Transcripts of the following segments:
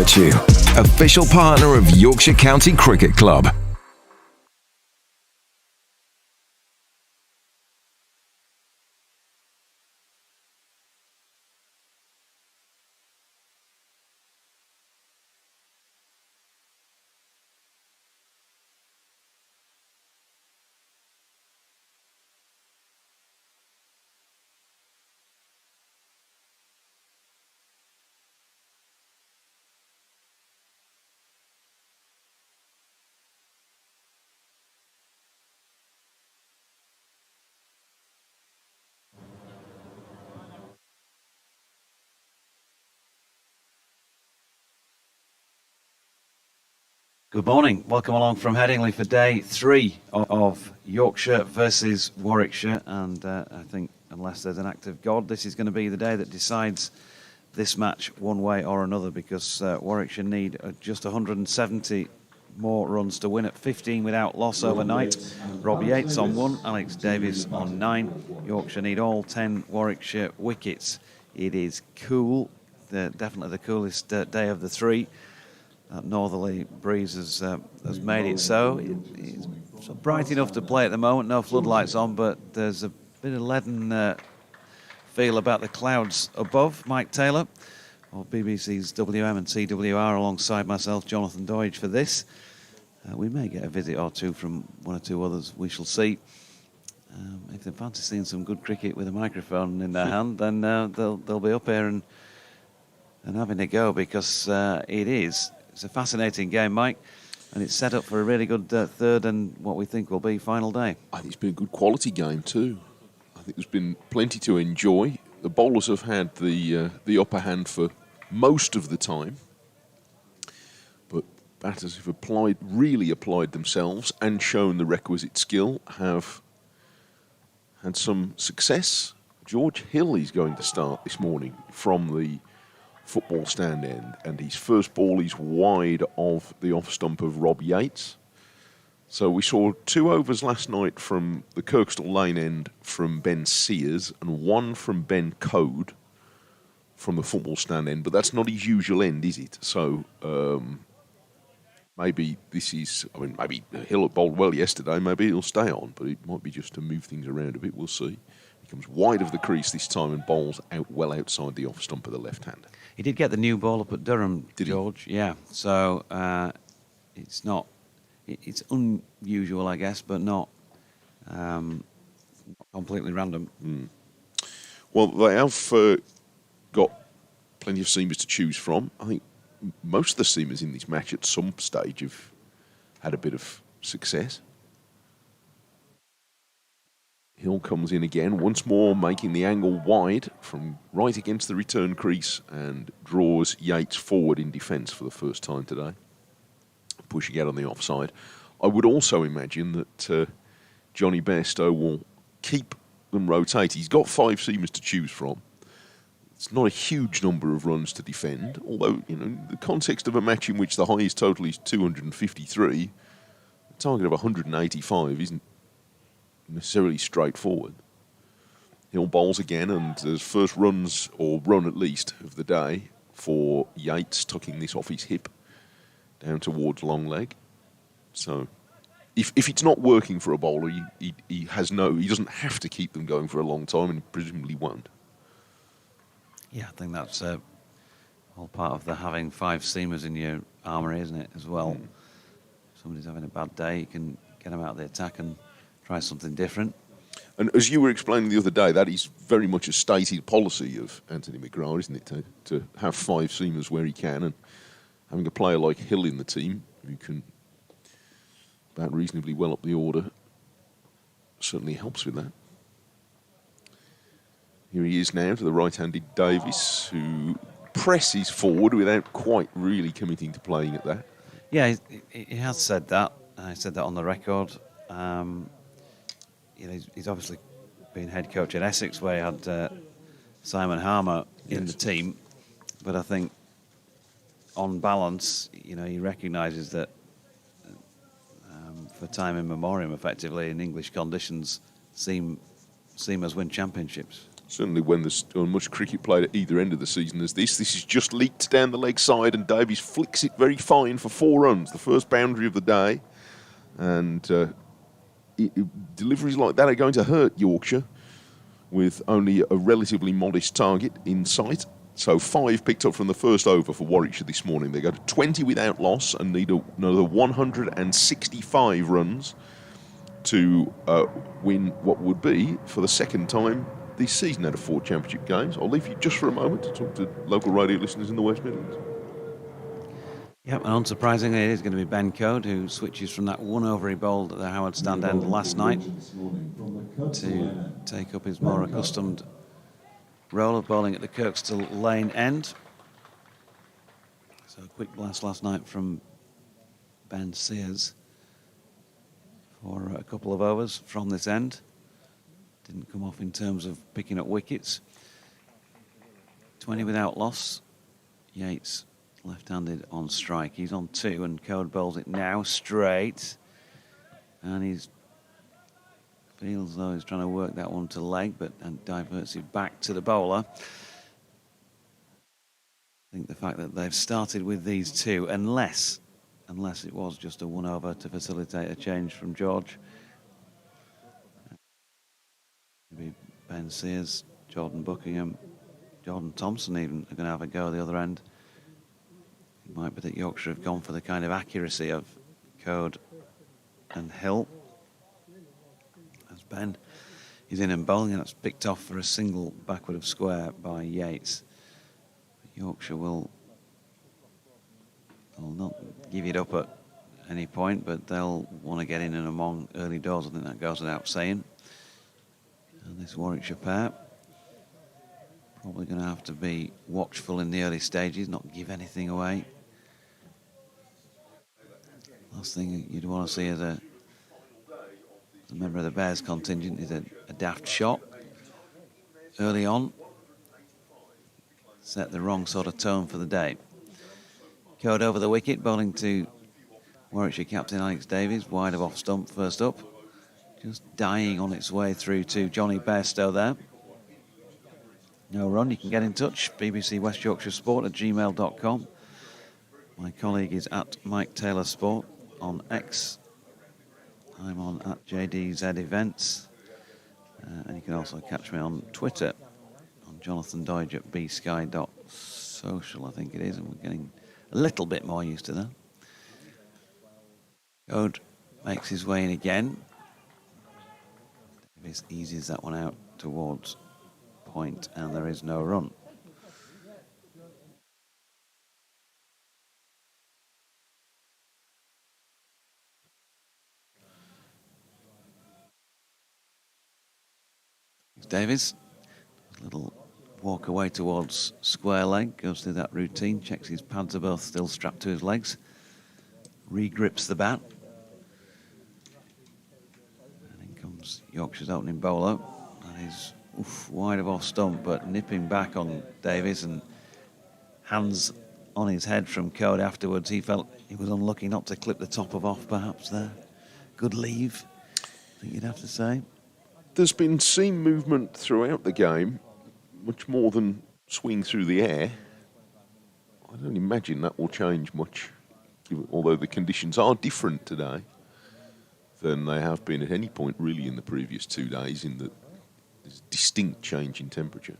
Vertu, official partner of Yorkshire County Cricket Club. Good morning. Welcome along from Headingley for day 3 of Yorkshire versus Warwickshire. And I think unless there's an act of God, this is going to be the day that decides this match one way or another, because Warwickshire need just 170 more runs to win at 15 without loss overnight. Rob Yates on 1, Alex Davies on 9. Yorkshire need all 10 Warwickshire wickets. It is cool, definitely the coolest day of the 3. That northerly breeze has made it so. It's bright enough to play at the moment, no floodlights on, but there's a bit of leaden feel about the clouds above. Mike Taylor of BBC's WM and CWR alongside myself, Jonathan Doidge, for this. We may get a visit or two from one or two others, we shall see. If they fancy seeing some good cricket with a microphone in their hand, then they'll be up here and having a go, because it's a fascinating game, Mike, and it's set up for a really good third and what we think will be final day. I think it's been a good quality game too. I think there's been plenty to enjoy. The bowlers have had the upper hand for most of the time, but batters have really applied themselves and shown the requisite skill, have had some success. George Hill is going to start this morning from the football stand end, and his first ball is wide of the off stump of Rob Yates. So we saw 2 overs last night from the Kirkstall Lane end from Ben Sears and 1 from Ben Code from the football stand end, but that's not his usual end, is it? So maybe maybe Hill bowled well yesterday, maybe he'll stay on, but it might be just to move things around a bit, we'll see. He comes wide of the crease this time and bowls out well outside the off stump of the left hand. He did get the new ball up at Durham, did George. He? Yeah, so it's unusual, I guess, but not completely random. Well, they have got plenty of seamers to choose from. I think most of the seamers in this match at some stage have had a bit of success. Hill comes in again, once more making the angle wide from right against the return crease and draws Yates forward in defence for the first time today, pushing out on the offside. I would also imagine that Johnny Bairstow will keep them rotate. He's got 5 seamers to choose from. It's not a huge number of runs to defend, although, the context of a match in which the highest total is 253, a target of 185 isn't necessarily straightforward. Hill bowls again, and there's first runs, or run at least, of the day for Yates, tucking this off his hip down towards long leg. So if it's not working for a bowler, he doesn't have to keep them going for a long time, and presumably won't. Yeah, I think that's all part of the having 5 seamers in your armoury, isn't it, as well? If somebody's having a bad day, you can get them out of the attack and try something different. And as you were explaining the other day, that is very much a stated policy of Anthony McGrath, isn't it, to have 5 seamers where he can, and having a player like Hill in the team who can bat reasonably well up the order certainly helps with that. Here he is now to the right-handed Davies, who presses forward without quite really committing to playing at that. Yeah, he has said that. I said that on the record. He's obviously been head coach at Essex, where he had Simon Harmer in the team. But I think, on balance, he recognises that for time in memoriam, effectively, in English conditions, seamers win championships. Certainly when there's much cricket played at either end of the season as this. This is just leaked down the leg side and Davies flicks it very fine for 4 runs, the first boundary of the day. And deliveries like that are going to hurt Yorkshire with only a relatively modest target in sight. So 5 picked up from the first over for Warwickshire this morning. They go to 20 without loss and need another 165 runs to win what would be, for the second time this season, out of 4 championship games. I'll leave you just for a moment to talk to local radio listeners in the West Midlands. Yep, and unsurprisingly, it is going to be Ben Code who switches from that 1 over he bowled at the Howard Stand end last night to take up his more accustomed role of bowling at the Kirkstall Lane end. So a quick blast last night from Ben Sears for a couple of overs from this end. Didn't come off in terms of picking up wickets. 20 without loss. Yates left-handed on strike. He's on 2 and Code bowls it now straight. And he's feels though he's trying to work that one to leg, and diverts it back to the bowler. I think the fact that they've started with these 2, unless it was just a 1 over to facilitate a change from George. Maybe Ben Sears, Jordan Buckingham, Jordan Thompson even are going to have a go at the other end. It might be that Yorkshire have gone for the kind of accuracy of Code and Hill. As Ben is in and bowling, and that's picked off for a single backward of square by Yates. But Yorkshire will not give it up at any point, but they'll want to get in and among early doors. I think that goes without saying. And this Warwickshire pair probably going to have to be watchful in the early stages, not give anything away. Last thing you'd want to see as a member of the Bears contingent is a daft shot early on. Set the wrong sort of tone for the day. Code over the wicket, bowling to Warwickshire captain Alex Davies, wide of off stump first up. Just dying on its way through to Johnny Bairstow there. No run, you can get in touch, BBC West Yorkshire Sport at gmail.com. My colleague is at Mike Taylor Sport on X. I'm on at JDZ Events. And you can also catch me on Twitter, on Jonathan Dodge at bsky.social, I think it is, and we're getting a little bit more used to that. Code makes his way in again. Davies eases that one out towards point, and there is no run. Davies, a little walk away towards square leg, goes through that routine, checks his pads are both still strapped to his legs, re-grips the bat. And in comes Yorkshire's opening bowler. That is wide of off stump, but nipping back on Davies, and hands on his head from Code afterwards. He felt he was unlucky not to clip the top of off perhaps there. Good leave, I think you'd have to say. There's been seam movement throughout the game, much more than swing through the air. I don't imagine that will change much, although the conditions are different today than they have been at any point really in the previous 2 days, in that there's a distinct change in temperature.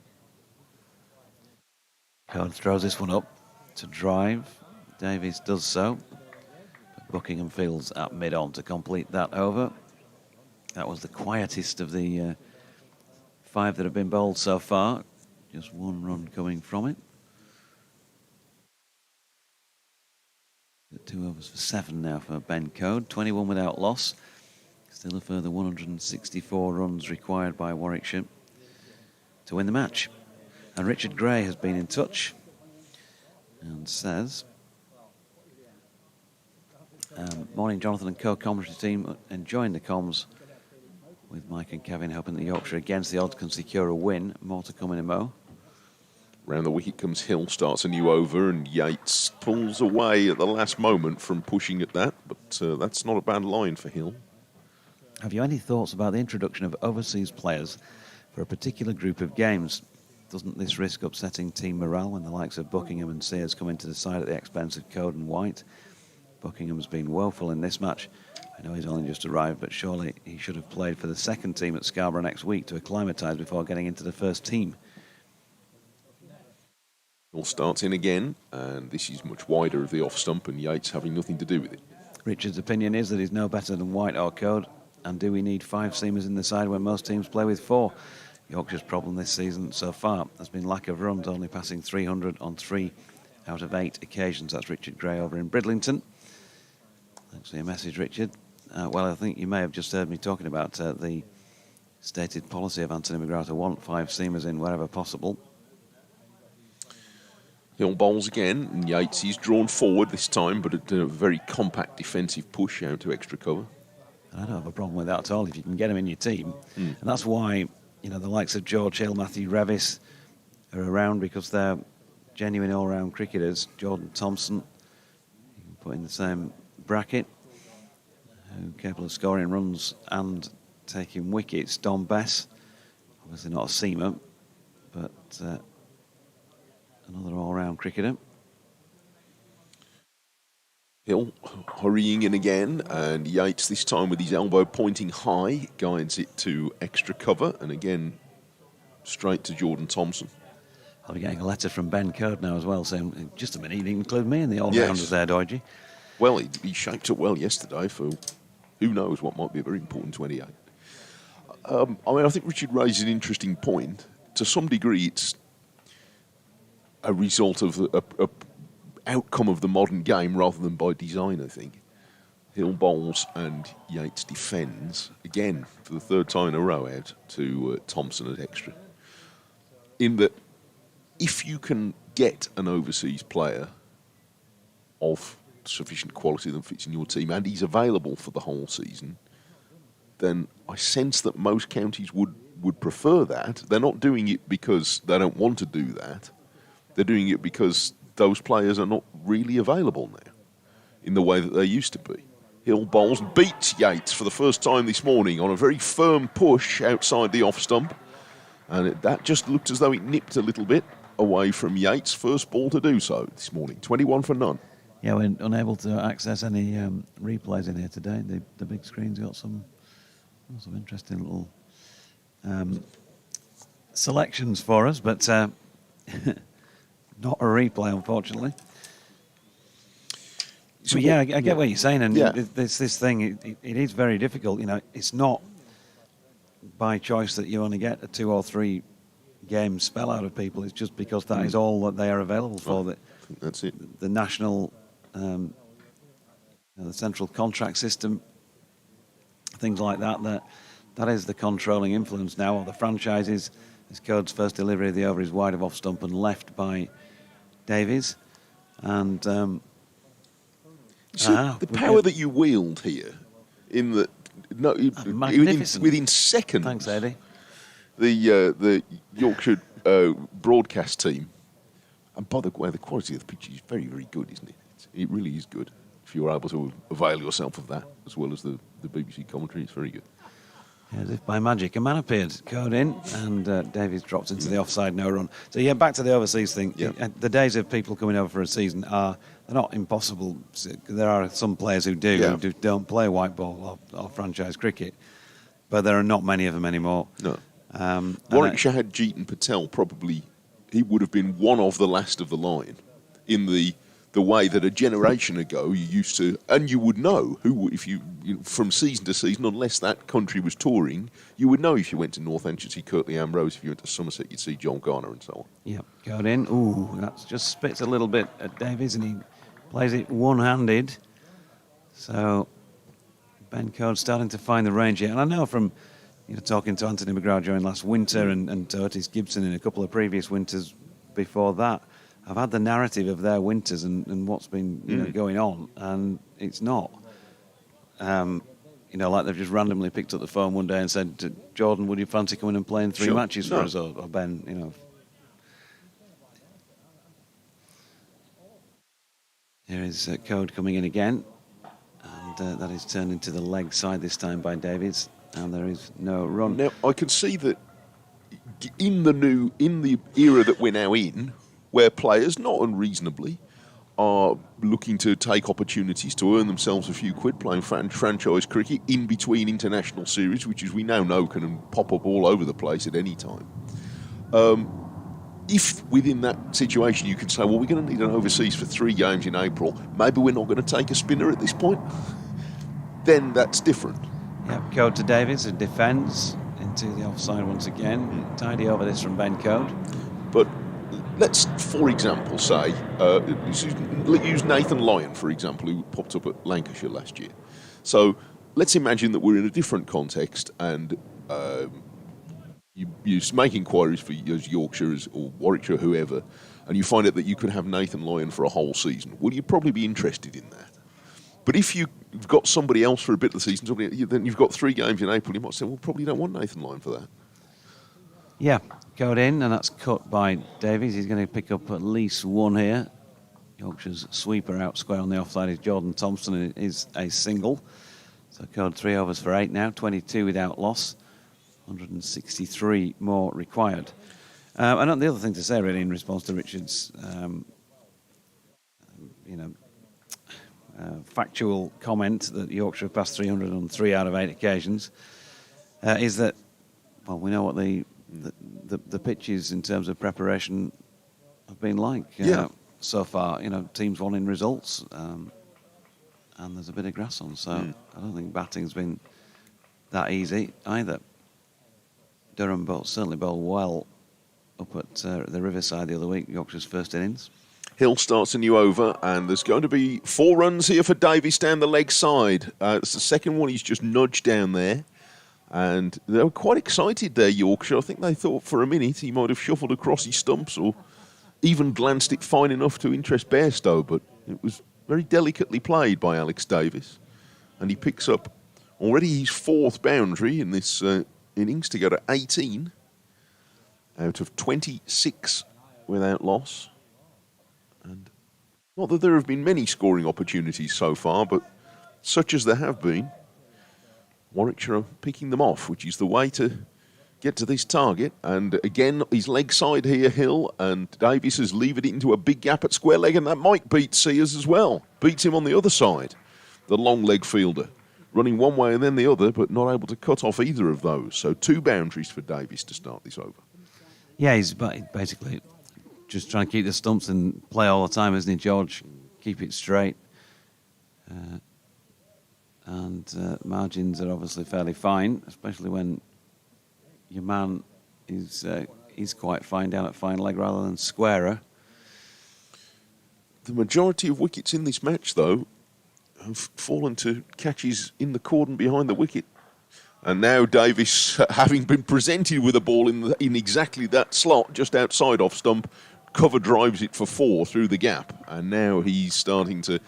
Code throws this one up to drive. Davies does so. But Buckingham fields at mid-on to complete that over. That was the quietest of the 5 that have been bowled so far. Just 1 run coming from it. 2 overs for 7 now for Ben Code. 21 without loss. Still a further 164 runs required by Warwickshire to win the match. And Richard Gray has been in touch and says, morning Jonathan and co-commentary team, enjoying the comms with Mike and Kevin, hoping that Yorkshire against the odds can secure a win. More to come in a mo. Round the wicket comes Hill, starts a new over, and Yates pulls away at the last moment from pushing at that, but that's not a bad line for Hill. Have you any thoughts about the introduction of overseas players for a particular group of games. Doesn't this risk upsetting team morale when the likes of Buckingham and Sears come into the side at the expense of Code and White? Buckingham's been woeful in this match. I know he's only just arrived, but surely he should have played for the second team at Scarborough next week to acclimatise before getting into the first team. All starts in again, and this is much wider of the off stump, and Yates having nothing to do with it. Richard's opinion is that he's no better than White or Code. And do we need 5 seamers in the side when most teams play with 4? Yorkshire's problem this season so far has been lack of runs, only passing 300 on 3 out of 8 occasions. That's Richard Gray over in Bridlington. Thanks for your message, Richard. Well, I think you may have just heard me talking about the stated policy of Anthony McGrath to want 5 seamers in wherever possible. Hill bowls again, and Yates is drawn forward this time, but at a very compact defensive push out to extra cover. And I don't have a problem with that at all if you can get him in your team. And that's why, you know, the likes of George Hill, Matthew Revis are around, because they're genuine all-round cricketers. Jordan Thompson, you can put in the same bracket, capable of scoring runs and taking wickets. Don Bess, obviously not a seamer, but another all-round cricketer. Hill hurrying in again, and Yates this time with his elbow pointing high guides it to extra cover, and again straight to Jordan Thompson. I'll be getting a letter from Ben Curd now as well saying, just a minute, you didn't include me in the all-rounders there, Doidgy. Well, he shaped up well yesterday for who knows what might be a very important 28. I mean, I think Richard raised an interesting point. To some degree, it's a result of a outcome of the modern game rather than by design, I think. Hill bowls and Yates defends, again, for the 3rd time in a row out to Thompson at extra. In that, if you can get an overseas player of sufficient quality that fits in your team, and he's available for the whole season, then I sense that most counties would prefer that. They're not doing it because they don't want to do that. They're doing it because those players are not really available now in the way that they used to be. Hill bowls, beats Yates for the first time this morning on a very firm push outside the off stump, and that just looked as though it nipped a little bit away from Yates' first ball to do so this morning. 21 for none. Yeah, we're unable to access any replays in here today. The big screen's got some interesting little selections for us, but not a replay, unfortunately. So yeah, I get what you're saying, and there's this thing. It is very difficult. You know, it's not by choice that you only get a 2 or 3 game spell out of people. It's just because that is all that they are available for. I think that's it. The national, the central contract system, things like that. That is the controlling influence now. Or the franchises. This Code's first delivery of the over is wide of off stump and left by Davies, and the power that you wield here, in the within seconds. Thanks, Eddie. The Yorkshire broadcast team, and by the way, the quality of the pitch is very, very good, isn't it? It really is good. If you're able to avail yourself of that, as well as the BBC commentary, it's very good. Yeah, as if by magic, a man appeared, Code in, and Davies dropped into the offside, no run. So yeah, back to the overseas thing. Yeah. The days of people coming over for a season they're not impossible. There are some players who don't play white ball or franchise cricket, but there are not many of them anymore. No. Warwickshire had Jeetan Patel. Probably he would have been one of the last of the line in the way that a generation ago you used to, and you would know who, if you from season to season, unless that country was touring, you would know if you went to Northampton, you'd see Kirtley Ambrose. If you went to Somerset, you'd see John Garner and so on. Yeah, got in. Ooh, that just spits a little bit at Davies, and he plays it one-handed. So Ben Code's starting to find the range here, and I know from talking to Anthony McGrath during last winter and to Otis Gibson in a couple of previous winters before that, I've had the narrative of their winters and what's been going on, and it's not. Like they've just randomly picked up the phone one day and said, Jordan, would you fancy coming and playing 3 matches for us? Or Ben, Here is Code coming in again, and that is turned into the leg side this time by Davies, and there is no run. Now, I can see that in the era that we're now in, where players, not unreasonably, are looking to take opportunities to earn themselves a few quid playing franchise cricket in between international series, which, as we now know, can pop up all over the place at any time. If within that situation you can say, well, we're going to need an overseas for 3 games in April, maybe we're not going to take a spinner at this point, then that's different. Yep, Code to Davies, who defends into the offside once again. Tidy over this from Ben Code. But let's, for example, say, use Nathan Lyon, for example, who popped up at Lancashire last year. So let's imagine that we're in a different context and you make inquiries for Yorkshire or Warwickshire, whoever, and you find out that you could have Nathan Lyon for a whole season. Well, you'd probably be interested in that. But if you've got somebody else for a bit of the season, then you've got 3 games in April, you might say, well, probably don't want Nathan Lyon for that. Yeah, Code in, and that's cut by Davies. He's going to pick up at least 1 here. Yorkshire's sweeper out square on the offside is Jordan Thompson, and it is a single. So Code 3 overs for 8 now, 22 without loss. 163 more required. And the other thing to say, really, in response to Richard's, factual comment that Yorkshire have passed 300 on 3 out of 8 occasions, is that, well, we know what the pitches in terms of preparation have been like so far. Teams won in results, and there's a bit of grass on, so I don't think batting's been that easy either. Durham certainly bowled well up at the Riverside the other week, Yorkshire's first innings. Hill starts a new over, and there's going to be 4 runs here for Davies down the leg side. It's the second one he's just nudged down there, and they were quite excited there, Yorkshire. I think they thought for a minute he might have shuffled across his stumps or even glanced it fine enough to interest Bairstow, but it was very delicately played by Alex Davies, and he picks up already his 4th boundary in this innings to go to 18 out of 26 without loss. And not that there have been many scoring opportunities so far, but such as there have been, Warwickshire are picking them off, which is the way to get to this target. And again, his leg side here, Hill, and Davies has levered it into a big gap at square leg, and that might beat Sears as well. Beats him on the other side, the long leg fielder. Running one way and then the other, but not able to cut off either of those. So 2 boundaries for Davies to start this over. Yeah, he's basically just trying to keep the stumps and play all the time, isn't he, George? Keep it straight. And margins are obviously fairly fine, especially when your man is quite fine down at fine leg rather than squarer. The majority of wickets in this match, though, have fallen to catches in the cordon behind the wicket. And now Davies, having been presented with a ball in exactly that slot, just outside off stump, cover drives it for 4 through the gap. And now he's starting to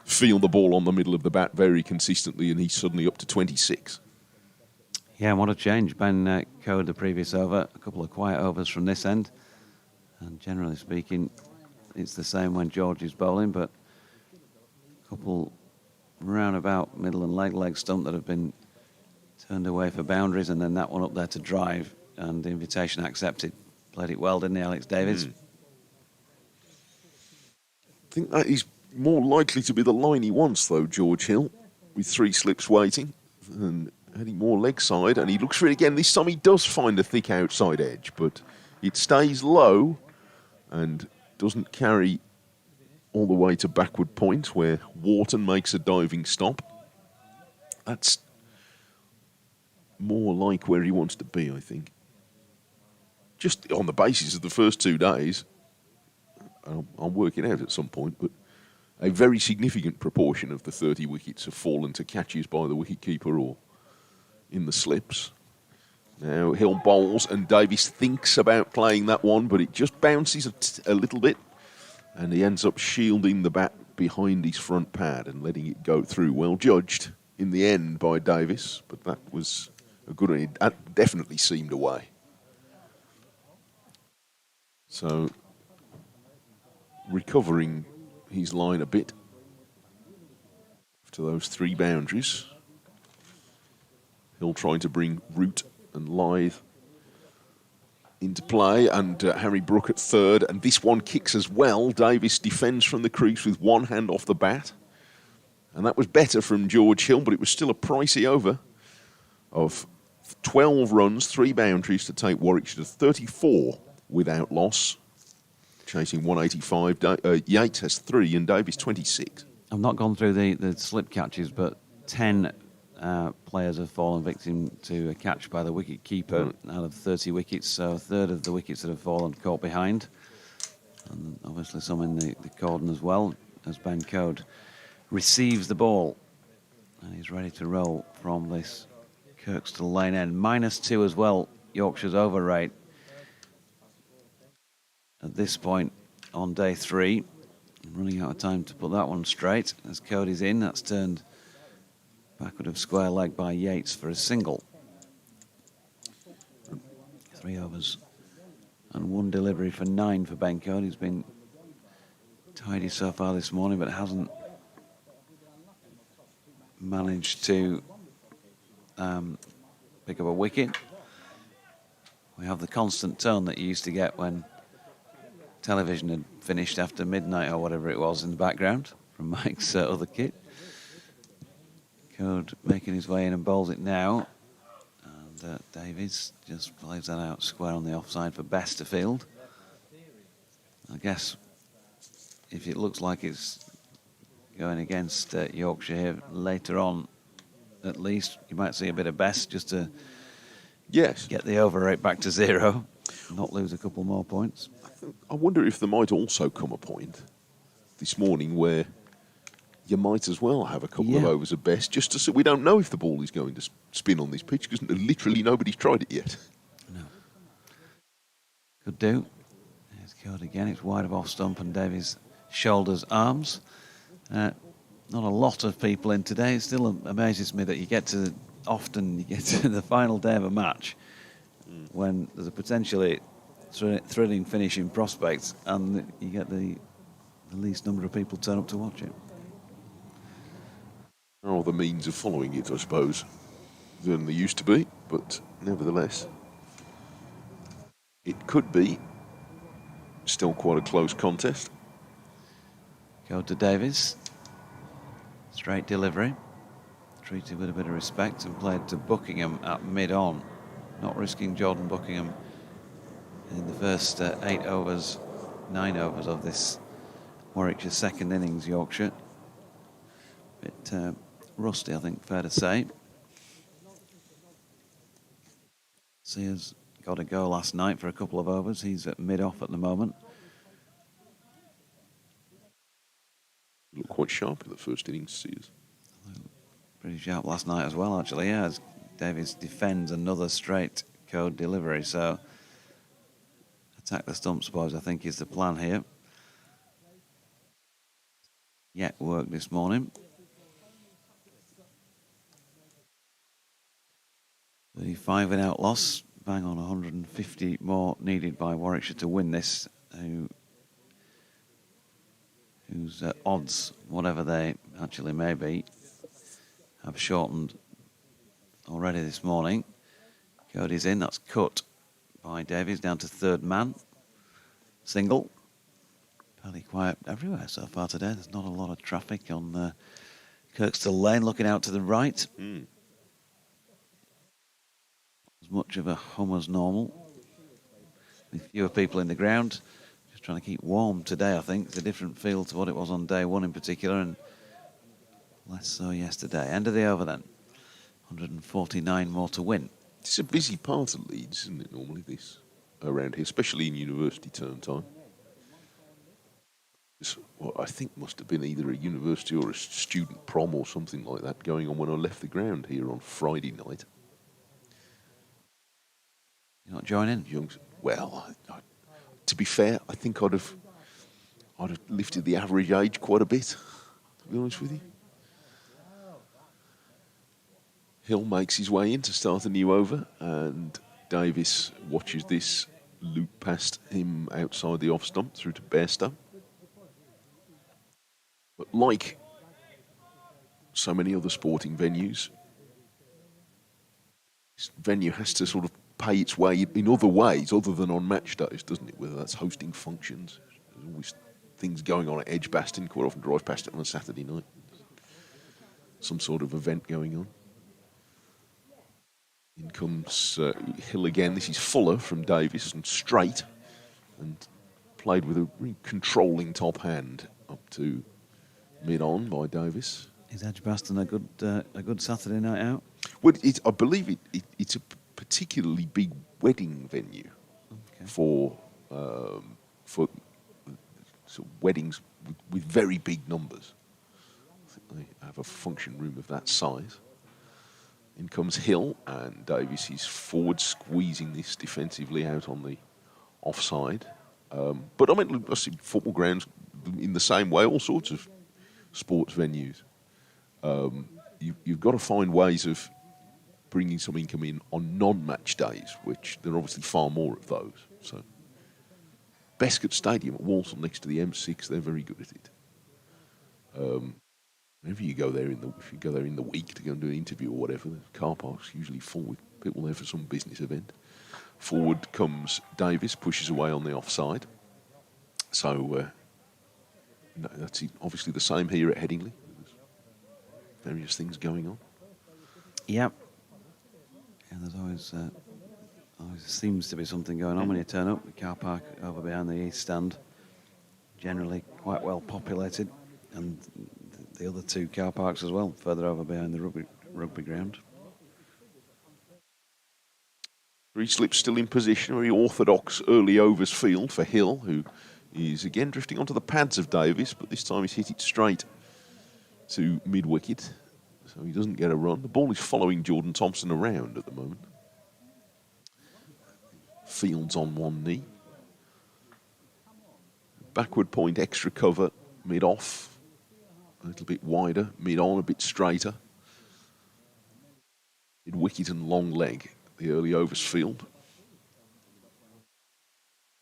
feel the ball on the middle of the bat very consistently, and he's suddenly up to 26. Yeah, and what a change. Ben Code the previous over, a couple of quiet overs from this end. And generally speaking, it's the same when George is bowling, but couple roundabout middle and leg stump that have been turned away for boundaries, and then that one up there to drive, and the invitation accepted. Played it well, didn't he, Alex Davies? I think that is more likely to be the line he wants, though, George Hill, with 3 slips waiting and heading more leg side, and he looks for it again. This time he does find a thick outside edge, but it stays low and doesn't carry all the way to backward point where Wharton makes a diving stop. That's more like where he wants to be, I think. Just on the basis of the first 2 days, I'll work it out at some point, but a very significant proportion of the 30 wickets have fallen to catches by the wicketkeeper or in the slips. Now Hill bowls, and Davies thinks about playing that one, but it just bounces a little bit, and he ends up shielding the bat behind his front pad and letting it go through. Well judged in the end by Davies, but that was a good one. That definitely seemed away. So, recovering his line a bit after those 3 boundaries. Hill trying to bring Root and Lythe into play, and Harry Brook at third, and this one kicks as well. Davis defends from the crease with one hand off the bat, and that was better from George Hill, but it was still a pricey over of 12 runs, 3 boundaries to take Warwickshire to 34 without loss. Chasing 185, Yates has 3 and Davis 26. I've not gone through the slip catches, but 10 players have fallen victim to a catch by the wicket keeper out of 30 wickets, so a third of the wickets that have fallen caught behind. And obviously some in the cordon as well, as Ben Code receives the ball. And he's ready to roll from this Kirkstall Lane end. -2 as well, Yorkshire's over rate. At this point on day 3, running out of time to put that one straight. As Cody's in, that's turned backward of square leg by Yates for a single. 3 overs and 1 delivery for 9 for Ben Cody. He's been tidy so far this morning, but hasn't managed to pick up a wicket. We have the constant tone that you used to get when television had finished after midnight or whatever it was in the background from Mike's other kit. Code making his way in and bowls it now. And Davies just plays that out square on the offside for Best to field. I guess if it looks like it's going against Yorkshire here later on, at least you might see a bit of Best just to get the over rate back to 0, not lose a couple more points. I wonder if there might also come a point this morning where you might as well have a couple of overs of Best, just to see. We don't know if the ball is going to spin on this pitch because literally nobody's tried it yet. No. Could do. There's Code again. It's wide of off stump and Davies shoulders arms. Not a lot of people in today. It still amazes me that you get to the final day of a match when there's a potentially thrilling finishing prospect, and you get the least number of people turn up to watch it. Or the means of following it, I suppose, than there used to be, but nevertheless, it could be still quite a close contest. Go to Davies. Straight delivery. Treated with a bit of respect and played to Buckingham at mid-on. Not risking Jordan Buckingham in the first 9 overs of this Warwickshire second innings, Yorkshire. Bit rusty, I think, fair to say. Sears got a go last night for a couple of overs. He's at mid-off at the moment. Looked quite sharp in the first innings, Sears. Pretty sharp last night as well, actually, yeah, as Davies defends another straight Code delivery. So attack the stumps, boys, I think is the plan here. Yet work this morning. 35 without loss, bang on 150 more needed by Warwickshire to win this, whose odds, whatever they actually may be, have shortened already this morning. Cody's in, that's cut by Davies down to third man. Single. Fairly quiet everywhere so far today. There's not a lot of traffic on Kirkstall Lane looking out to the right. As much of a hum as normal. With fewer people in the ground. Just trying to keep warm today, I think. It's a different feel to what it was on day 1 in particular, and less so yesterday. End of the over then. 149 more to win. It's a busy part of Leeds, isn't it, normally, this around here, especially in university term time. It's what I think must have been either a university or a student prom or something like that going on when I left the ground here on Friday night. You're not joining? Well, to be fair, I think I'd have lifted the average age quite a bit, to be honest with you. Hill makes his way in to start a new over, and Davis watches this loop past him outside the off stump through to Bairstow. But like so many other sporting venues, this venue has to sort of pay its way in other ways other than on match days, doesn't it? Whether that's hosting functions, there's always things going on at Edgbaston. Quite often drive past it on a Saturday night. Some sort of event going on. In comes Hill again. This is Fuller from Davis and straight, and played with a really controlling top hand up to mid-on by Davis. Is Edgbaston a good Saturday night out? Well, I believe it's a particularly big wedding venue for sort of weddings with very big numbers. I think they have a function room of that size. In comes Hill, and Davis is forward, squeezing this defensively out on the offside. But I mean, I see football grounds in the same way, all sorts of sports venues. You've got to find ways of bringing some income in on non-match days, which there are obviously far more of those. So, Bescott Stadium at Walsall next to the M6, they're very good at it. Whenever you go there if you go there in the week to go and do an interview or whatever, the car park's usually full with people there for some business event. Forward comes Davis, pushes away on the offside. So that's obviously the same here at Headingley. There's various things going on. Yep. Yeah, there's always seems to be something going on when you turn up. The car park over behind the east stand, generally quite well populated, and the other two car parks as well, further over behind the rugby ground. Three slips still in position, very orthodox early overs field for Hill, who is again drifting onto the pads of Davis, but this time he's hit it straight to mid-wicket, so he doesn't get a run. The ball is following Jordan Thompson around at the moment. Fields on one knee. Backward point, extra cover, mid-off. A little bit wider, mid-on, a bit straighter. Mid-wicket and long leg, the early overs field.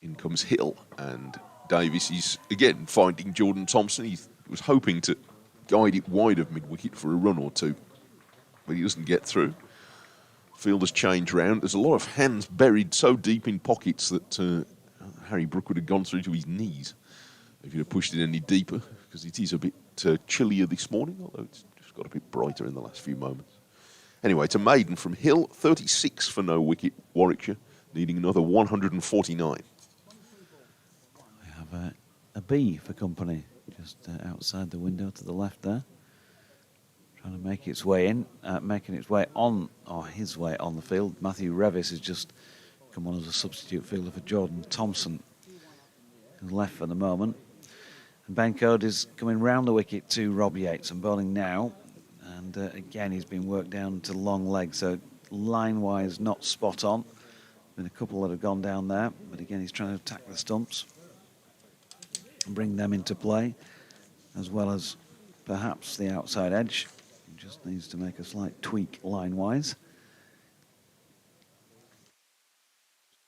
In comes Hill, and Davis is, again, finding Jordan Thompson. He was hoping to guide it wide of mid-wicket for a run or two, but he doesn't get through. Field has changed round. There's a lot of hands buried so deep in pockets that Harry Brook would have gone through to his knees if he'd have pushed it any deeper, because it is a bit chillier this morning, although it's just got a bit brighter in the last few moments. Anyway, it's a maiden from Hill, 36 for no wicket, Warwickshire, needing another 149. We have a bee for company, just outside the window to the left there, trying to make its way in, making its way on, or his way on the field. Matthew Revis has just come on as a substitute fielder for Jordan Thompson, who's left for the moment. And Ben Code is coming round the wicket to Rob Yates and bowling now. And again, he's been worked down to long leg, so line-wise not spot on. Been a couple that have gone down there, but again, he's trying to attack the stumps and bring them into play, as well as perhaps the outside edge. He just needs to make a slight tweak line-wise.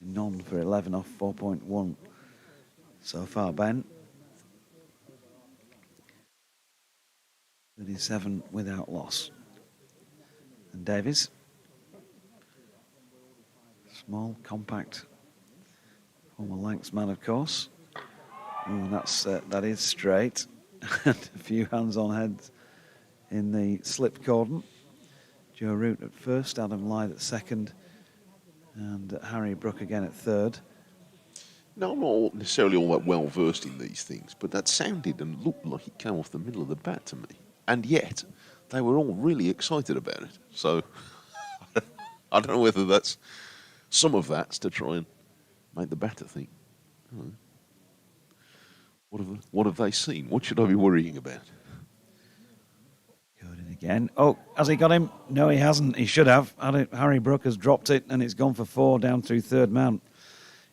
None for 11 off 4.1 so far, Ben. 37 without loss. And Davies, small, compact, former lengths man, of course. Ooh, that is straight. A few hands on heads in the slip cordon. Joe Root at first, Adam Lyth at second, and Harry Brook again at third. No, I'm not necessarily all that well versed in these things, but that sounded and looked like it came off the middle of the bat to me. And yet, they were all really excited about it. So, I don't know whether that's some of that's to try and make the batter think, oh, what have they seen? What should I be worrying about? Good in again. Oh, has he got him? No, he hasn't. He should have. Harry Brook has dropped it, and it's gone for 4 down through third man.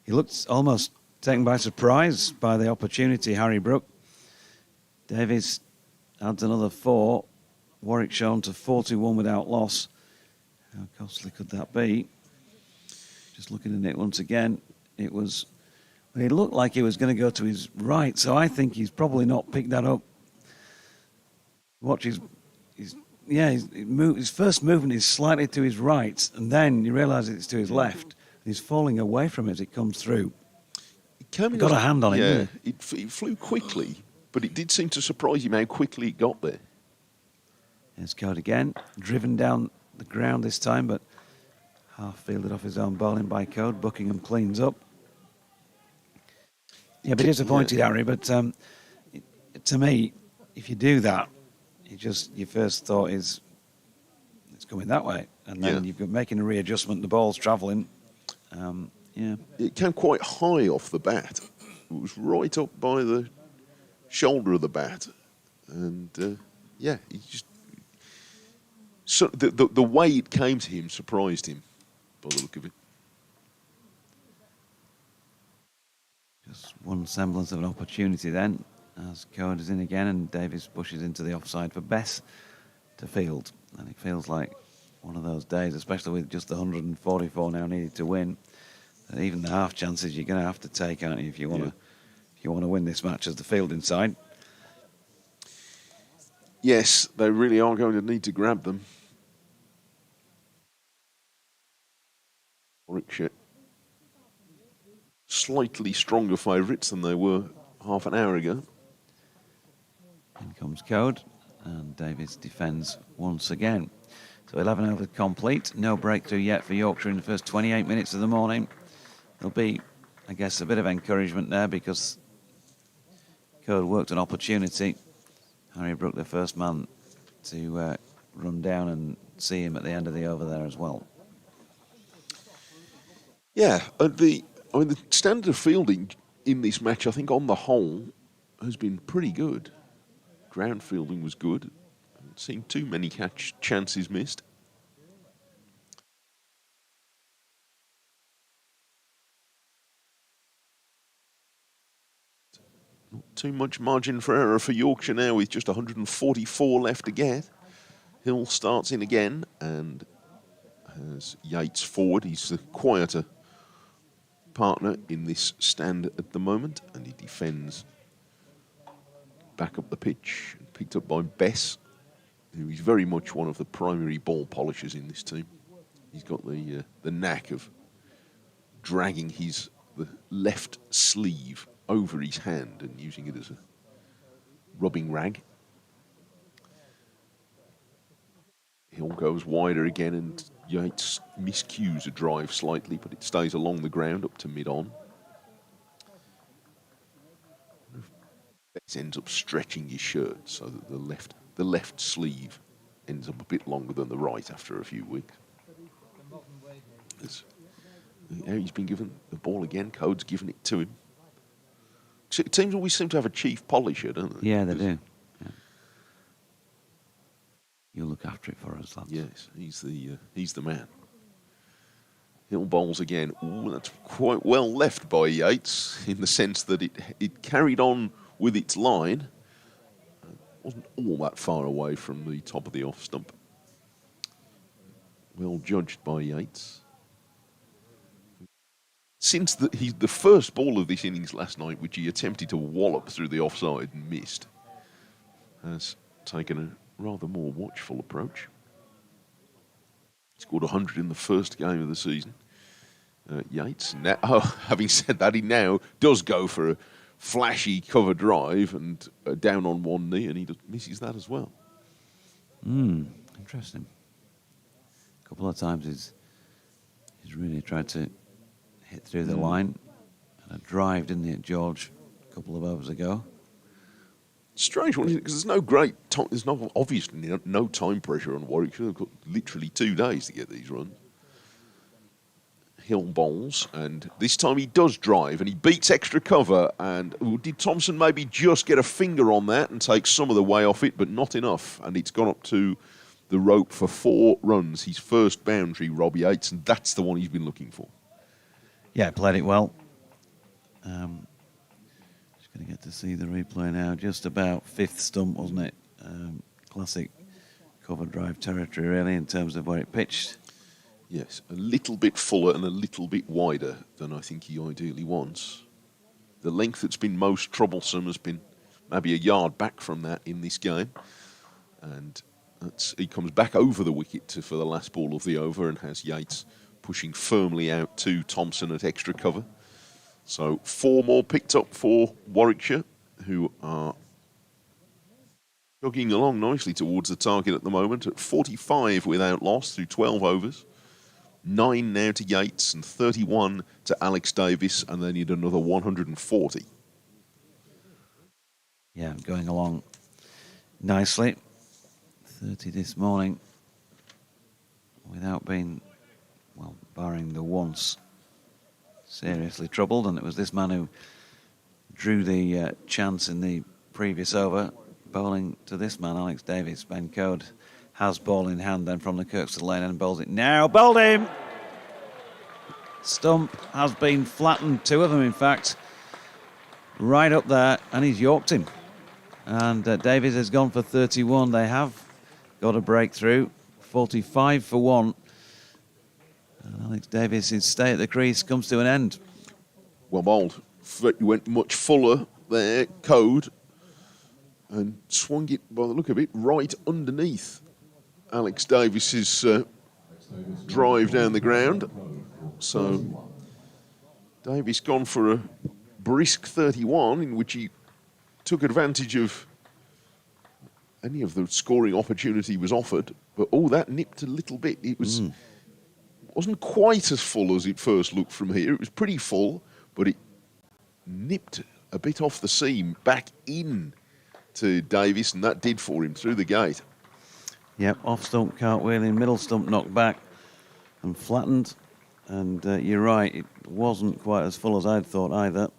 He looked almost taken by surprise by the opportunity, Harry Brook. Davies adds another 4. Warwickshire on to 41 without loss. How costly could that be? Just looking at it once again, it looked like he was going to go to his right, so I think he's probably not picked that up. Watch his first movement is slightly to his right, and then you realise it's to his left. he's falling away from it as it comes through. He got a hand on it, yeah, didn't it flew quickly, but it did seem to surprise him how quickly it got there. Here's Code again, driven down the ground this time, but half fielded off his own bowling by Code. Buckingham cleans up. Yeah, but disappointed, Harry. But to me, if you do that, your first thought is it's coming that way, and then you've got making a readjustment. The ball's travelling. It came quite high off the bat. It was right up by the shoulder of the bat, and he just. So the way it came to him surprised him, by the look of it. Just one semblance of an opportunity then, as Code is in again, and Davies pushes into the offside for Bess to field. And it feels like one of those days, especially with just the 144 now needed to win, that even the half chances you're going to have to take, aren't you, if you want to win this match as the fielding side. Yes, they really are going to need to grab them. Warwickshire, slightly stronger favourites than they were half an hour ago. In comes Code, and Davies defends once again. So 11 overs complete. No breakthrough yet for Yorkshire in the first 28 minutes of the morning. There'll be, I guess, a bit of encouragement there because Code worked an opportunity. Harry Brook, the first man to run down and see him at the end of the over there as well. Yeah, the standard of fielding in this match, I think, on the whole, has been pretty good. Ground fielding was good. Haven't seen too many chances missed. Not too much margin for error for Yorkshire now, with just 144 left to get. Hill starts in again and has Yates forward. He's the quieter partner in this stand at the moment, and he defends back up the pitch, picked up by Bess, who is very much one of the primary ball polishers in this team. He's got the knack of dragging the left sleeve over his hand and using it as a rubbing rag. Hill goes wider again, and Yates miscues a drive slightly, but it stays along the ground up to mid-on. Bates ends up stretching his shirt so that the left sleeve ends up a bit longer than the right after a few weeks. He's been given the ball again. Code's given it to him. Teams always seem to have a chief polisher, don't they? Yeah, they do. Yeah. You'll look after it for us, lads. Yes, he's the man. Hill bowls again. Ooh, that's quite well left by Yates in the sense that it carried on with its line. Wasn't all that far away from the top of the off stump. Well judged by Yates. Since the first ball of this innings last night, which he attempted to wallop through the offside and missed, has taken a rather more watchful approach. Scored 100 in the first game of the season. Yates, having said that, he now does go for a flashy cover drive and down on one knee, and he misses that as well. Interesting. A couple of times he's really tried to hit through the line. And a drive, didn't he, at George a couple of overs ago? Strange one, because there's obviously no time pressure on Warwickshire. They've got literally 2 days to get these runs. Hill bowls, and this time he does drive, and he beats extra cover. And did Thompson maybe just get a finger on that and take some of the way off it, but not enough? And it's gone up to the rope for 4 runs. His first boundary, Rob Yates, and that's the one he's been looking for. Yeah, played it well. Just going to get to see the replay now. Just about 5th stump, wasn't it? Classic cover drive territory, really, in terms of where it pitched. Yes, a little bit fuller and a little bit wider than I think he ideally wants. The length that's been most troublesome has been maybe a yard back from that in this game. And he comes back over the wicket for the last ball of the over and has Yates pushing firmly out to Thompson at extra cover. So 4 more picked up for Warwickshire, who are jogging along nicely towards the target at the moment at 45 without loss through 12 overs. 9 now to Yates and 31 to Alex Davis, and they need another 140. Yeah, going along nicely. 30 this morning without being, well, barring the once, seriously troubled. And it was this man who drew the chance in the previous over, bowling to this man, Alex Davis. Ben Code has ball in hand then from the Kirkstall lane and bowls it now. Bowled him! Stump has been flattened, 2 of them in fact, right up there, and he's yorked him. And Davies has gone for 31. They have got a breakthrough, 45 for 1. And Alex Davies' stay at the crease comes to an end. Well bowled. He went much fuller there, Code, and swung it, by the look of it, right underneath Alex Davis's drive down the ground. So Davies gone for a brisk 31, in which he took advantage of any of the scoring opportunity was offered, but that nipped a little bit. It wasn't quite as full as it first looked from here. It was pretty full, but it nipped a bit off the seam back in to Davis, and that did for him through the gate. Yep, off stump cartwheeling, middle stump knocked back and flattened. And you're right, it wasn't quite as full as I'd thought either.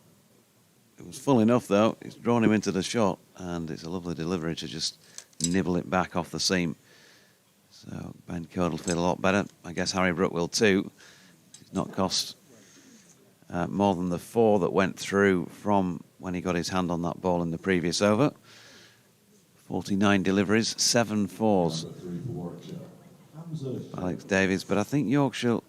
It was full enough though. It's drawn him into the shot, and it's a lovely delivery to just nibble it back off the seam. So Ben Code will feel a lot better. I guess Harry Brook will too. It's not cost more than the 4 that went through from when he got his hand on that ball in the previous over. 49 deliveries, 7 fours. Alex Davies, but I think Yorkshire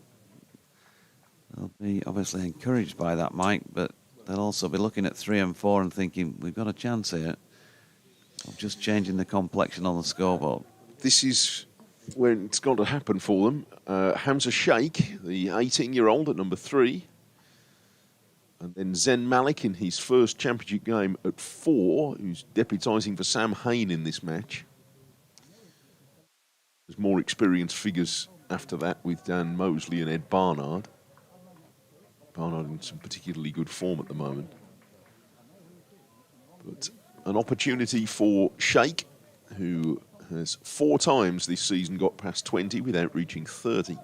will be obviously encouraged by that, Mike, but they'll also be looking at 3 and 4 and thinking, we've got a chance here of just changing the complexion on the scoreboard. This is when it's got to happen for them. Hamza Sheikh, the 18-year-old at number 3. And then Zen Malik in his first championship game at 4, who's deputising for Sam Hain in this match. There's more experienced figures after that with Dan Mosley and Ed Barnard. Barnard in some particularly good form at the moment. But an opportunity for Sheikh, who has 4 times this season got past 20 without reaching 30.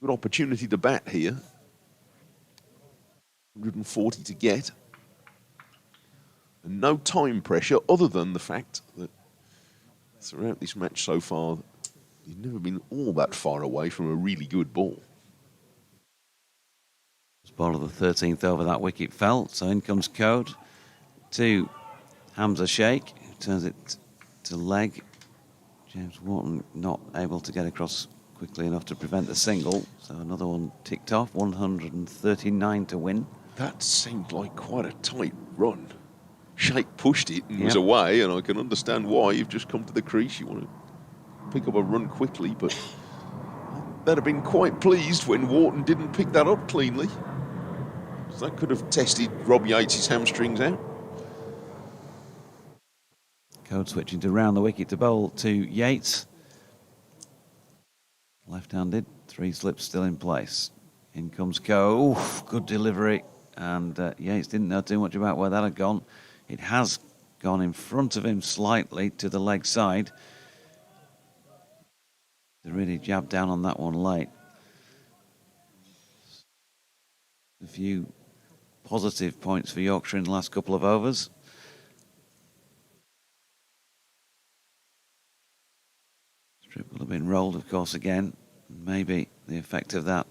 Good opportunity to bat here. 140 to get. And no time pressure other than the fact that throughout this match so far, he's never been all that far away from a really good ball. Ball of the 13th over, that wicket fell, so in comes Code to Hamza Sheikh, who turns it to leg. James Wharton not able to get across quickly enough to prevent the single, so another one ticked off, 139 to win. That seemed like quite a tight run. Sheikh pushed it and was away, and I can understand why. You've just come to the crease, you want to pick up a run quickly, but they'd have been quite pleased when Wharton didn't pick that up cleanly. So that could have tested Rob Yates' hamstrings out. Code switching to round the wicket to bowl to Yates. Left-handed, 3 slips still in place. In comes Code. Oof, good delivery. And Yates didn't know too much about where that had gone. It has gone in front of him slightly to the leg side. They really jabbed down on that one late. A few positive points for Yorkshire in the last couple of overs. Strip will have been rolled, of course, again. Maybe the effect of that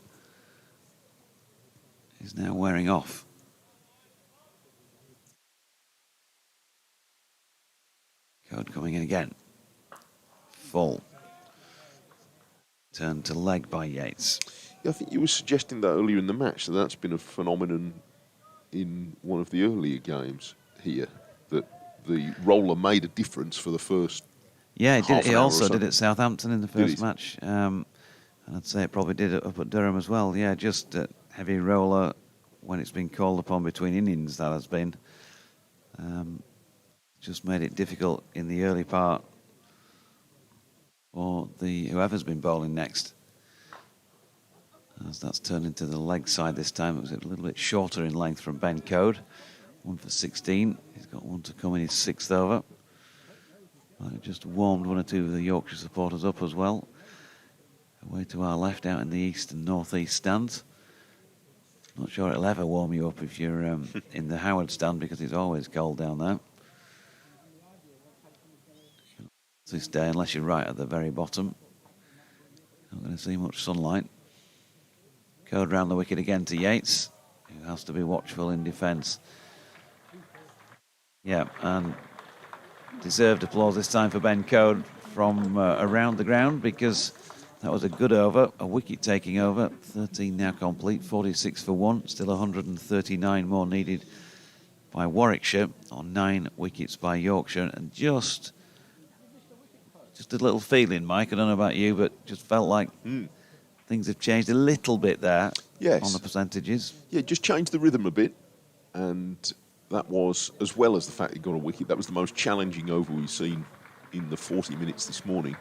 is now wearing off. Code coming in again. Full. Turned to leg by Yates. Yeah, I think you were suggesting that earlier in the match, that that's been a phenomenon in one of the earlier games here, that the roller made a difference for the first Yeah, half he an hour also or so. did at Southampton in the first match. And I'd say it probably did it up at Durham as well. Yeah, just heavy roller when it's been called upon between innings, that has been. Just made it difficult in the early part for whoever's been bowling next. As that's turned into the leg side this time. It was a little bit shorter in length from Ben Code. 1 for 16. He's got one to come in his 6th over. Well, it just warmed one or two of the Yorkshire supporters up as well. Away to our left out in the east and northeast stands. Not sure it'll ever warm you up if you're in the Howard stand, because it's always cold down there. This day, unless you're right at the very bottom, not going to see much sunlight. Code round the wicket again to Yates, who has to be watchful in defence. Yeah, and deserved applause this time for Ben Code from around the ground, because that was a good over, a wicket-taking over. 13 now complete, 46 for 1, still 139 more needed by Warwickshire on 9 wickets by Yorkshire. And just a little feeling, Mike, I don't know about you, but just felt like things have changed a little bit there. Yes. On the percentages. Yeah, just changed the rhythm a bit, and that was, as well as the fact he got a wicket, that was the most challenging over we've seen in the 40 minutes this morning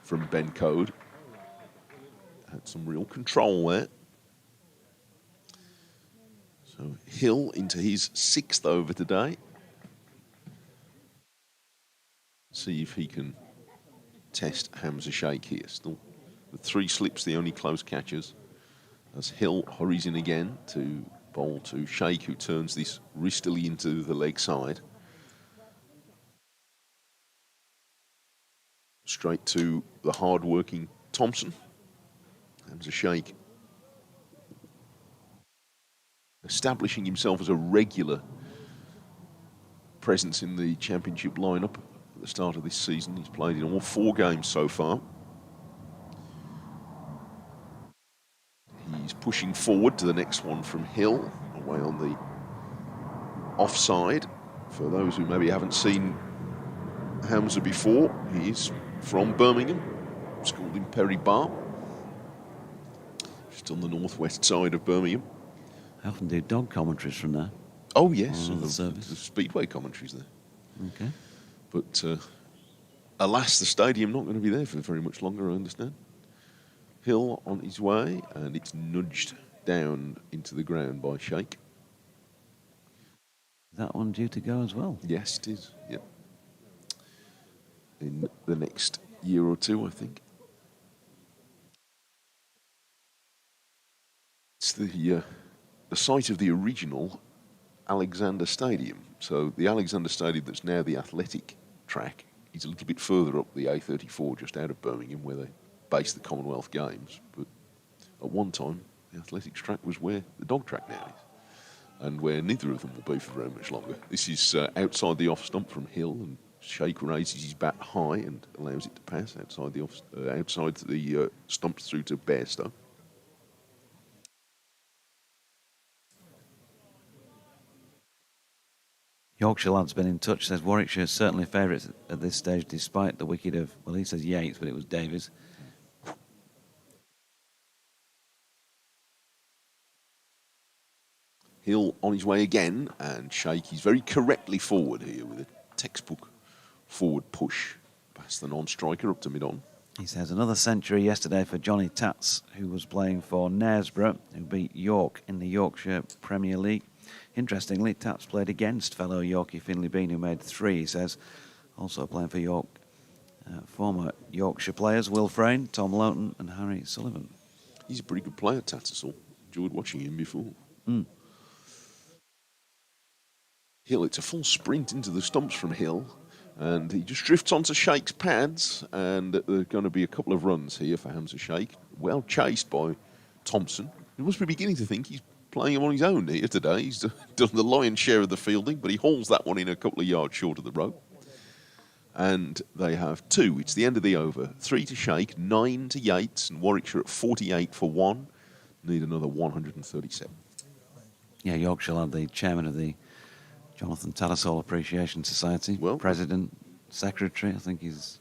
from Ben Code. Had some real control there. So Hill into his 6th over today. See if he can test Hamza Sheikh here. Still the 3 slips, the only close catchers, as Hill hurries in again to bowl to Sheikh, who turns this wristily into the leg side. Straight to the hard-working Thompson. Hamza Sheikh establishing himself as a regular presence in the championship lineup at the start of this season. He's played in all 4 games so far. He's pushing forward to the next one from Hill, away on the offside. For those who maybe haven't seen Hamza before, he's from Birmingham, schooled in Perry Bar, just on the northwest side of Birmingham. I often do dog commentaries from there. Oh yes, the the service. speedway commentaries there. Okay. But alas, the stadium not going to be there for very much longer, I understand. Hill on his way, and it's nudged down into the ground by Sheikh. That one due to go as well? Yes, it is. Yep. In the next year or two, I think. It's the site of the original Alexander Stadium. So the Alexander Stadium that's now the athletic track is a little bit further up the A34, just out of Birmingham, where they base the Commonwealth Games. But at one time, the athletics track was where the dog track now is, and where neither of them will be for very much longer. This is outside the off stump from Hill, and Sheikh raises his bat high and allows it to pass outside the stump through to Bairstow. Yorkshire lad's been in touch, says Warwickshire is certainly favourites at this stage, despite the wicket of, well, he says Yates, but it was Davies. Hill on his way again, and Sheikh is very correctly forward here with a textbook forward push past the non-striker up to mid-on. He says another century yesterday for Johnny Tats, who was playing for Knaresborough, who beat York in the Yorkshire Premier League. Interestingly, Tats played against fellow Yorkie Finlay Bean, who made 3, he says. Also playing for York, former Yorkshire players, Will Frayne, Tom Loughton and Harry Sullivan. He's a pretty good player, Tattersall. Enjoyed watching him before. Hill, it's a full sprint into the stumps from Hill, and he just drifts onto Sheikh's pads, and there are going to be a couple of runs here for Hamza Sheikh. Well chased by Thompson. He must be beginning to think he's playing him on his own here today. He's done the lion's share of the fielding, but he hauls that one in a couple of yards short of the rope. And they have 2. It's the end of the over. 3 to Sheikh, 9 to Yates, and Warwickshire at 48 for 1. Need another 137. Yeah, Yorkshire lad, the chairman of the Jonathan Tattersall Appreciation Society, well, president, secretary, I think he's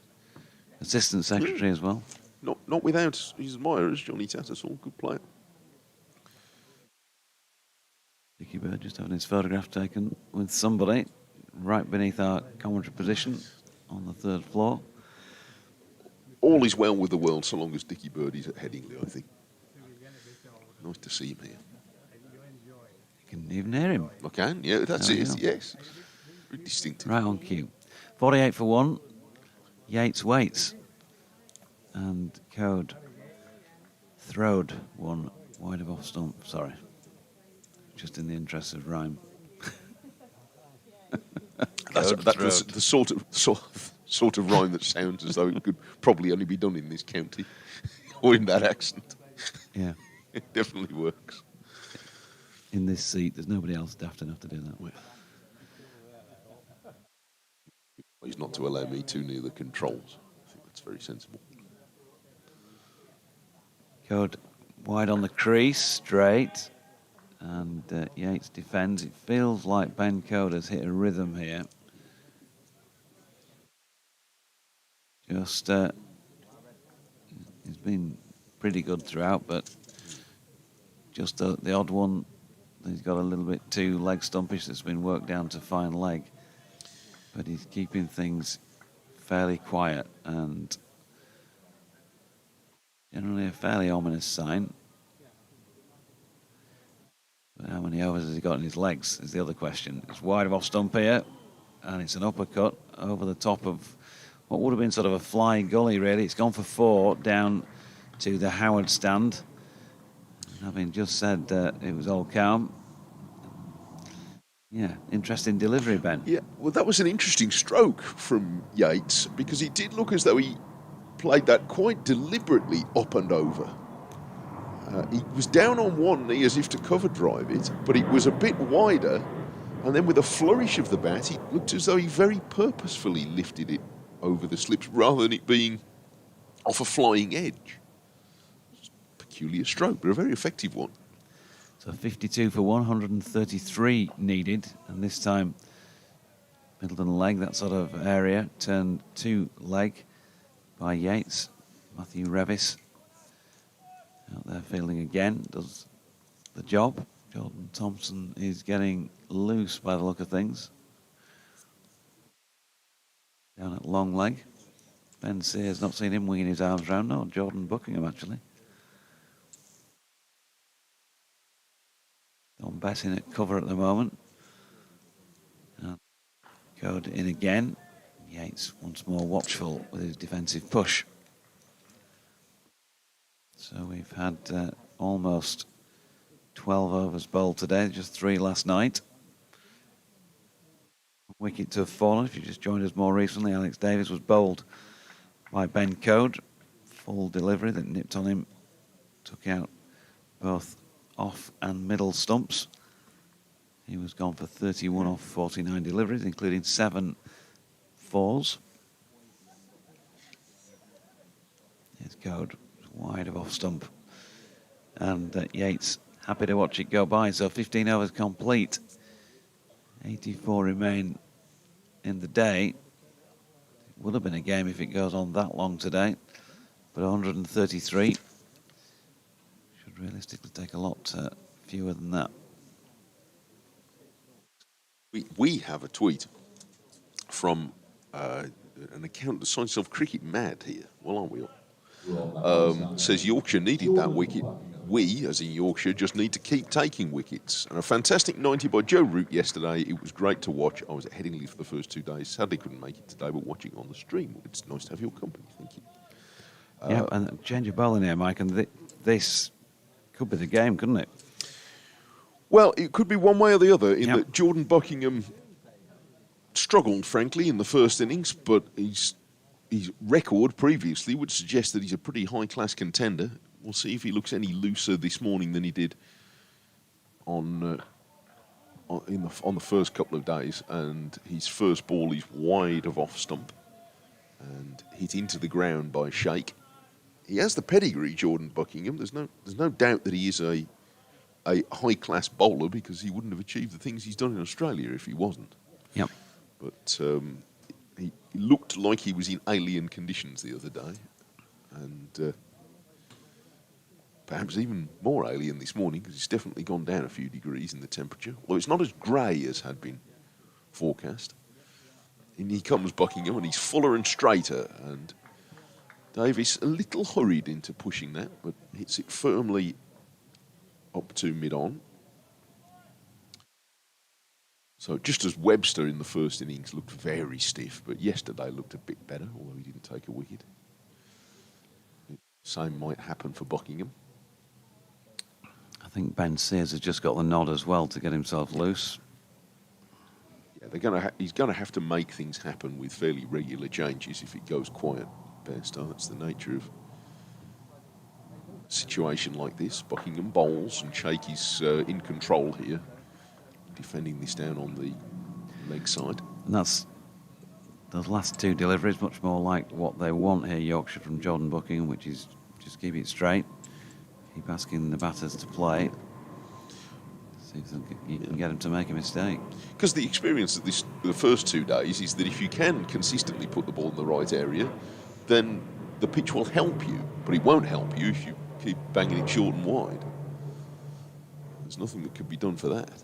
assistant secretary as well. Not without his admirers, Johnny Tattersall, good player. Dickie Bird just having his photograph taken with somebody right beneath our commentary position on the third floor. All is well with the world so long as Dickie Bird is at Headingley, I think. Nice to see him here. You can even hear him. I can, yeah, that's it, yes. Very distinctive. Right on cue. 48 for 1. Yates waits. And Code throwed one wide of off stump. Sorry. Just in the interest of rhyme. That's the sort of rhyme that sounds as though it could probably only be done in this county or in that accent. Yeah. It definitely works. In this seat, there's nobody else daft enough to do that. Well, he's not to allow me too near the controls. I think that's very sensible. Code wide on the crease, straight. And Yates defends. It feels like Ben Code has hit a rhythm here. Just, he's been pretty good throughout, but just the odd one, he's got a little bit too leg stumpish that's been worked down to fine leg. But he's keeping things fairly quiet and generally a fairly ominous sign. But how many overs has he got in his legs is the other question. It's wide of off stump here, and it's an uppercut over the top of what would have been sort of a flying gully, really. It's gone for 4 down to the Howard stand. Having just said it was all calm. Yeah, interesting delivery, Ben. Yeah, well, that was an interesting stroke from Yates because it did look as though he played that quite deliberately up and over. He was down on one knee as if to cover drive it, but it was a bit wider, and then with a flourish of the bat, it looked as though he very purposefully lifted it over the slips rather than it being off a flying edge. Peculiar stroke, but a very effective one. So 52 for 133 needed, and this time Middleton leg, that sort of area, turned to leg by Yates. Matthew Revis out there fielding again, does the job. Jordan Thompson is getting loose by the look of things. Down at long leg. Ben Sears, not seen him winging his arms round. No, Jordan Buckingham actually. Don Bessin at cover at the moment. Code in again. Yates once more watchful with his defensive push. So we've had almost 12 overs bowled today, just 3 last night. Wicket to have fallen. If you just joined us more recently, Alex Davis was bowled by Ben Code. Full delivery that nipped on him, took out both off and middle stumps. He was gone for 31 off 49 deliveries, including 7 fours. Here's Code, wide of off stump. And Yates happy to watch it go by. So 15 overs complete. 84 remain in the day. It would have been a game if it goes on that long today. But 133 should realistically take a lot fewer than that. We have a tweet from an account that signs himself Cricket Mad here. Well, aren't we all? Says Yorkshire needed that wicket. We, as in Yorkshire, just need to keep taking wickets. And a fantastic 90 by Joe Root yesterday. It was great to watch. I was at Headingley for the first 2 days. Sadly couldn't make it today, but watching on the stream. It's nice to have your company. Thank you. Yeah, and change of bowling here, Mike, and this could be the game, couldn't it? Well, it could be one way or the other in that Jordan Buckingham struggled, frankly, in the first innings, but his record previously would suggest that he's a pretty high-class contender. We'll see if he looks any looser this morning than he did on the first couple of days. And his first ball is wide of off stump and hit into the ground by Sheikh. He has the pedigree, Jordan Buckingham. There's no doubt that he is a high-class bowler because he wouldn't have achieved the things he's done in Australia if he wasn't. Yep. But he looked like he was in alien conditions the other day. and perhaps even more alien this morning because it's definitely gone down a few degrees in the temperature. Although it's not as grey as had been forecast. In he comes Buckingham, and he's fuller and straighter, and Davies a little hurried into pushing that, but hits it firmly up to mid-on. So just as Webster in the first innings looked very stiff, but yesterday looked a bit better, although he didn't take a wicket. Same might happen for Buckingham. I think Ben Sears has just got the nod as well to get himself loose. Yeah, he's going to have to make things happen with fairly regular changes if it goes quiet. Bairstow, that's the nature of a situation like this. Buckingham bowls and Shake is in control here, defending this down on the leg side. And that's those last two deliveries, much more like what they want here, Yorkshire, from Jordan Buckingham, which is just keep it straight, keep asking the batters to play. See if you can get him to make a mistake. Because the experience of the first 2 days is that if you can consistently put the ball in the right area, then the pitch will help you, but it won't help you if you keep banging it short and wide. There's nothing that could be done for that.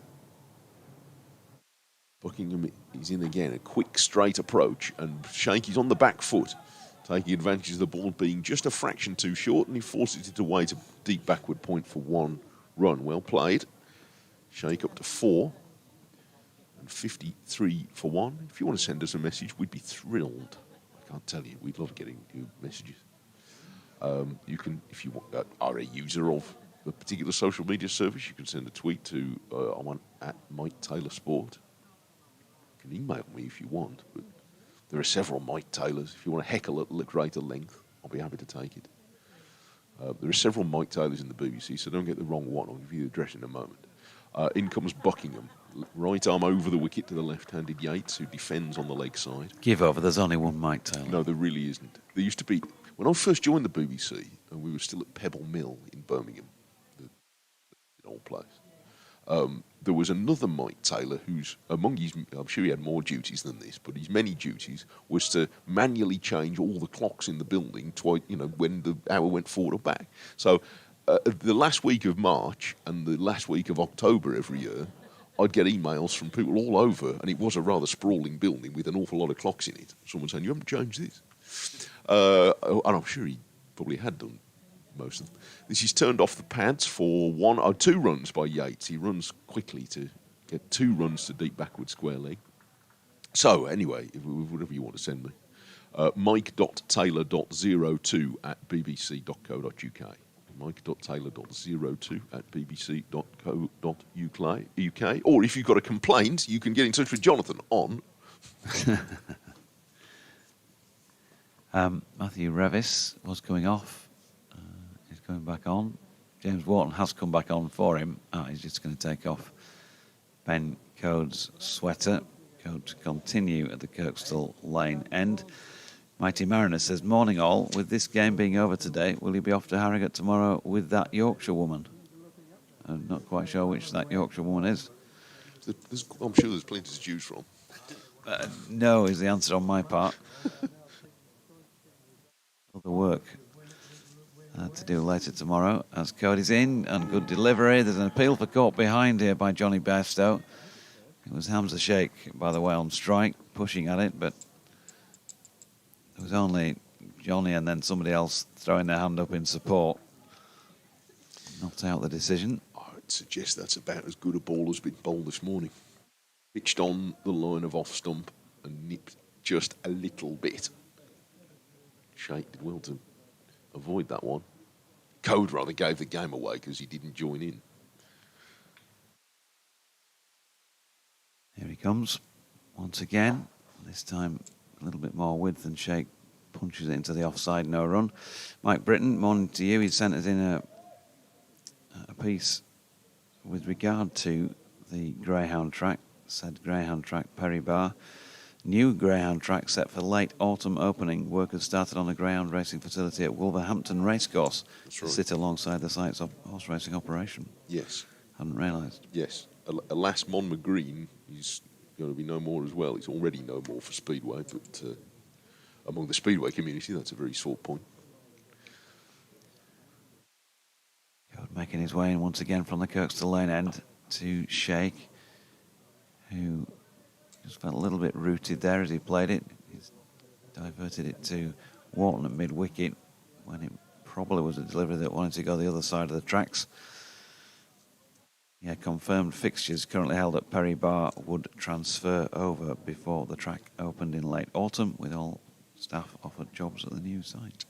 Buckingham is in again, a quick, straight approach, and Shake is on the back foot, taking advantage of the ball being just a fraction too short, and he forces it away to deep backward point for 1 run. Well played. Shake up to 4 and 53 for 1. If you want to send us a message, we'd be thrilled. I can't tell you, we'd love getting new messages. You can, if you are a user of a particular social media service, you can send a tweet to I'm at Mike Taylor Sport. You can email me if you want, but there are several Mike Taylors. If you want to heckle at greater length, I'll be happy to take it. There are several Mike Taylors in the BBC, so don't get the wrong one. I'll give you the address in a moment. In comes Buckingham. Right arm over the wicket to the left-handed Yates, who defends on the leg side. Give over, there's only one Mike Taylor. No, there really isn't. There used to be... When I first joined the BBC, and we were still at Pebble Mill in Birmingham, the old place, there was another Mike Taylor who's, among his... I'm sure he had more duties than this, but his many duties was to manually change all the clocks in the building when the hour went forward or back. So... the last week of March and the last week of October every year, I'd get emails from people all over, and it was a rather sprawling building with an awful lot of clocks in it. Someone saying, "You haven't changed this," and I'm sure he probably had done most of them. This is turned off the pads for 2 runs by Yates. He runs quickly to get 2 runs to deep backward square leg. So anyway, whatever you want to send me, mike.taylor.02@bbc.co.uk. mike.taylor.02@bbc.co.uk. Or if you've got a complaint, you can get in touch with Jonathan on... Matthew Revis was coming off. He's coming back on. James Wharton has come back on for him. He's just going to take off Ben Code's sweater. Code to continue at the Kirkstall Lane end. Mighty Mariner says, "Morning all. With this game being over today, will you be off to Harrogate tomorrow with that Yorkshire woman?" I'm not quite sure which that Yorkshire woman is. I'm sure there's plenty to choose from. No is the answer on my part. Other work to do later tomorrow. As Cody's in, and good delivery. There's an appeal for caught behind here by Johnny Bairstow. It was Hamza Sheikh, by the way, on strike, pushing at it, but there was only Johnny and then somebody else throwing their hand up in support. Knocked out the decision. I'd suggest that's about as good a ball as been bowled this morning. Pitched on the line of off stump and nipped just a little bit. Sheikh did well to avoid that one. Code rather gave the game away because he didn't join in. Here he comes once again. This time a little bit more width than Sheikh punches it into the offside, no run. Mike Britton, morning to you. He sent us in a piece with regard to the Greyhound track. Said Greyhound track, Perry Bar. New Greyhound track set for late autumn opening. Work has started on the Greyhound racing facility at Wolverhampton Racecourse. That's right. To sit alongside the site's horse racing operation. Yes. Hadn't realised. Yes. Alas, Monmouth Green is going to be no more as well. It's already no more for Speedway, but among the Speedway community, that's a very sore point. Making his way in once again from the Kirkstall Lane end to Shake, who just felt a little bit rooted there as he played it. He's diverted it to Wharton at mid-wicket when it probably was a delivery that wanted to go the other side of the tracks. Yeah, confirmed fixtures currently held at Perry Bar would transfer over before the track opened in late autumn, with all staff offered jobs at the new site.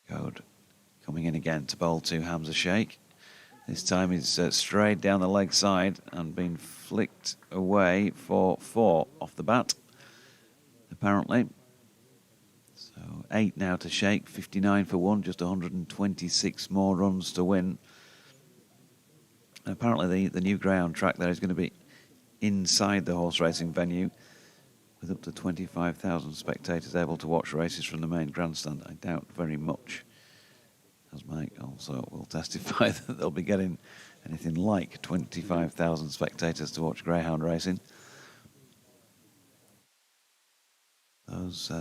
Code coming in again to bowl to Hamza Sheikh. This time he's strayed down the leg side and been flicked away for 4 off the bat, apparently. So 8 now to Sheikh, 59 for 1, just 126 more runs to win. And apparently the new ground track there is going to be inside the horse racing venue, with up to 25,000 spectators able to watch races from the main grandstand. I doubt very much, as Mike also will testify, that they'll be getting anything like 25,000 spectators to watch greyhound racing. Those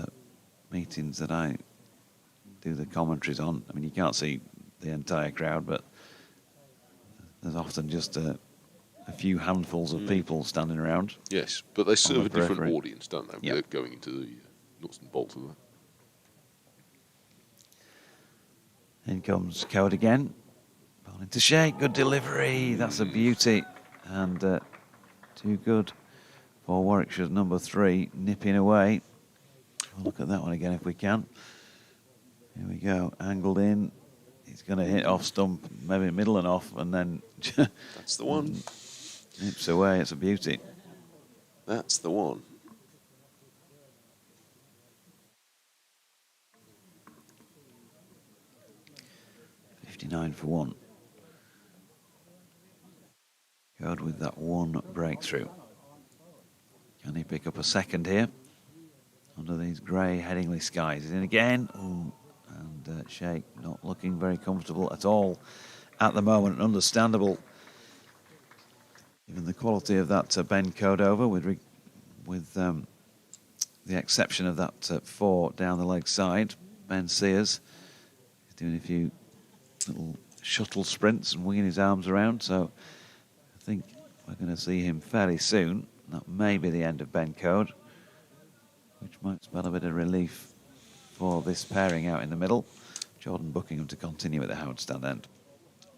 meetings that I do the commentaries on, I mean, you can't see the entire crowd, but there's often just a few handfuls of people standing around. Yes, but they serve a different periphery. audience, don't they? Yep. They're going into the nuts and bolts of that. In comes Code again. Ball into Shake, good delivery, that's a beauty. And too good for Warwickshire's number 3, nipping away. We'll look at that one again if we can. Here we go, angled in. He's going to hit off stump, maybe middle and off, and then That's the one. nips away. It's a beauty. That's the one. $59 for 1. Code with that one breakthrough. Can he pick up a second here under these grey Headingley skies? He's in again. Ooh. And Sheikh not looking very comfortable at all at the moment. Understandable, given the quality of that bend Code over, with the exception of that 4 down the leg side. Ben Sears is doing a few little shuttle sprints and winging his arms around, so I think we're going to see him fairly soon. That may be the end of Ben Code, which might spell a bit of relief for this pairing out in the middle. Jordan Buckingham to continue at the Howard stand end.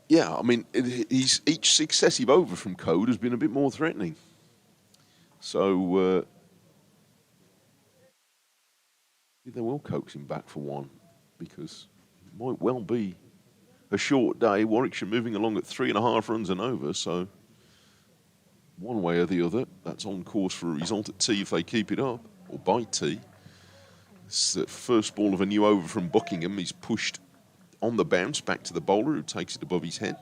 Yeah, I mean, each successive over from Code has been a bit more threatening. So they will coax him back for one, because it might well be a short day. Warwickshire moving along at 3.5 runs and over, so one way or the other, that's on course for a result at tea if they keep it up, or by tea. It's the first ball of a new over from Buckingham. He's pushed on the bounce back to the bowler, who takes it above his head.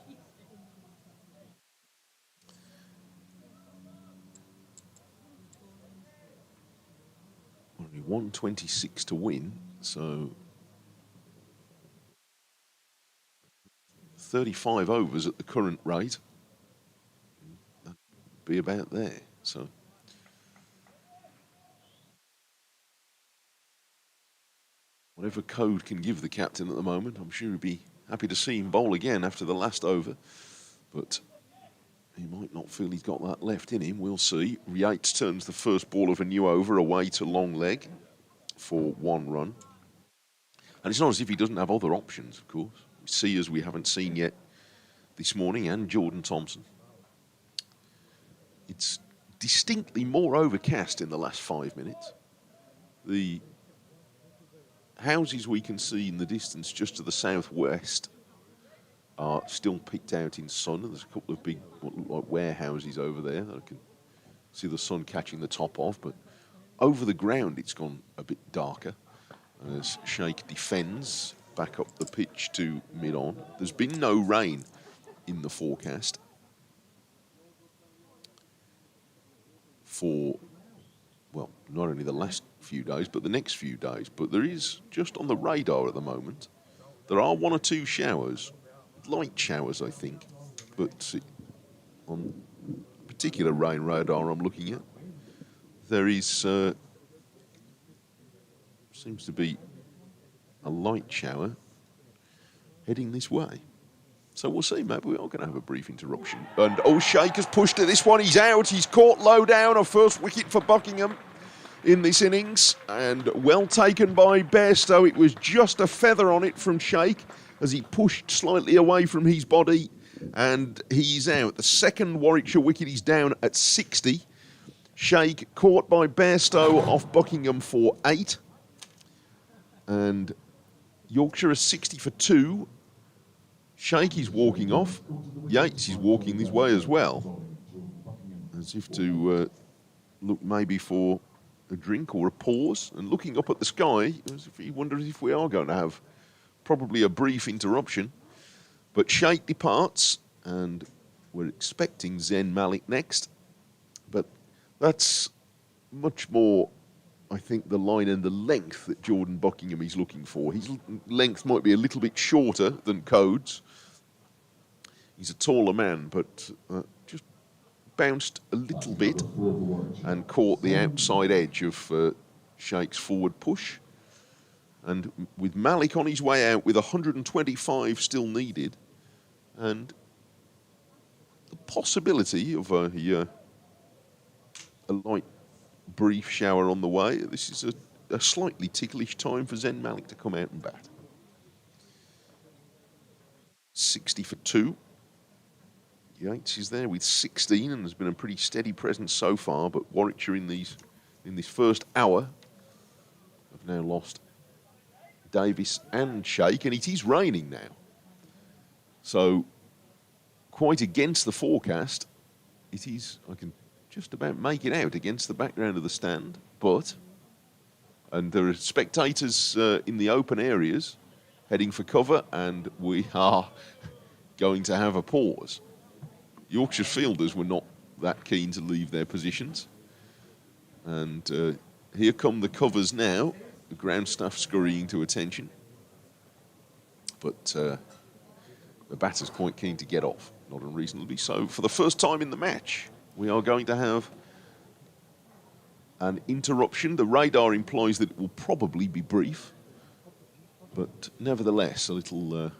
Only 126 to win, so 35 overs at the current rate. That'd be about there. So whatever Code can give the captain at the moment, I'm sure he'd be happy to see him bowl again after the last over. But he might not feel he's got that left in him. We'll see. Yates turns the first ball of a new over away to long leg for 1 run. And it's not as if he doesn't have other options, of course. Sears we haven't seen yet this morning, and Jordan Thompson. It's distinctly more overcast in the last 5 minutes. The houses we can see in the distance just to the southwest are still picked out in sun. There's a couple of big, what look like warehouses over there that I can see the sun catching the top of, but over the ground it's gone a bit darker as Sheikh defends back up the pitch to mid-on. There's been no rain in the forecast for, well, not only the last few days, but the next few days. But there is, just on the radar at the moment, there are 1 or 2 showers, light showers, I think. But on particular rain radar I'm looking at, there is, seems to be a light shower heading this way. So we'll see. Maybe we are going to have a brief interruption. And Shake has pushed to this one. He's out. He's caught low down. A first wicket for Buckingham in this innings. And well taken by Bairstow. It was just a feather on it from Shake as he pushed slightly away from his body. And he's out. The second Warwickshire wicket is down at 60. Shake caught by Bairstow off Buckingham for 8. And Yorkshire is 60 for 2. Shake is walking off. Yates is walking this way as well, as if to look maybe for a drink or a pause, and looking up at the sky as if he wonders if we are going to have probably a brief interruption. But Shake departs, and we're expecting Zen Malik next. But that's much more, I think, the line and the length that Jordan Buckingham is looking for. His length might be a little bit shorter than Codes. He's a taller man, but just bounced a little bit and caught the outside edge of Shake's forward push. And with Malik on his way out with 125 still needed, and the possibility of a light brief shower on the way, this is a slightly ticklish time for Zen Malik to come out and bat. 60 for 2. Yates is there with 16 and has been a pretty steady presence so far, but Warwickshire in this first hour have now lost Davis and Shake, and it is raining now. So quite against the forecast, it is, I can just about make it out against the background of the stand, and there are spectators in the open areas heading for cover, and we are going to have a pause. Yorkshire fielders were not that keen to leave their positions. And here come the covers now. The ground staff scurrying to attention. But the batter's quite keen to get off, not unreasonably so. For the first time in the match, we are going to have an interruption. The radar implies that it will probably be brief. But nevertheless, a little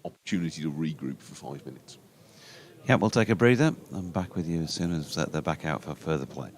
opportunity to regroup for 5 minutes. Yeah, we'll take a breather. I'm back with you as soon as they're back out for further play.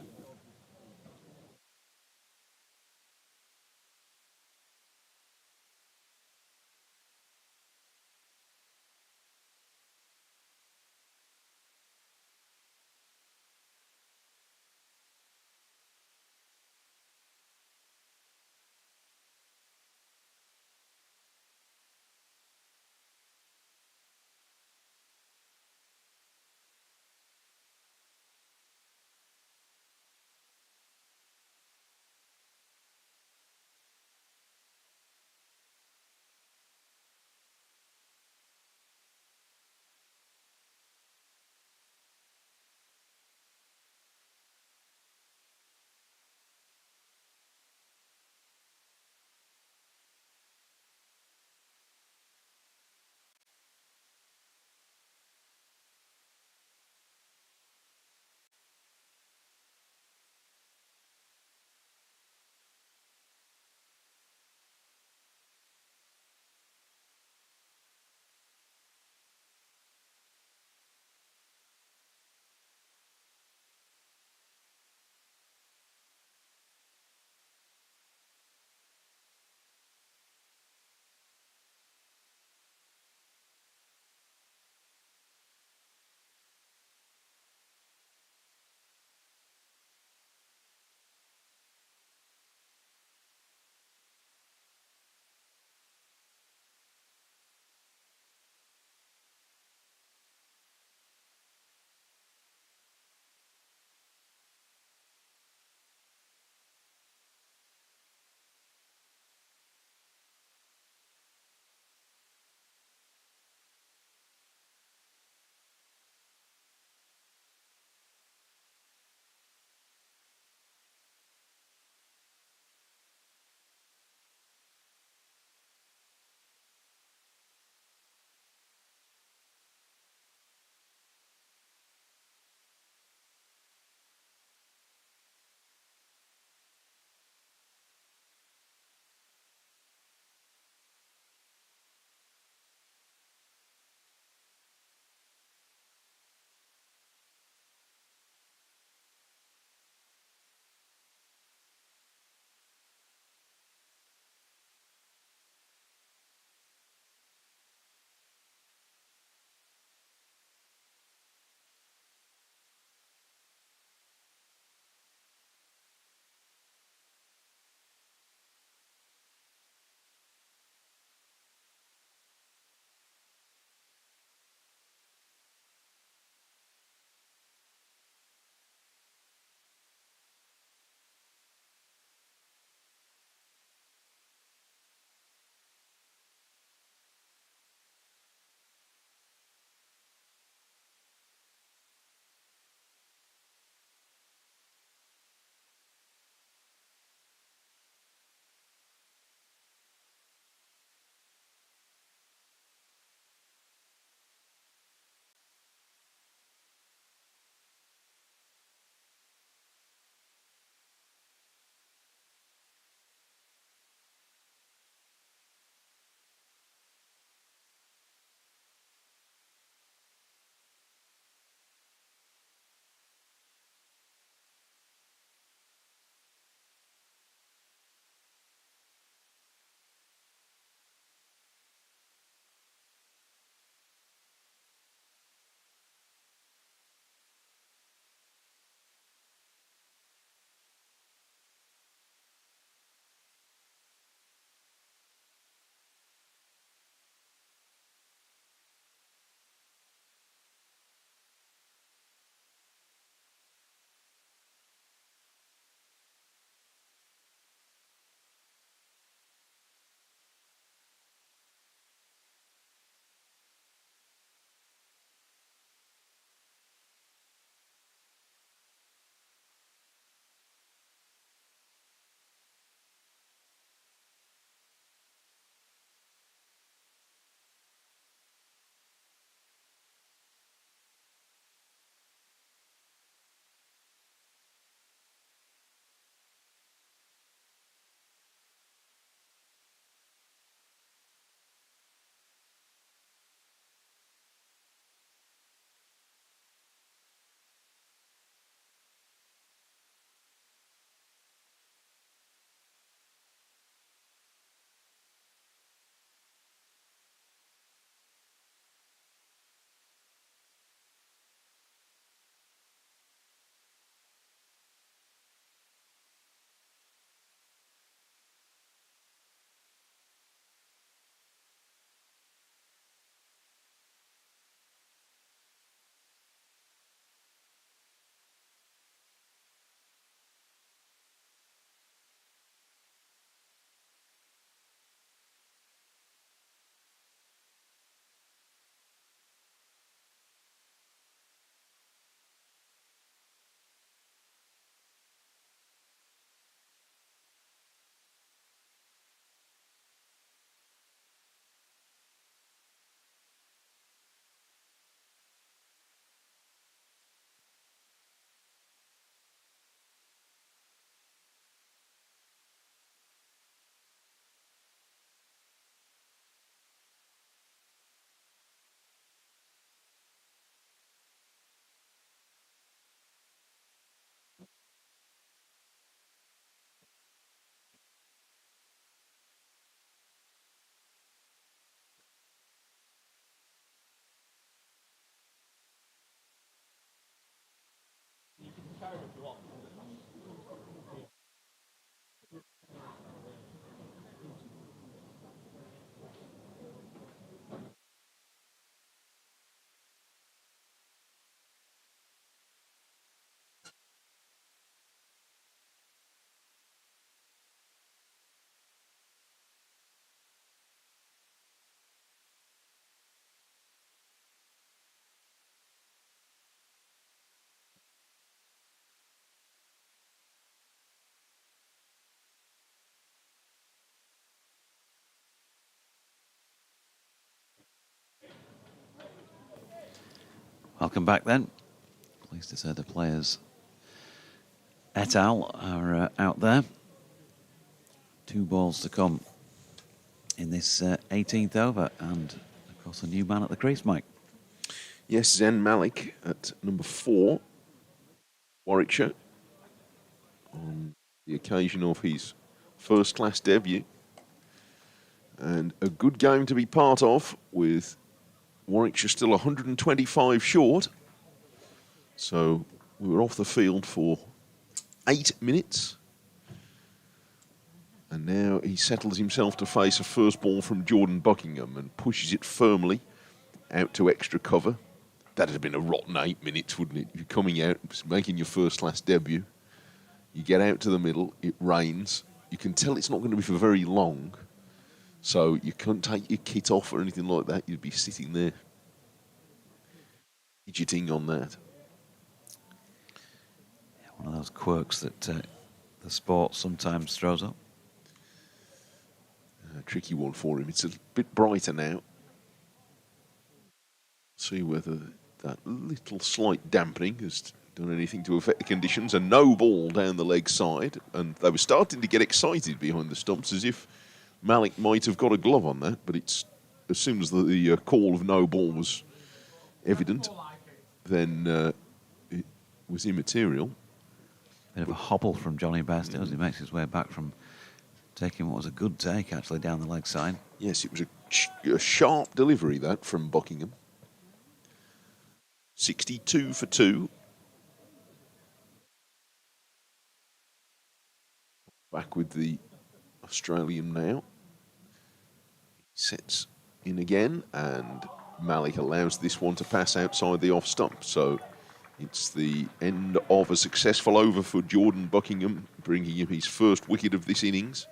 Welcome back then. Pleased to say the players et al. Are out there. 2 balls to come in this 18th over, and of course a new man at the crease, Mike. Yes, Zen Malik at number 4, Warwickshire, on the occasion of his first-class debut. And a good game to be part of, with Warwickshire still 125 short. So we were off the field for 8 minutes. And now he settles himself to face a first ball from Jordan Buckingham and pushes it firmly out to extra cover. That'd have been a rotten 8 minutes, wouldn't it? If you're coming out, making your first-class debut, you get out to the middle, it rains. You can tell it's not going to be for very long. So you can't take your kit off or anything like that. You'd be sitting there fidgeting on that. Yeah, one of those quirks that the sport sometimes throws up. A tricky one for him. It's a bit brighter now. See whether that little slight dampening has done anything to affect the conditions. A no ball down the leg side, and they were starting to get excited behind the stumps as if Malik might have got a glove on that, but it's as soon as the call of no ball was evident, then it was immaterial. Bit of a hobble from Johnny Bairstow as he makes his way back from taking what was a good take, actually, down the leg side. Yes, it was a sharp delivery, that, from Buckingham. 62 for 2. Back with the Australian now. Sets in again, and Malik allows this one to pass outside the off stump. So it's the end of a successful over for Jordan Buckingham, bringing him his first wicket of this innings.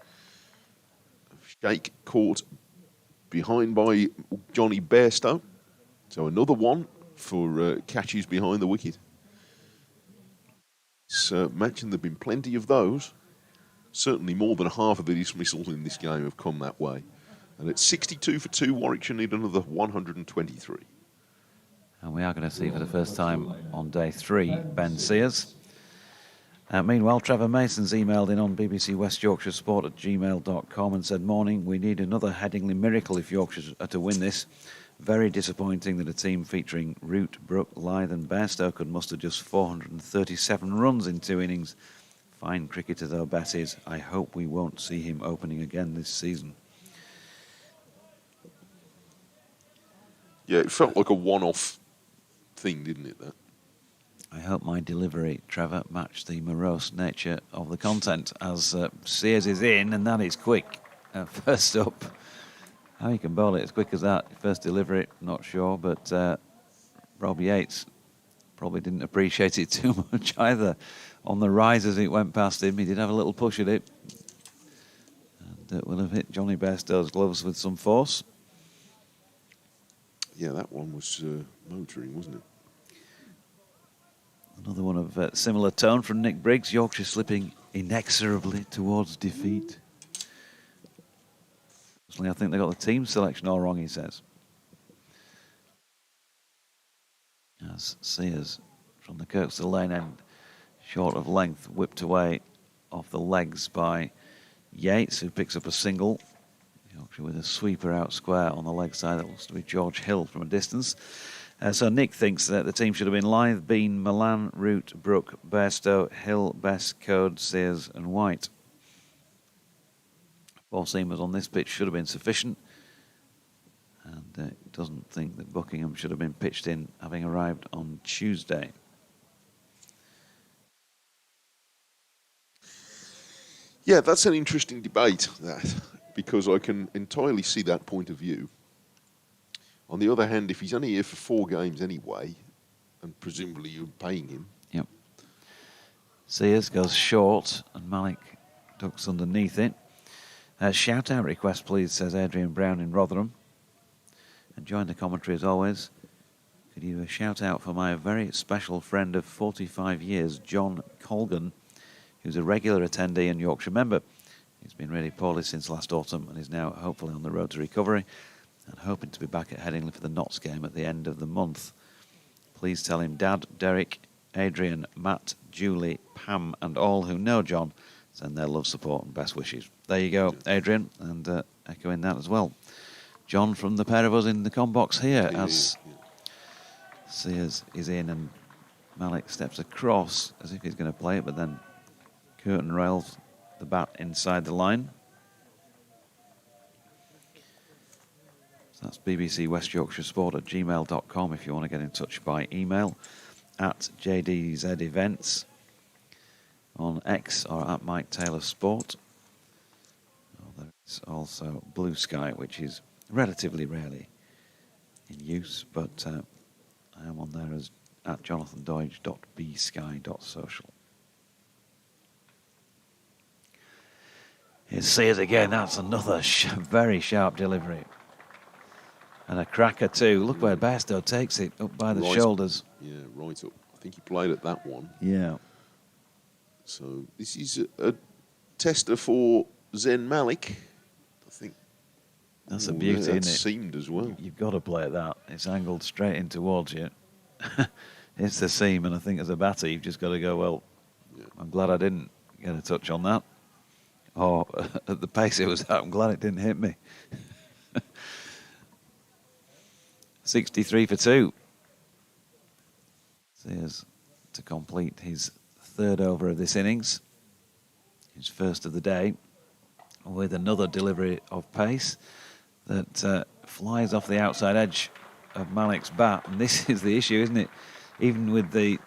Shake caught behind by Johnny Bairstow. So another one for catches behind the wicket. This match, and there have been plenty of those. Certainly more than half of the dismissals in this game have come that way. And at 62 for 2, Warwickshire need another 123. And we are going to see for the first time on day 3, Ben Sears. Meanwhile, Trevor Mason's emailed in on BBC West Yorkshire Sport at gmail.com and said, "Morning, we need another Headingley miracle if Yorkshire are to win this. Very disappointing that a team featuring Root, Brook, Lythe and Bairstow could muster just 437 runs in 2 innings. Fine cricketer though Bet is. I hope we won't see him opening again this season." Yeah, it felt like a one-off thing, didn't it, that? I hope my delivery, Trevor, matched the morose nature of the content, as Sears is in, and that is quick. First up, how you can bowl it as quick as that. First delivery, not sure, but Rob Yates probably didn't appreciate it too much either. On the rise as it went past him, he did have a little push at it. And it will have hit Johnny Bairstow's gloves with some force. Yeah, that one was motoring, wasn't it? Another one of similar tone from Nick Briggs. Yorkshire slipping inexorably towards defeat. Personally, I think they got the team selection all wrong, he says. As Sears from the Kirkstall lane end, short of length, whipped away off the legs by Yates, who picks up a single. Yorkshire with a sweeper out square on the leg side. That looks to be George Hill from a distance. So Nick thinks that the team should have been Lythe, Bean, Milan, Root, Brook, Bairstow, Hill, Best, Code, Sears and White. 4 seamers on this pitch should have been sufficient. And doesn't think that Buckingham should have been pitched in, having arrived on Tuesday. Yeah, that's an interesting debate, that, because I can entirely see that point of view. On the other hand, if he's only here for 4 games anyway, and presumably you're paying him. Yep. Sears goes short, and Malik ducks underneath it. Shout out request, please, says Adrian Brown in Rotherham. And join the commentary as always. Could you shout out for my very special friend of 45 years, John Colgan, who's a regular attendee and Yorkshire member. He's been really poorly since last autumn and is now hopefully on the road to recovery and hoping to be back at Headingley for the Notts game at the end of the month. Please tell him Dad, Derek, Adrian, Matt, Julie, Pam and all who know John send their love, support and best wishes. There you go, Adrian, and echoing that as well. John from the pair of us in the com box here as Sears is in and Malik steps across as if he's going to play it, but then curtain rails the bat inside the line. So that's BBC West Yorkshire Sport at gmail.com if you want to get in touch by email, at JDZ Events on X or at Mike Taylor Sport. There's also Blue Sky, which is relatively rarely in use, but I am on there as at jonathandodge.bsky.social. Here's Sears again. That's another very sharp delivery. And a cracker too. Look where Bairstow takes it, up by the shoulders. Yeah, right up. I think he played at that one. Yeah. So this is a tester for Zen Malik. I think that's a beauty, isn't it? Seamed as well. You've got to play at that. It's angled straight in towards you. It's the seam, and I think as a batter, you've just got to go, well, I'm glad I didn't get a touch on that. Or at the pace it was at, I'm glad it didn't hit me. 63 for 2. Sears to complete his 3rd over of this innings. His first of the day, with another delivery of pace that flies off the outside edge of Malik's bat. And this is the issue, isn't it? Even with the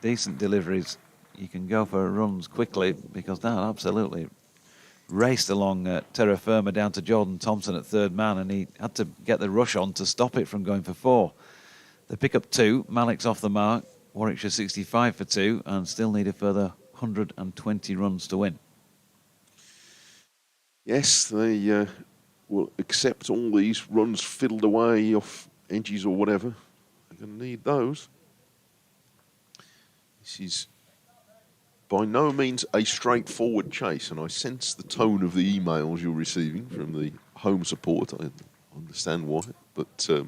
decent deliveries, you can go for runs quickly, because that absolutely raced along terra firma down to Jordan Thompson at 3rd man, and he had to get the rush on to stop it from going for 4. They pick up 2. Malik's off the mark. Warwickshire 65 for 2 and still need a further 120 runs to win. Yes, they will accept all these runs fiddled away off edges or whatever. They're going to need those. This is by no means a straightforward chase, and I sense the tone of the emails you're receiving from the home support. I understand why, but I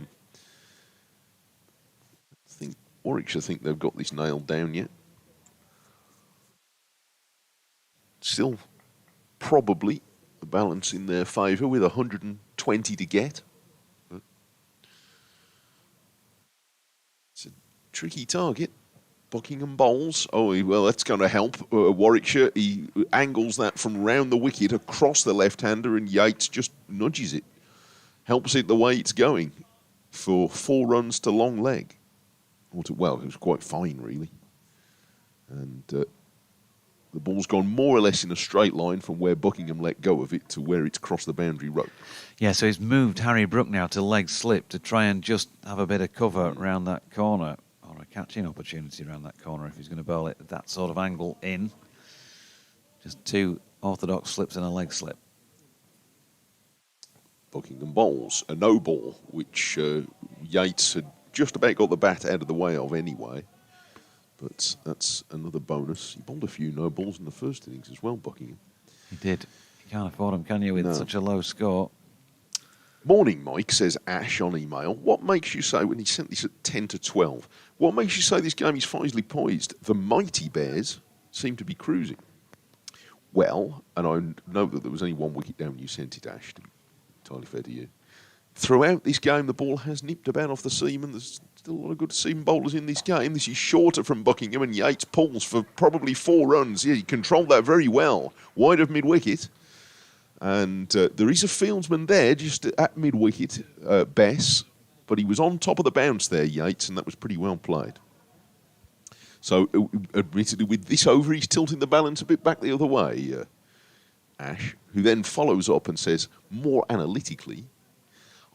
think Warwickshire think they've got this nailed down yet. Still probably a balance in their favour with 120 to get. But it's a tricky target. Buckingham bowls. Oh, well, that's going to help Warwickshire. He angles that from round the wicket across the left-hander, and Yates just nudges it. Helps it the way it's going for 4 runs to long leg. Well, it was quite fine, really. And the ball's gone more or less in a straight line from where Buckingham let go of it to where it's crossed the boundary rope. Yeah, so he's moved Harry Brook now to leg slip to try and just have a bit of cover around that corner, or a catching opportunity around that corner if he's going to bowl it at that sort of angle in. Just 2 orthodox slips and a leg slip. Buckingham bowls a no ball, which Yates had just about got the bat out of the way of anyway. But that's another bonus. He bowled a few no balls in the first innings as well, Buckingham. He did. You can't afford him, can you, with such a low score? Morning, Mike, says Ash on email. What makes you say, when he sent this at 10 to 12, what makes you say this game is finely poised? The mighty Bears seem to be cruising. Well, and I know that there was only 1 wicket down when you sent it, Ash, to be entirely fair to you. Throughout this game, the ball has nipped about off the seam, and there's still a lot of good seam bowlers in this game. This is shorter from Buckingham, and Yates pulls for probably 4 runs. Yeah, he controlled that very well, wide of mid-wicket. And there is a fieldsman there, just at mid-wicket, Bess, but he was on top of the bounce there, Yates, and that was pretty well played. So, admittedly, with this over, he's tilting the balance a bit back the other way. Ash, who then follows up and says, more analytically,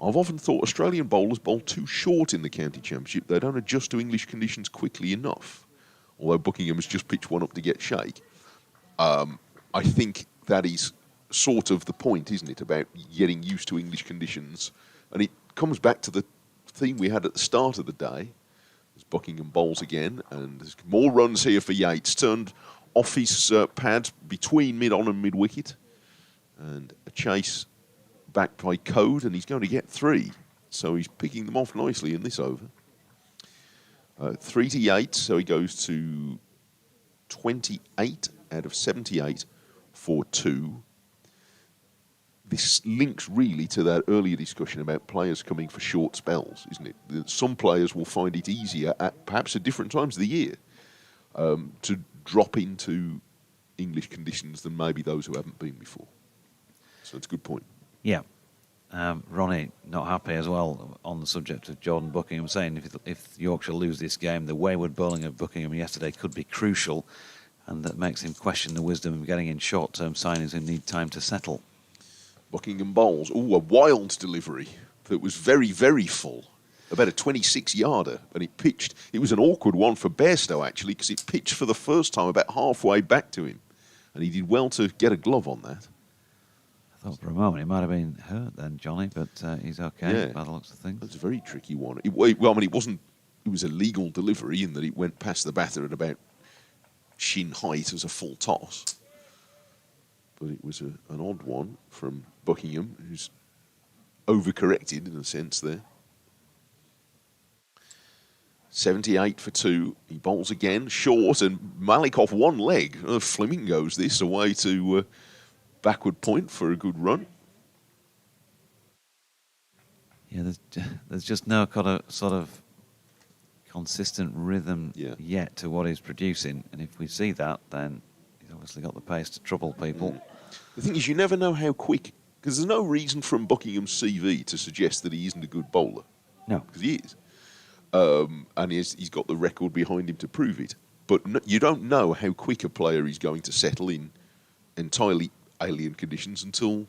I've often thought Australian bowlers bowl too short in the county championship. They don't adjust to English conditions quickly enough. Although Buckingham has just pitched one up to get shake. I think that is sort of the point, isn't it, about getting used to English conditions. And it comes back to the theme we had at the start of the day. As Buckingham bowls again, and there's more runs here for Yates. Turned off his pad between mid-on and mid-wicket. And a chase back by Code, and he's going to get 3. So he's picking them off nicely in this over. 3 to Yates, so he goes to 28 out of 78 for 2. This links really to that earlier discussion about players coming for short spells, isn't it? Some players will find it easier at perhaps at different times of the year to drop into English conditions than maybe those who haven't been before. So it's a good point. Yeah. Ronnie, not happy as well on the subject of Jordan Buckingham, saying if Yorkshire lose this game, the wayward bowling of Buckingham yesterday could be crucial, and that makes him question the wisdom of getting in short-term signings who need time to settle. Buckingham bowls. Oh, a wild delivery that was very, very full. About a 26-yarder, and it pitched. It was an awkward one for Bairstow, actually, because it pitched for the first time about halfway back to him. And he did well to get a glove on that. I thought for a moment he might have been hurt then, Johnny, but he's okay by the looks of things. That's a very tricky one. It wasn't. It was a legal delivery in that it went past the batter at about shin height as a full toss. But it was an odd one from Buckingham, who's overcorrected in a sense there. 78 for 2. He bowls again, short, and Malik off one leg. Flamingos this away to backward point for a good run. Yeah, there's just no sort of consistent rhythm yet to what he's producing, and if we see that, then he's obviously got the pace to trouble people. The thing is, you never know how quick, because there's no reason from Buckingham's CV to suggest that he isn't a good bowler. No. Because he is. And he's got the record behind him to prove it. But you don't know how quick a player is going to settle in entirely alien conditions until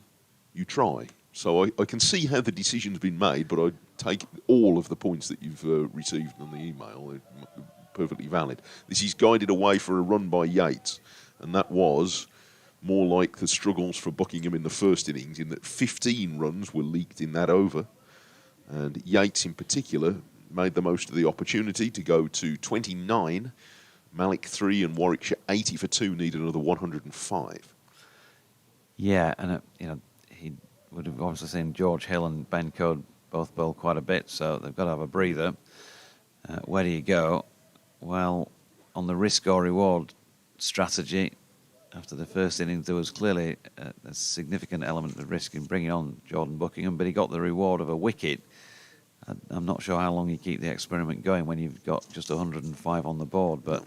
you try. So I can see how the decision's been made, but I take all of the points that you've received on the email. They're perfectly valid. This is guided away for a run by Yates, and that was more like the struggles for Buckingham in the first innings, in that 15 runs were leaked in that over. And Yates in particular made the most of the opportunity to go to 29. Malik 3 and Warwickshire 80 for 2 need another 105. Yeah, and he would have obviously seen George Hill and Ben Code both bowl quite a bit, so they've got to have a breather. Where do you go? Well, on the risk or reward strategy, after the first innings, there was clearly a significant element of risk in bringing on Jordan Buckingham, but he got the reward of a wicket. I'm not sure how long you keep the experiment going when you've got just 105 on the board, but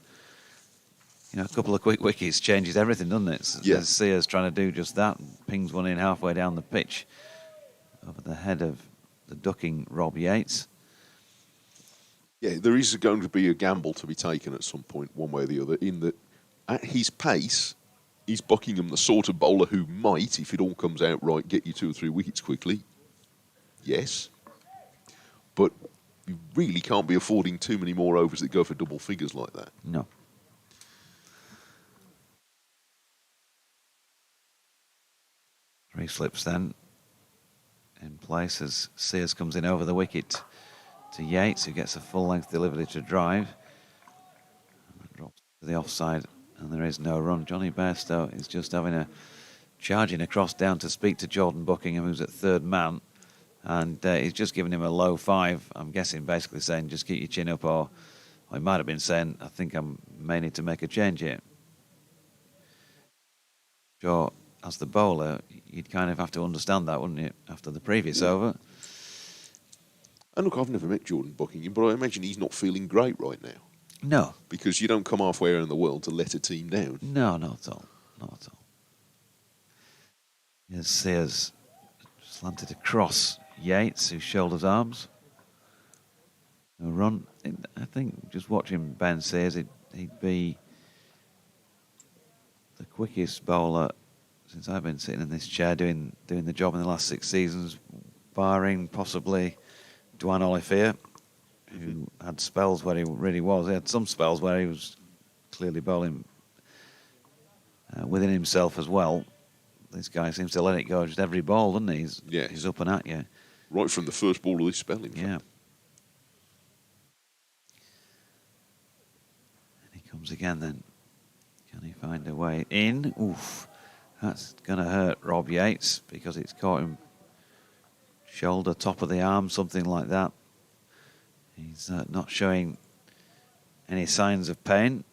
a couple of quick wickets changes everything, doesn't it? Yeah. Sears trying to do just that, pings one in halfway down the pitch over the head of the ducking Rob Yates. Yeah, there is going to be a gamble to be taken at some point, one way or the other, in that at his pace, is Buckingham the sort of bowler who might, if it all comes out right, get you 2 or 3 wickets quickly? Yes. But you really can't be affording too many more overs that go for double figures like that. No. Three slips then in place as Sears comes in over the wicket to Yates, who gets a full-length delivery to drive. And that drops to the offside, and there is no run. Johnny Bairstow is just charging across down to speak to Jordan Buckingham, who's at third man. And he's just given him a low 5. I'm guessing basically saying just keep your chin up, or he might have been saying I think I may need to make a change here. Sure, as the bowler, you'd kind of have to understand that, wouldn't you, after the previous over? And look, I've never met Jordan Buckingham, but I imagine he's not feeling great right now. No. Because you don't come halfway around the world to let a team down. No, not at all. Not at all. Here's Sears slanted across Yates, who shoulders arms. No run. I think just watching Ben Sears, he'd be the quickest bowler since I've been sitting in this chair doing the job in the last 6 seasons, barring possibly Dwan Olivier, who had spells where he really was. He had some spells where he was clearly bowling within himself as well. This guy seems to let it go just every ball, doesn't he? He's up and at you. Right from the first ball of this spell, in fact. Yeah. And he comes again then. Can he find a way in? Oof. That's going to hurt Rob Yates because it's caught him shoulder, top of the arm, something like that. He's not showing any signs of pain.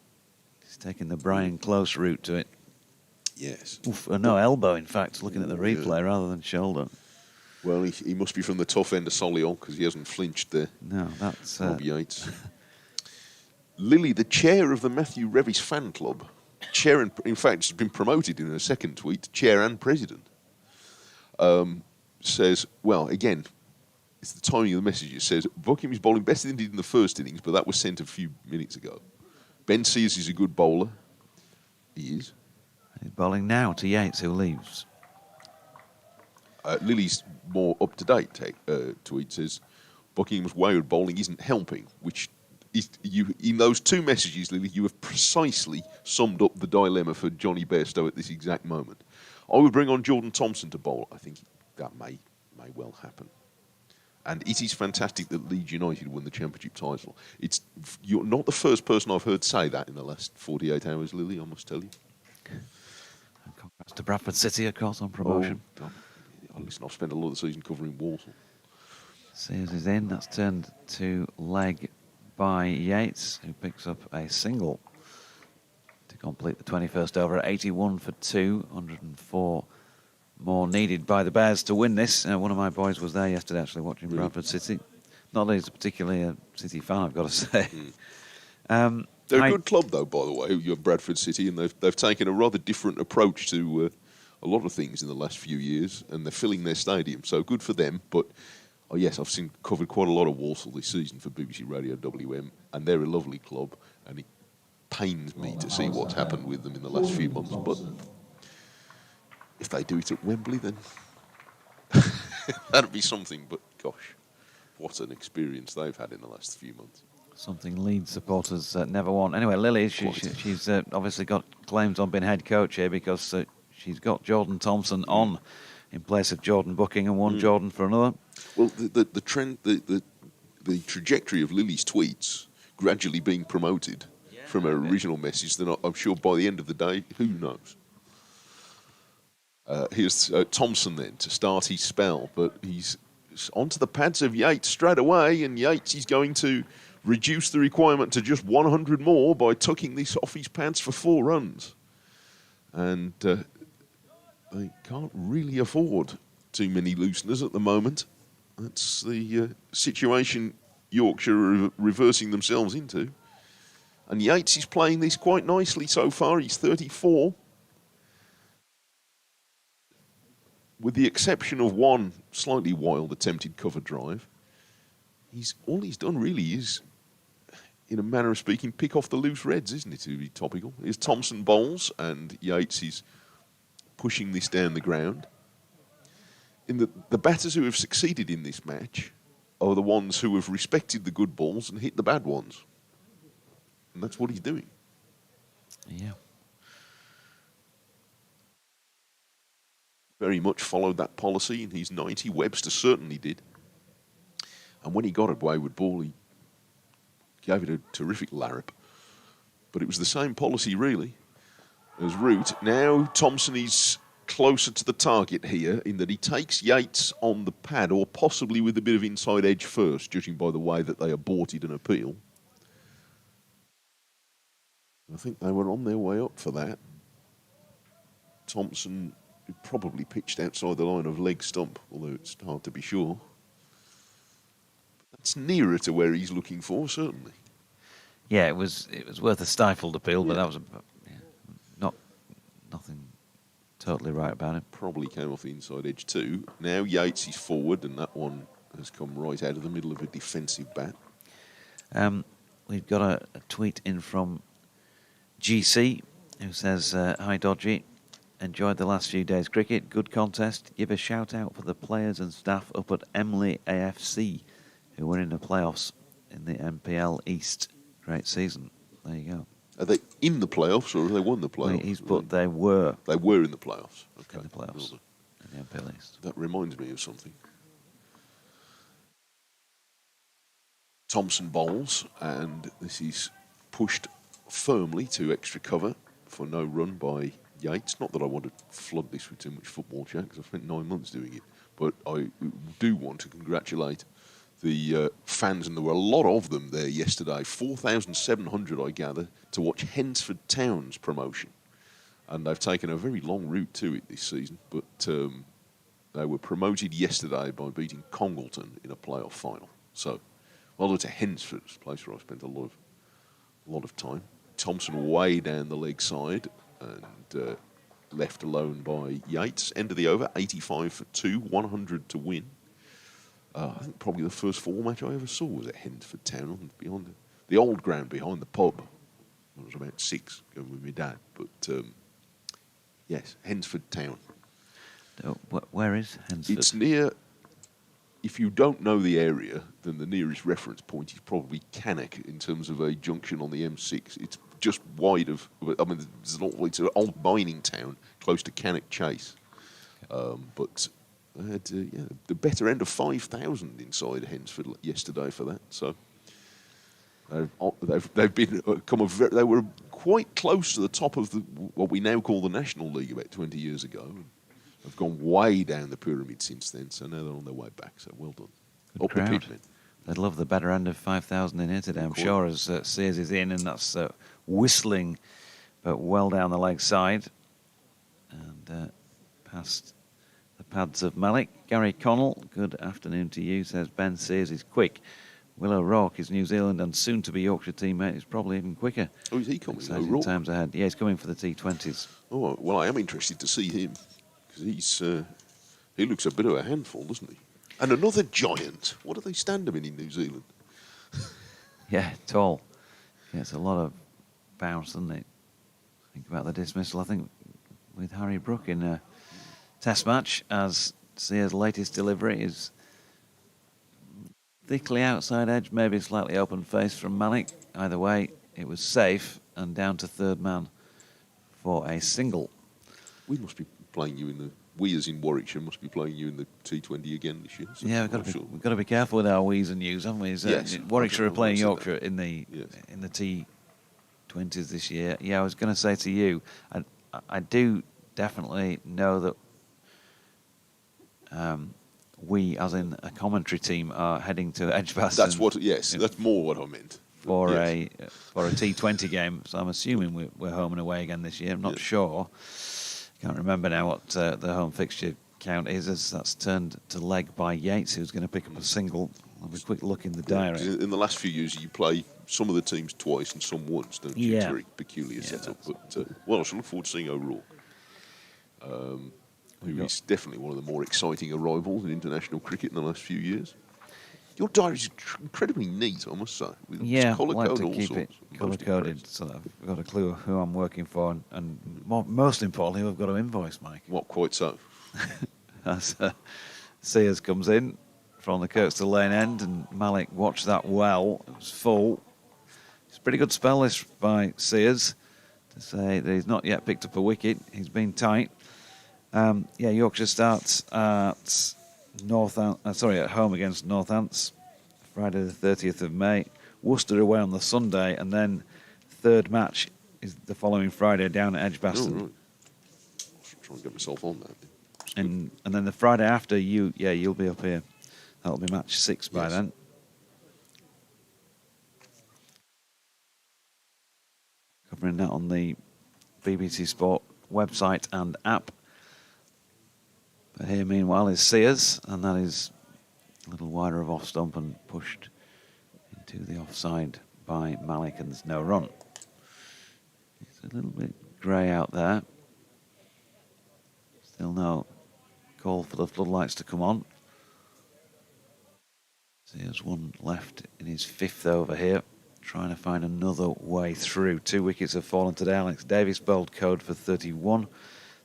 He's taking the Brian Close route to it. Yes. Oof, no, elbow, in fact, looking at the replay rather than shoulder. Well, he must be from the tough end of Solihull because he hasn't flinched there. No, that's... Rob Yates. Lily, the chair of the Matthew Revis fan club, chair and, in fact, has been promoted in a second tweet, chair and president, says, well, again, it's the timing of the message. It says, Buckingham is bowling better than he did in the first innings, but that was sent a few minutes ago. Ben Sears is a good bowler. He is. He's bowling now to Yates, who leaves. Lily's more up-to-date tweet says, Buckingham's wayward bowling isn't helping, which is, in those two messages, Lily, you have precisely summed up the dilemma for Johnny Bairstow at this exact moment. I would bring on Jordan Thompson to bowl. I think that may well happen. And it is fantastic that Leeds United won the championship title. You're not the first person I've heard say that in the last 48 hours, Lily, I must tell you. And congrats to Bradford City, of course, on promotion. Listen, I've spent a lot of the season covering Walsall. Sears is in. That's turned to leg by Yates, who picks up a single to complete the 21st over at 81 for 2, 104 more needed by the Bears to win this. One of my boys was there yesterday, actually, watching Bradford City. Not that he's particularly a City fan, I've got to say. They're a good club, though, by the way, you're Bradford City, and they've taken a rather different approach to a lot of things in the last few years, and they're filling their stadium, so good for them. But, yes, I've covered quite a lot of Walsall this season for BBC Radio WM, and they're a lovely club, and it pains me to see what's happened with them in the last few months. But if they do it at Wembley, then that'd be something. But, gosh, what an experience they've had in the last few months. Something Leeds supporters never want. Anyway, Lily, she's obviously got claims on being head coach here because she's got Jordan Thompson on in place of Jordan Bucking and one Jordan for another. Well, the trend, the trajectory of Lily's tweets gradually being promoted from her original message, then I'm sure by the end of the day, who knows? Here's Thompson then to start his spell, but he's onto the pads of Yates straight away, and Yates is going to reduce the requirement to just 100 more by tucking this off his pads for 4 runs. And they can't really afford too many looseners at the moment. That's the situation Yorkshire are reversing themselves into. And Yates is playing this quite nicely so far. He's 34. With the exception of one slightly wild attempted cover drive, all he's done really is, in a manner of speaking, pick off the loose reds, isn't it, to be topical? Here's Thompson bowls, and Yates is pushing this down the ground. In the batters who have succeeded in this match are the ones who have respected the good balls and hit the bad ones. And that's what he's doing. Yeah. Very much followed that policy in his 90. Webster certainly did. And when he got a wayward ball, he gave it a terrific larrup. But it was the same policy, really, as Root. Now Thompson is closer to the target here in that he takes Yates on the pad, or possibly with a bit of inside edge first, judging by the way that they aborted an appeal. I think they were on their way up for that. Thompson probably pitched outside the line of leg stump, although it's hard to be sure. That's nearer to where he's looking for, certainly. Yeah, it was worth a stifled appeal, but that was nothing totally right about it. Probably came off the inside edge too. Now Yates is forward, and that one has come right out of the middle of a defensive bat. We've got a tweet in from GC who says, "Hi Dodgy, enjoyed the last few days' cricket. Good contest. Give a shout out for the players and staff up at Headingley AFC who were in the playoffs in the MPL East. Great season. There you go. Are they in the playoffs or have they won the playoffs? Well, he's put they were. They were in the playoffs. Okay. In the playoffs. In the MPL East. That reminds me of something. Thompson bowls, and this is pushed firmly to extra cover for no run by Yates. Not that I want to flood this with too much football chat, because I've spent 9 months doing it, but I do want to congratulate the fans, and there were a lot of them there yesterday. 4,700, I gather, to watch Hensford Town's promotion, and they've taken a very long route to it this season, but they were promoted yesterday by beating Congleton in a playoff final. So, well, it's a Hensford, a place where I've spent a lot of time. Thompson way down the leg side and left alone by Yates. End of the over, 85 for 2, 100 to win. I think probably the first football match I ever saw was at Hensford Town, behind the old ground behind the pub. I was about 6, going with my dad. But yes, Hensford Town. Where is Hensford? It's near. If you don't know the area, then the nearest reference point is probably Cannock in terms of a junction on the M6. It's just wide of. I mean, it's an old mining town close to Cannock Chase, but they had the better end of 5,000 inside Hensford yesterday for that. So they've been they were quite close to the top of what we now call the National League about 20 years ago. Have gone way down the pyramid since then, so now they're on their way back. So well done. Good crowd. They'd love the better end of 5,000 in here today, I'm sure, as Sears is in, and that's whistling, but well down the leg side, and past the pads of Malik. Gary Connell, good afternoon to you, says Ben Sears is quick. Will O'Rourke is New Zealand and soon to be Yorkshire teammate is probably even quicker. Oh, is he coming? Exciting times ahead. Yeah, he's coming for the T20s. Oh, well, I am interested to see him. He looks a bit of a handful, doesn't he? And another giant. What do they stand him in New Zealand? Yeah, tall. Gets a lot of bounce, doesn't it? Think about the dismissal, I think, with Harry Brook in a test match, as Sears' latest delivery is thickly outside edge, maybe slightly open face from Malik. Either way, it was safe and down to third man for a single. We must be playing you in the. We, as in Warwickshire, must be playing you in the T20 again this year. So yeah, we've got to be careful with our we's and you's, haven't we? Yes, Warwickshire are playing Yorkshire in the T20s this year. Yeah, I was going to say to you, I do definitely know that we, as in a commentary team, are heading to Edgbaston. That's what. Yes, that's more what I meant. For a T20 game, so I'm assuming we're home and away again this year. I'm not sure. Can't remember now what the home fixture count is, as that's turned to leg by Yates, who's going to pick up a single. I'll have a quick look in the diary. In the last few years, you play some of the teams twice and some once, don't you? Yeah. It's a very peculiar setup. But, well, I shall look forward to seeing O'Rourke, who is definitely one of the more exciting arrivals in international cricket in the last few years. Your diary is incredibly neat, I must say. Yeah, I like to keep it colour-coded so that I've got a clue of who I'm working for and most importantly, who I've got to invoice, Mike. Not quite so. As Sears comes in from the Kirkstall Lane end, and Malik watched that well. It was full. It's a pretty good spell this by Sears to say that he's not yet picked up a wicket. He's been tight. Yorkshire starts at at home against Northants, Friday the 30th of May. Worcester away on the Sunday, and then third match is the following Friday down at Edgbaston. Oh, right. I'll try and get myself on that. And then the Friday after, you'll be up here. That'll be match 6 by then. Covering that on the BBC Sport website and app. But here, meanwhile, is Sears, and that is a little wider of off stump and pushed into the offside by Malik, and there's no run. It's a little bit grey out there. Still no call for the floodlights to come on. Sears one left in his 5th over here, trying to find another way through. 2 wickets have fallen today. Alex Davis bowled code for 31.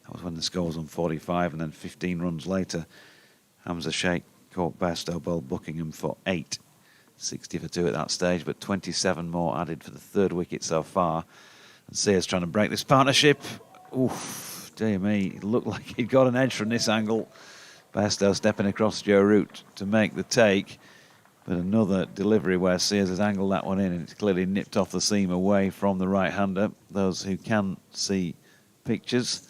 That was when the score was on 45, and then 15 runs later, Hamza Sheikh caught Bairstow bowled Buckingham for 8. 60 for 2 at that stage, but 27 more added for the third wicket so far. And Sears trying to break this partnership. Oof, dear me, it looked like he'd got an edge from this angle. Bairstow stepping across Joe Root to make the take. But another delivery where Sears has angled that one in, and it's clearly nipped off the seam away from the right-hander. Those who can see pictures.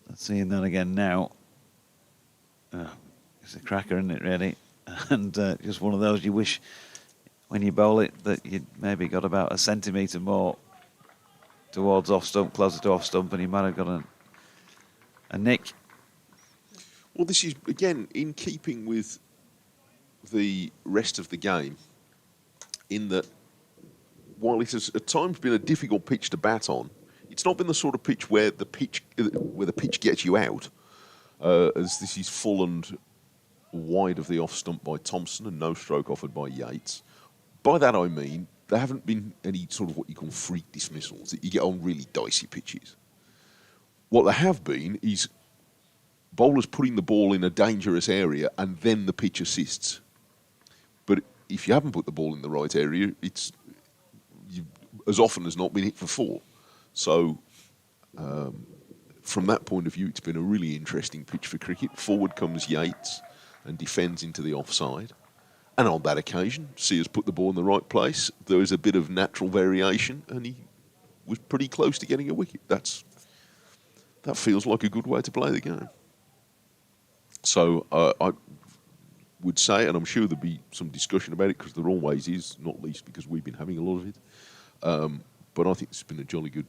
Let's see that again now. It's a cracker, isn't it, really? And just one of those you wish, when you bowl it, that you'd maybe got about a centimetre more towards off stump, closer to off stump, and you might have got a nick. Well, this is, again, in keeping with the rest of the game, in that while it has at times been a difficult pitch to bat on, it's not been the sort of pitch where the pitch gets you out, as this is full and wide of the off stump by Thompson and no stroke offered by Yates. By that I mean there haven't been any sort of what you call freak dismissals that you get on really dicey pitches. What there have been is bowlers putting the ball in a dangerous area and then the pitch assists. But if you haven't put the ball in the right area, it's as often as not been hit for 4. So from that point of view, it's been a really interesting pitch for cricket. Forward comes Yates and defends into the offside. And on that occasion, Sears put the ball in the right place. There was a bit of natural variation, and he was pretty close to getting a wicket. That feels like a good way to play the game. So I would say, and I'm sure there'll be some discussion about it, because there always is, not least because we've been having a lot of it. But I think it's been a jolly good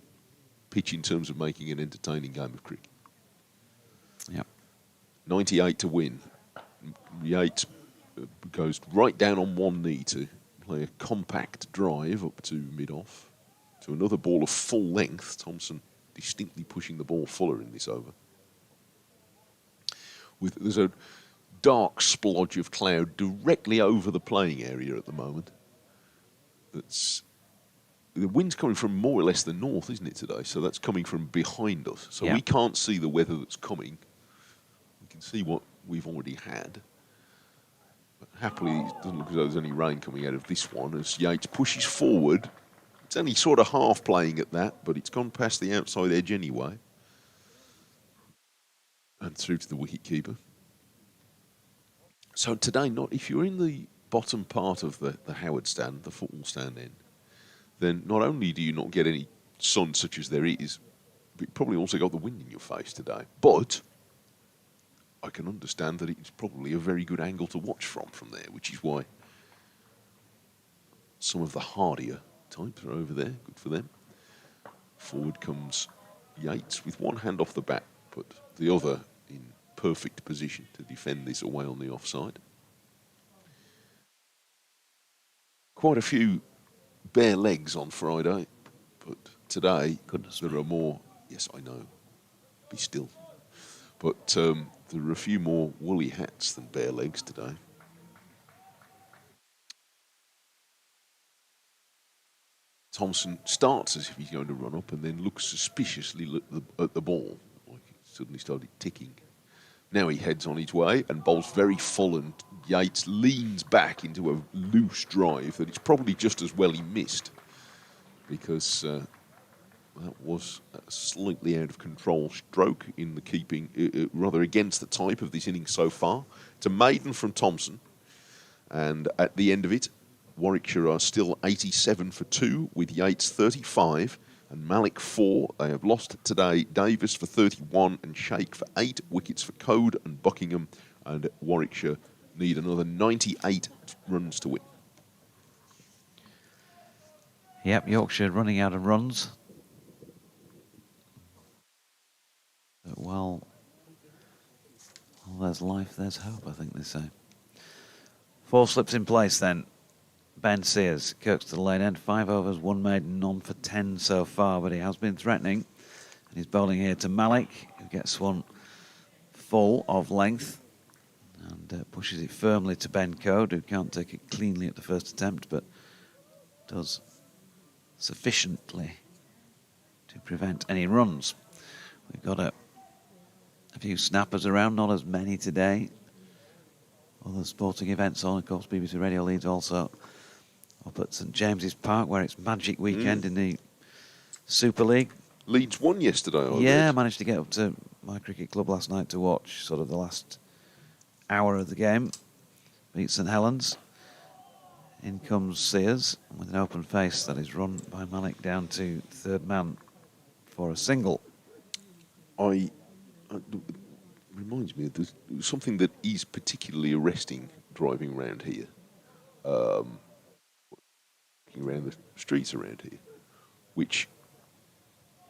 pitch in terms of making an entertaining game of cricket. Yep. 98 to win. Yates goes right down on one knee to play a compact drive up to mid-off to another ball of full length. Thompson distinctly pushing the ball fuller in this over. There's a dark splodge of cloud directly over the playing area at the moment. The wind's coming from more or less the north, isn't it, today? So that's coming from behind us. So we can't see the weather that's coming. We can see what we've already had. But happily, it doesn't look as though there's any rain coming out of this one as Yates pushes forward. It's only sort of half playing at that, but it's gone past the outside edge anyway. And through to the wicketkeeper. So today, if you're in the bottom part of the Howard stand, the football stand end, then not only do you not get any sun such as there is, but you probably also got the wind in your face today. But I can understand that it's probably a very good angle to watch from there, which is why some of the hardier types are over there. Good for them. Forward comes Yates with one hand off the bat, but the other in perfect position to defend this away on the offside. Quite a few bare legs on Friday, but today there are more. Yes, I know. Be still. But there are a few more woolly hats than bare legs today. Thompson starts as if he's going to run up and then looks suspiciously at the ball, like it suddenly started ticking. Now he heads on his way and bowls very full, and Yates leans back into a loose drive that it's probably just as well he missed, because that was a slightly out of control stroke in the keeping, rather against the type of this innings so far. It's a maiden from Thompson, and at the end of it, Warwickshire are still 87 for 2 with Yates 35 and Malik 4. They have lost today Davis for 31 and Sheikh for 8 wickets for Code and Buckingham, and Warwickshire need another 98 runs to win. Yep, Yorkshire running out of runs. But well, there's life, there's hope, I think they say. 4 slips in place then. Ben Sears, Kirk's to the lane end, 5 overs, 1 maiden, none for 10 so far, but he has been threatening. And he's bowling here to Malik, who gets one full of length and pushes it firmly to Ben Code, who can't take it cleanly at the first attempt, but does sufficiently to prevent any runs. We've got a few snappers around, not as many today. Other sporting events on, of course, BBC Radio Leeds also up at St James's Park, where it's Magic Weekend in the Super League. Leeds won yesterday, I Yeah, I read. managed to get up to my cricket club last night to watch sort of the last hour of the game. Beat St Helens. In comes Sears with an open face that is run by Malik down to third man for a single. It reminds me of there's something that is particularly arresting driving around here, walking around the streets around here, which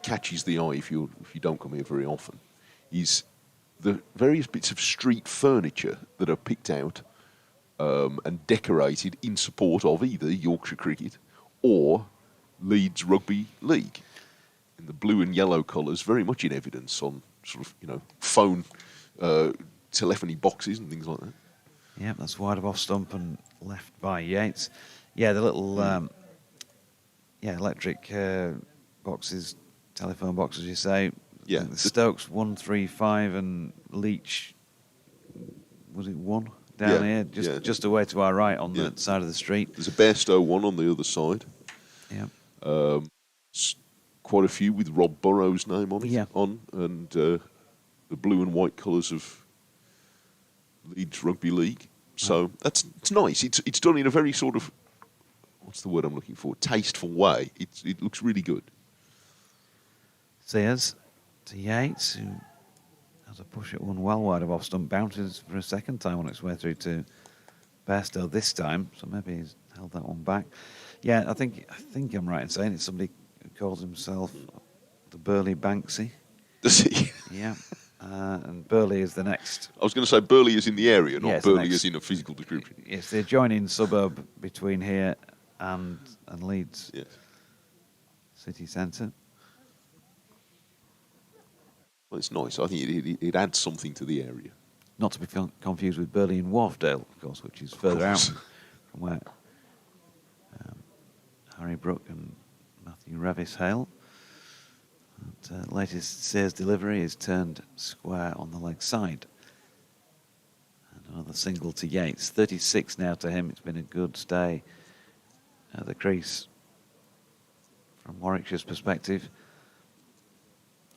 catches the eye if you don't come here very often, is the various bits of street furniture that are picked out and decorated in support of either Yorkshire cricket or Leeds Rugby League. In the blue and yellow colours, very much in evidence on sort of, phone telephony boxes and things like that. Yeah, that's wide of off stump and left by Yates. Yeah, the little electric boxes, telephone boxes, you say. Yeah. The Stokes 135 and Leach, was it 1 down here? Just away to our right on the side of the street. There's a Bairstow one on the other side. Yeah. Quite a few with Rob Burrows' name on it. Yeah. And the blue and white colours of Leeds Rugby League. So it's nice. It's done in a very sort of, what's the word I'm looking for? Tasteful way. It looks really good. Sears to Yates, who has a push at one well wide of off stump, bounces for a second time on its way through to Bairstow this time, so maybe he's held that one back. Yeah, I think I'm right in saying it's somebody who calls himself the Burley Banksy. Does he? Yeah, and Burley is the next. I was going to say Burley is in the area, not Yes, Burley is in a physical description. It's the adjoining suburb between here and Leeds city centre. Well, it's nice. I think it adds something to the area. Not to be confused with Burley and Wharfdale, of course, which is further out from where Harry Brook and Matthew Revis hail. But, latest Sears delivery is turned square on the leg side. And another single to Yates. 36 now to him. It's been a good stay at the crease from Warwickshire's perspective.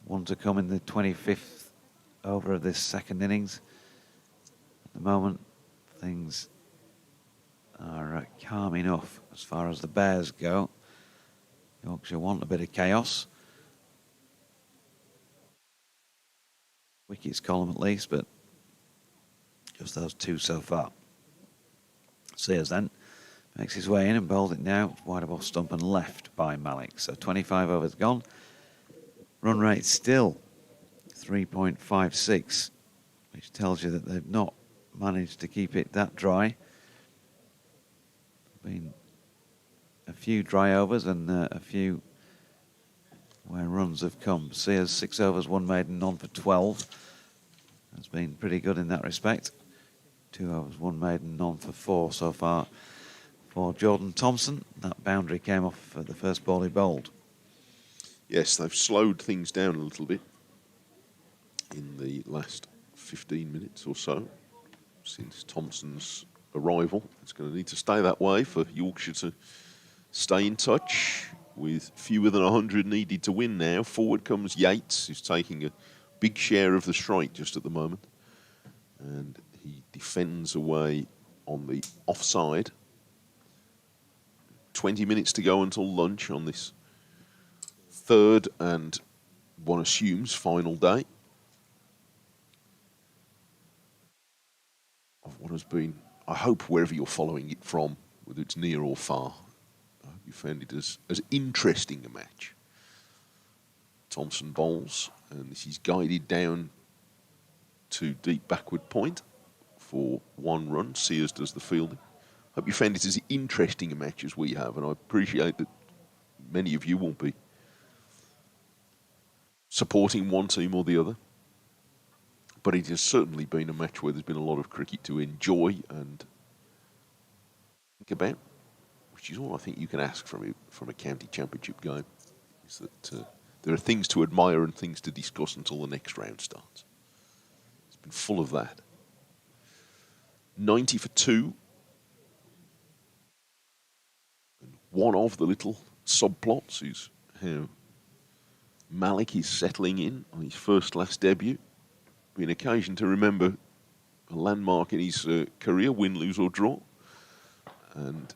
One to come in the 25th over of this second innings. At the moment, things are calm enough as far as the Bears go. Yorkshire want a bit of chaos. Wickets column at least, but just those two so far. Sears then makes his way in and bowls it now wide of off stump and left by Malik. So 25 overs gone. Run rate still 3.56, which tells you that they've not managed to keep it that dry. Been a few dry overs and a few where runs have come. Sears 6 overs, 1 maiden, none for 12. Has been pretty good in that respect. 2 overs, 1 maiden, none for 4 so far for Jordan Thompson. That boundary came off the first ball he bowled. Yes, they've slowed things down a little bit in the last 15 minutes or so since Thompson's arrival. It's going to need to stay that way for Yorkshire to stay in touch with fewer than 100 needed to win now. Forward comes Yates, who's taking a big share of the strike just at the moment. And he defends away on the offside. 20 minutes to go until lunch on this third and one assumes final day of what has been, I hope, wherever you're following it from, whether it's near or far, I hope you found it as interesting a match. Thompson bowls, and this is guided down to deep backward point for 1 run. Sears does the fielding. Hope you found it as interesting a match as we have, and I appreciate that many of you won't be supporting one team or the other. But it has certainly been a match where there's been a lot of cricket to enjoy and think about, which is all I think you can ask from a county championship game, is that there are things to admire and things to discuss until the next round starts. It's been full of that. 90 for 2. And one of the little subplots is how Malik is settling in on his first class debut. Be an occasion to remember a landmark in his career, win, lose or draw. And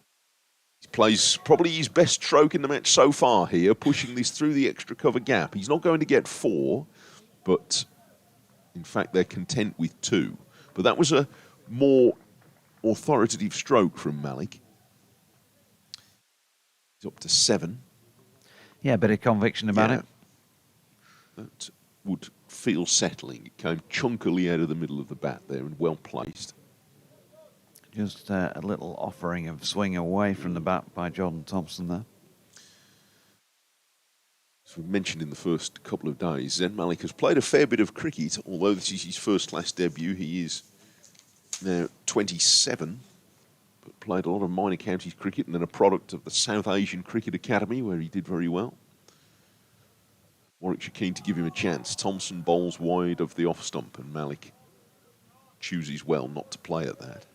he plays probably his best stroke in the match so far here, pushing this through the extra cover gap. He's not going to get 4, but in fact they're content with 2. But that was a more authoritative stroke from Malik. He's up to 7. Yeah, a bit of conviction about it. That would feel settling. It came chunkily out of the middle of the bat there and well placed. Just a little offering of swing away from the bat by Jordan Thompson there. As we mentioned in the first couple of days, Zen Malik has played a fair bit of cricket, although this is his first-class debut. He is now 27, but played a lot of minor counties cricket and then a product of the South Asian Cricket Academy, where he did very well. Warwickshire keen to give him a chance. Thompson bowls wide of the off stump, and Malik chooses well not to play at that.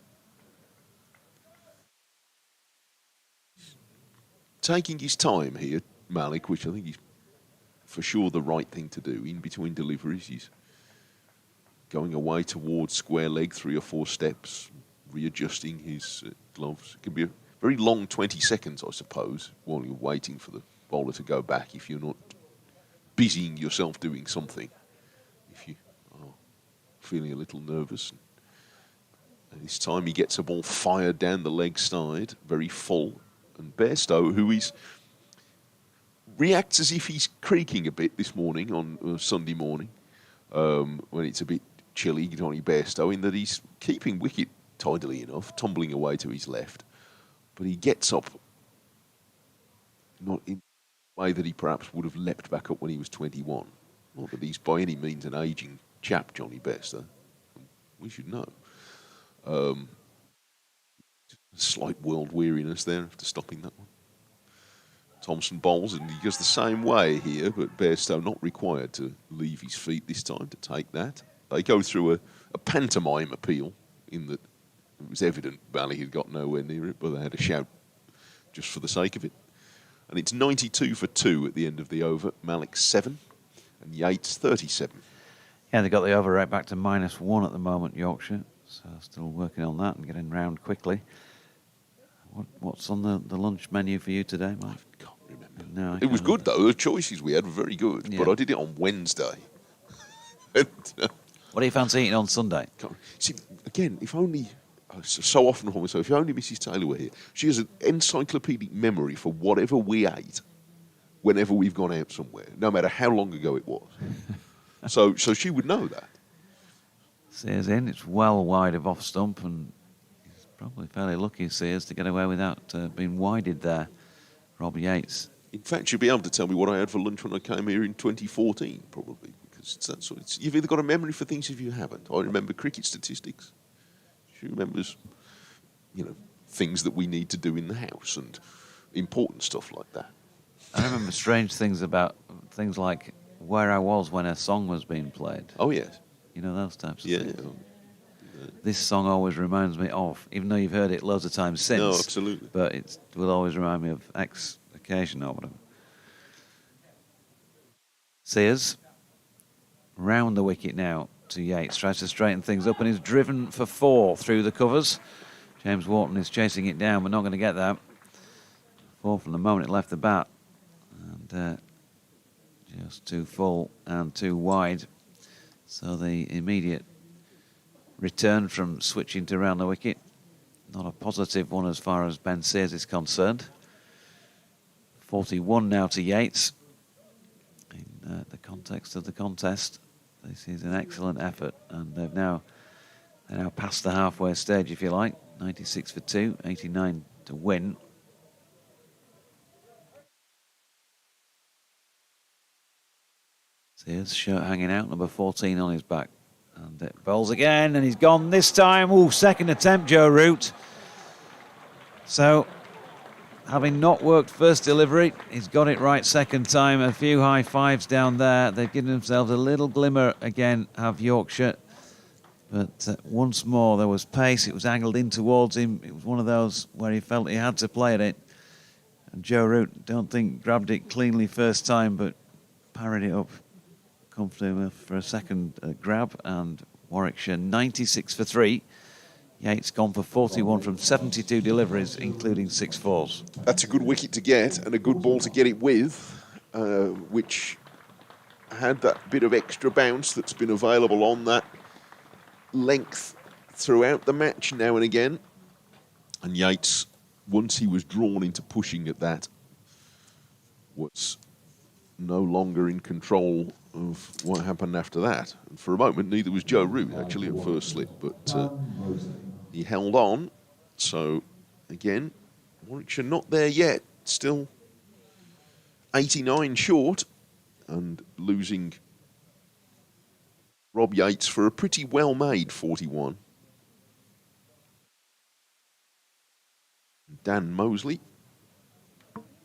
Taking his time here, Malik, which I think is for sure the right thing to do. In between deliveries, he's going away towards square leg 3 or 4 steps, readjusting his gloves. It can be a very long 20 seconds, I suppose, while you're waiting for the bowler to go back if you're not busying yourself doing something. If you are feeling a little nervous. And this time he gets a ball fired down the leg side, very full. And Bairstow, who reacts as if he's creaking a bit this morning on Sunday morning, when it's a bit chilly, Johnny Bairstow, in that he's keeping wicket tidily enough, tumbling away to his left, but he gets up not in the way that he perhaps would have leapt back up when he was 21. Not that he's by any means an ageing chap, Johnny Bairstow. We should know. Slight world weariness there after stopping that one. Thompson bowls and he goes the same way here, but Bairstow not required to leave his feet this time to take that. They go through a pantomime appeal in that it was evident Bally had got nowhere near it, but they had a shout just for the sake of it. And it's 92 for 2 at the end of the over. Malik 7 and Yates 37. Yeah, they got the over right back to -1 at the moment, Yorkshire. So still working on that and getting round quickly. What's on the lunch menu for you today, Mike? I can't remember. No, it was good, though. The choices we had were very good. Yeah. But I did it on Wednesday. What do you fancy eating on Sunday? See, again, if only... So often for myself, if only Mrs. Taylor were here. She has an encyclopedic memory for whatever we ate whenever we've gone out somewhere, no matter how long ago it was. So she would know that. Sears in. It's well wide of off stump, and he's probably fairly lucky, Sears, to get away without being wided there. Rob Yates. In fact, she'll be able to tell me what I had for lunch when I came here in 2014, probably, because it's that sort of, you've either got a memory for things if you haven't. I remember cricket statistics. She remembers, things that we need to do in the house and important stuff like that. I remember strange things about things like where I was when a song was being played. Oh, yes. Those types of things. Yeah. This song always reminds me of, even though you've heard it loads of times since. No, absolutely. But it will always remind me of X occasion or whatever. Sears, round the wicket now to Yates, tries to straighten things up and is driven for 4 through the covers. James Wharton is chasing it down, but not going to get that. 4 from the moment it left the bat. And just too full and too wide. So the immediate return from switching to round the wicket, not a positive one as far as Ben Sears is concerned. 41 now to Yates. In the context of the contest, this is an excellent effort, and they're now past the halfway stage, if you like. 96 for 2, 89 to win. Sears, shirt hanging out, number 14 on his back. And it bowls again, and he's gone this time. Ooh, second attempt, Joe Root. So, having not worked first delivery, he's got it right second time. A few high fives down there. They've given themselves a little glimmer again, have Yorkshire. But once more, there was pace. It was angled in towards him. It was one of those where he felt he had to play at it. And Joe Root, don't think grabbed it cleanly first time, but parried it up comfortably enough for a second grab. And Warwickshire 96 for 3. Yates gone for 41 from 72 deliveries, including 6 fours. That's a good wicket to get and a good ball to get it with, which had that bit of extra bounce that's been available on that length throughout the match now and again. And Yates, once he was drawn into pushing at that, was no longer in control of what happened after that. And for a moment, neither was Joe Root, actually, at first slip, but he held on. So, again, Warwickshire not there yet, still 89 short, and losing Rob Yates for a pretty well-made 41. Dan Mosley,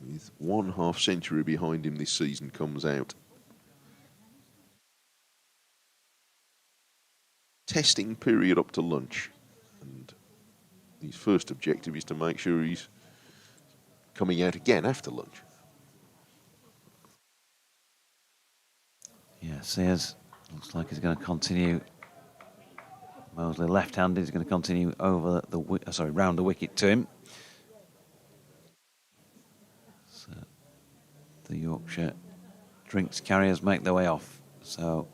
with 1 half-century behind him this season, comes out. Testing period up to lunch. And his first objective is to make sure he's coming out again after lunch. Yeah, Sears looks like he's going to continue. Mosley left-handed is going to continue over the round the wicket to him. So the Yorkshire drinks carriers make their way off. So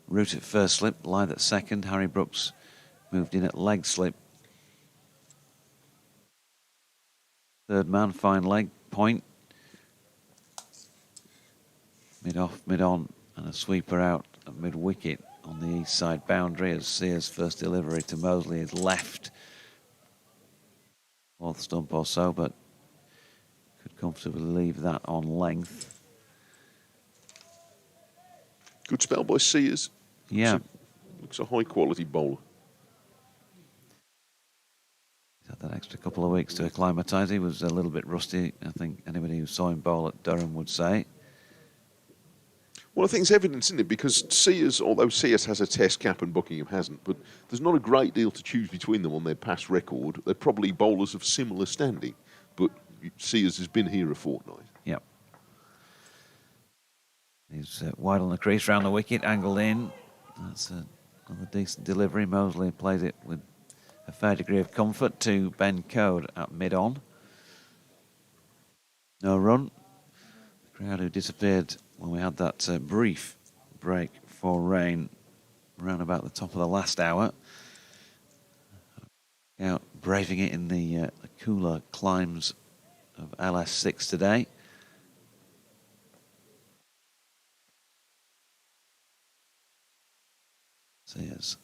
Root at first slip, Lyth at second. Harry Brooks moved in at leg slip. Third man, fine leg, point. Mid-off, mid-on, and a sweeper out at mid-wicket on the east side boundary as Sears' first delivery to Mosley is left. Fourth stump or so, but could comfortably leave that on length. Good spell by Sears. Yeah. Looks a high-quality bowler. He's had that extra couple of weeks to acclimatise. He was a little bit rusty, I think anybody who saw him bowl at Durham would say. Well, I think it's evidence, isn't it? Because Sears, although Sears has a test cap and Buckingham hasn't, but there's not a great deal to choose between them on their past record. They're probably bowlers of similar standing, but Sears has been here a fortnight. Yep. He's wide on the crease, round the wicket, angled in. That's another decent delivery. Mosley plays it with a fair degree of comfort to Ben Code at mid-on. No run. The crowd who disappeared when we had that brief break for rain around about the top of the last hour. Out braving it in the cooler climes of LS6 today. Sears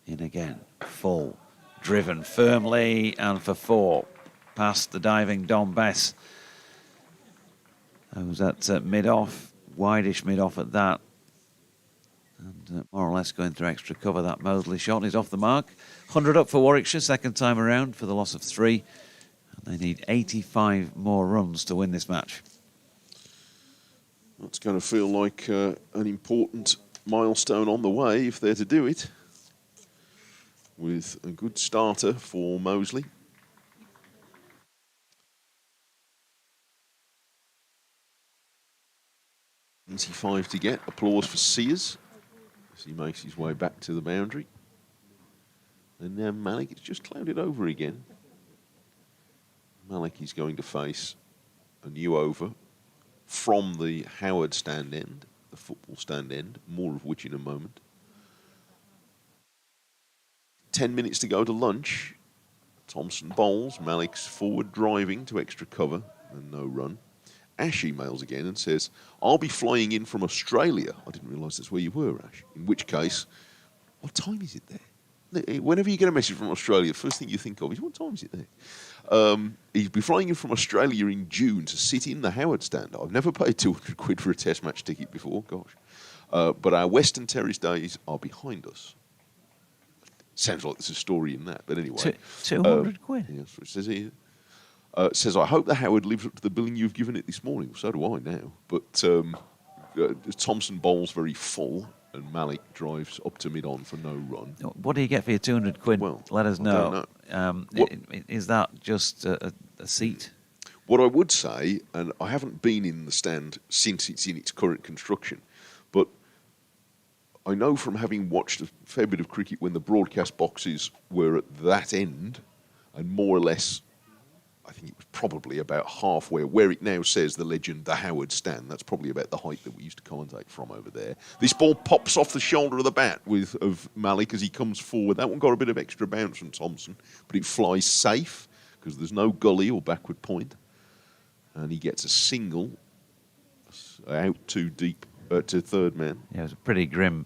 in again, full, driven firmly and for 4, past the diving Don Bess. That was at mid-off, wideish mid-off at that. And more or less going through extra cover. That Mosley shot is off the mark. 100 up for Warwickshire, second time around for the loss of 3. And they need 85 more runs to win this match. That's going to feel like an important milestone on the way if they're to do it. With a good starter for Mosley. Easy 5 to get. Applause for Sears as he makes his way back to the boundary. And now Malik, it's just clouded over again. Malik is going to face a new over from the Howard stand end, the football stand end, more of which in a moment. 10 minutes to go to lunch. Thompson bowls, Malik's forward driving to extra cover and no run. Ash emails again and says, I'll be flying in from Australia. I didn't realise that's where you were, Ash. In which case, what time is it there? Whenever you get a message from Australia, the first thing you think of is, what time is it there? He'll be flying in from Australia in June to sit in the Howard stand. I've never paid 200 quid for a test match ticket before, gosh. But our Western Terrace days are behind us. Sounds like there's a story in that, but anyway. 200 quid? Yeah, that's what it says here. It says, I hope the Howard lives up to the billing you've given it this morning. So do I now. But Thompson bowls very full, and Malik drives up to mid-on for no run. What do you get for your 200 quid? Well, let us I know. don't know. Is that just a seat? What I would say, and I haven't been in the stand since it's in its current construction, but I know from having watched a fair bit of cricket when the broadcast boxes were at that end, and more or less, I think it was probably about halfway, where it now says the legend, the Howard stand. That's probably about the height that we used to commentate from over there. This ball pops off the shoulder of the bat of Malik as he comes forward. That one got a bit of extra bounce from Thompson, but it flies safe because there's no gully or backward point. And he gets a single out too deep to third man. Yeah, it was a pretty grim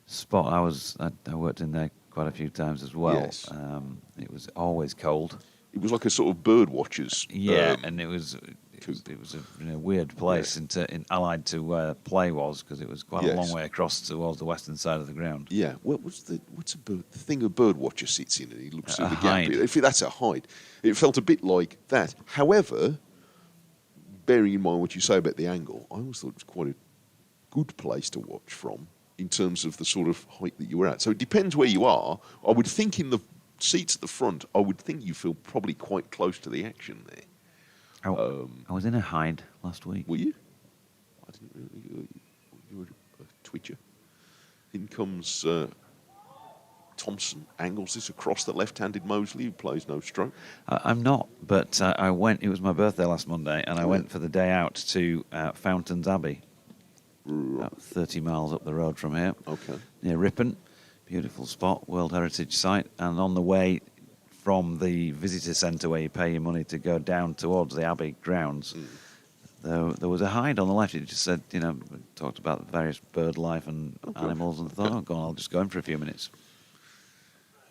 spot. I worked in there quite a few times as well. Yes. It was always cold. It was like a sort of bird watcher's. Yeah, and it was a weird place allied to where play was, because it was quite a long way across towards the western side of the ground. Yeah, what's a bird? The thing a bird watcher sits in and he looks at the hide. gap. If that's a hide, it felt a bit like that. However, bearing in mind what you say about the angle, I always thought it was quite a good place to watch from in terms of the sort of height that you were at. So it depends where you are. I would think in the seats at the front, I would think you feel probably quite close to the action there. I was in a hide last week. Were you? I didn't really. You were a twitcher. In comes Thompson, angles this across the left-handed Mosley, who plays no stroke. I'm not, but I went. It was my birthday last Monday, and I went for the day out to Fountains Abbey, about 30 miles up the road from here, near Ripon. Beautiful spot, World Heritage Site, and on the way from the visitor centre where you pay your money to go down towards the Abbey grounds, there was a hide on the left. It just said, talked about various bird life and animals, and I thought, go on, I'll just go in for a few minutes.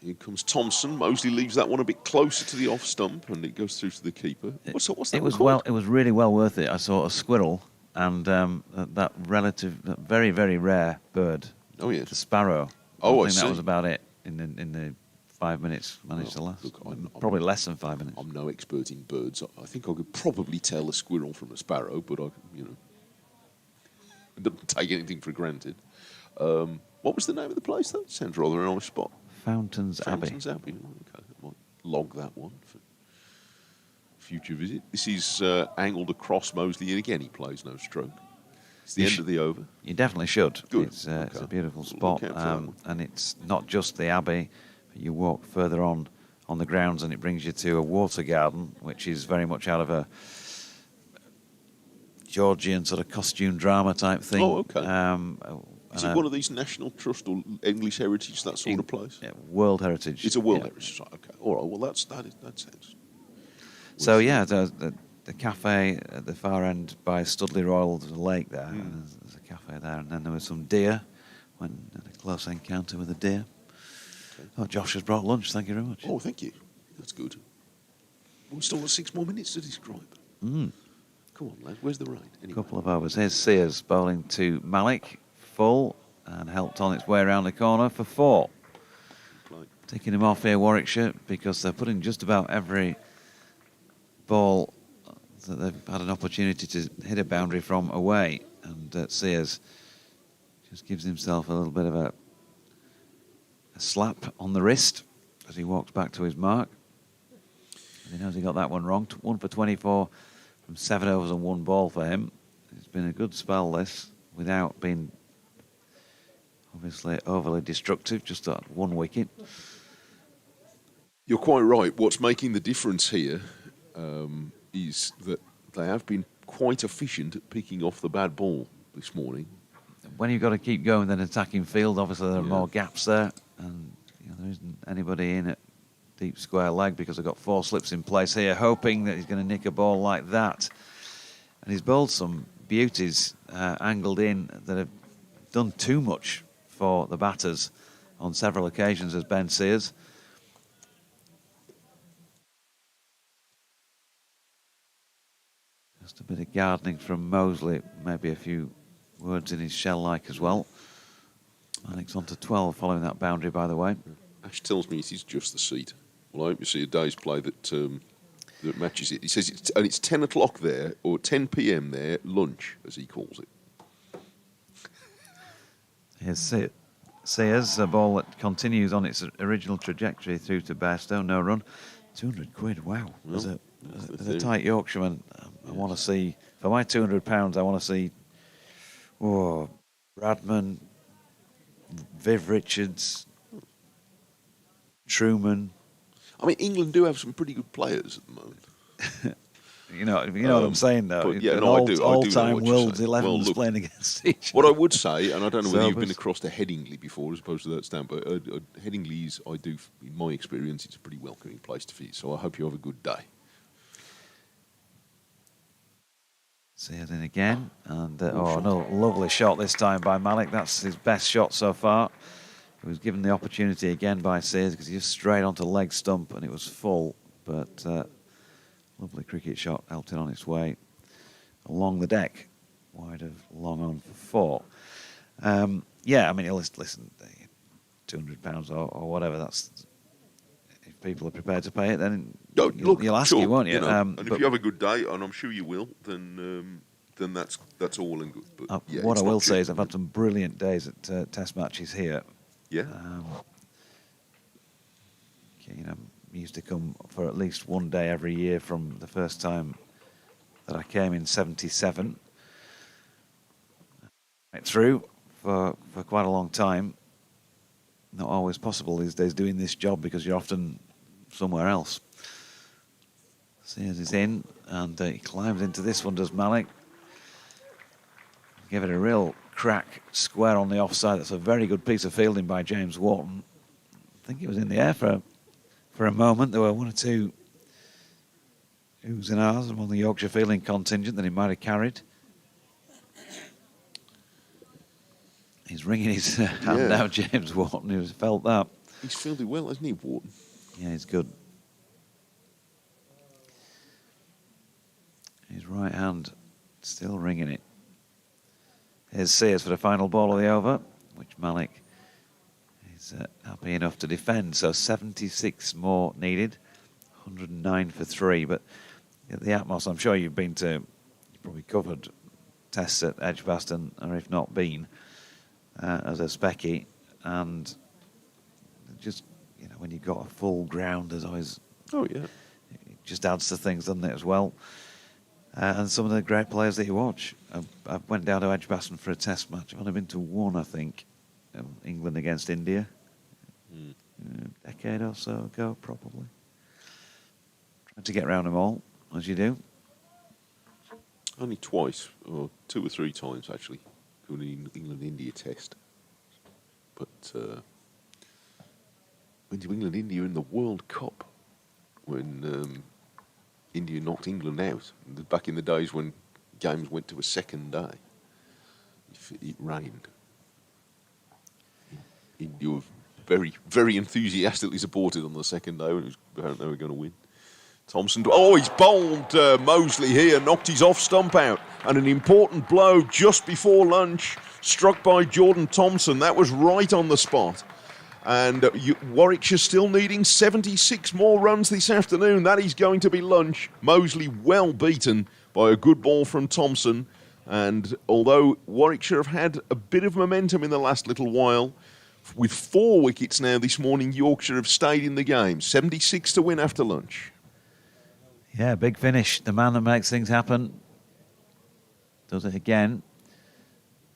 Here comes Thompson. Mosley leaves that one a bit closer to the off stump, and it goes through to the keeper. What's that? It was called? It was really well worth it. I saw a squirrel and that very, very rare bird. Oh yes, the sparrow. I think see. That was about it in the 5 minutes managed to last. Look, probably less than 5 minutes. I'm no expert in birds. I think I could probably tell a squirrel from a sparrow, but I don't take anything for granted. What was the name of the place, though? Sounds rather a nice spot. Fountains Abbey. Fountains Abbey. Okay, I might log that one for future visit. This is angled across Mosley, and again he plays no stroke. It's the end of the over. You definitely should. Good. It's a beautiful spot, and it's not just the Abbey. But you walk further on the grounds, and it brings you to a water garden, which is very much out of a Georgian sort of costume drama type thing. Oh, okay. Is it one of these National Trust or English Heritage, that sort of place? Yeah, World Heritage. It's a World Heritage, right? Okay. All right. Well, that sounds. So yeah, the cafe at the far end by Studley Royal, there's a lake there. And there's a cafe there, and then there was some deer. Went had a close encounter with a deer. Okay. Oh, Josh has brought lunch. Thank you very much. Oh, thank you. That's good. We've still got 6 more minutes to describe. Come on, lad. Where's the rain? Anyway. Couple of overs. Here's Sears bowling to Malik, full, and helped on its way around the corner for 4. Taking him off here, Warwickshire, because they're putting just about every ball that they've had an opportunity to hit a boundary from away, and Sears just gives himself a little bit of a slap on the wrist as he walks back to his mark. And he knows he got that one wrong. 1 for 24 from 7 overs and 1 ball for him. It's been a good spell, this, without being obviously overly destructive, just that 1 wicket. You're quite right. What's making the difference here is that they have been quite efficient at picking off the bad ball this morning. When you've got to keep going, then attacking field, obviously there are more gaps there, and there isn't anybody in at deep square leg because they've got 4 slips in place here, hoping that he's going to nick a ball like that. And he's bowled some beauties angled in that have done too much for the batters on several occasions, as Ben Sears. Just a bit of gardening from Mosley, maybe a few words in his shell-like as well. Malik's on to 12 following that boundary, by the way. Ash tells me it is just the seat. Well, I hope you see a day's play that matches it. He says it's 10 o'clock there, or 10 p.m. there, lunch, as he calls it. Here's Sears, a ball that continues on its original trajectory through to Bairstow. No run. 200 quid, wow. Well, As a tight Yorkshireman, I want to see, for my £200, I want to see Bradman, Viv Richards, Truman. I mean, England do have some pretty good players at the moment. You know what I'm saying, though. But, yeah, no, I do. All-time world's 11s playing against each What other. I would say, and I don't know whether you've been across to Headingley before as opposed to that stand, but Headingley's, in my experience, it's a pretty welcoming place to visit, so I hope you have a good day. See it in again, and no, lovely shot this time by Malik. That's his best shot so far. He was given the opportunity again by Sears because he just straight onto leg stump and it was full, but lovely cricket shot helped it on its way along the deck, wide of long on for 4. Yeah, I mean, listen, £200 or whatever. That's if people are prepared to pay it, then you'll ask, sure, won't you? And if you have a good day, and I'm sure you will, then that's all and good. But what I will say is I've had some brilliant days at Test matches here. Yeah. Used to come for at least one day every year from the first time that I came in '77. Right through for quite a long time. Not always possible these days doing this job because you're often somewhere else. Sears is in and he climbs into this one, does Malik. Give it a real crack square on the offside. That's a very good piece of fielding by James Wharton. I think he was in the air for a moment. There were one or two oohs and ahs among the Yorkshire fielding contingent that he might have carried. He's wringing his hand now, James Wharton, who's felt that. He's fielded well, hasn't he, Wharton? Yeah, he's good. His right hand still wringing it. Here's Sears for the final ball of the over, which Malik is happy enough to defend. So 76 more needed, 109 for 3. But the Atmos, I'm sure you've probably covered tests at Edgbaston, or if not been, as a specky. And just, when you've got a full ground, there's always... Oh, yeah. It just adds to things, doesn't it, as well? And some of the great players that you watch. I went down to Edgbaston for a test match. I've only been to one, I think. England against India. A decade or so ago, probably. Tried to get round them all, as you do. Only twice, or 2 or 3 times, actually, doing the England-India test. But went to England-India in the World Cup when... India knocked England out back in the days when games went to a second day. It rained. India were very, very enthusiastically supported on the second day when apparently they were going to win. Thompson, he's bowled Mosley here, knocked his off stump out, and an important blow just before lunch, struck by Jordan Thompson. That was right on the spot. And Warwickshire still needing 76 more runs this afternoon. That is going to be lunch. Mosley well beaten by a good ball from Thompson. And although Warwickshire have had a bit of momentum in the last little while, with 4 wickets now this morning, Yorkshire have stayed in the game. 76 to win after lunch. Yeah, big finish. The man that makes things happen does it again.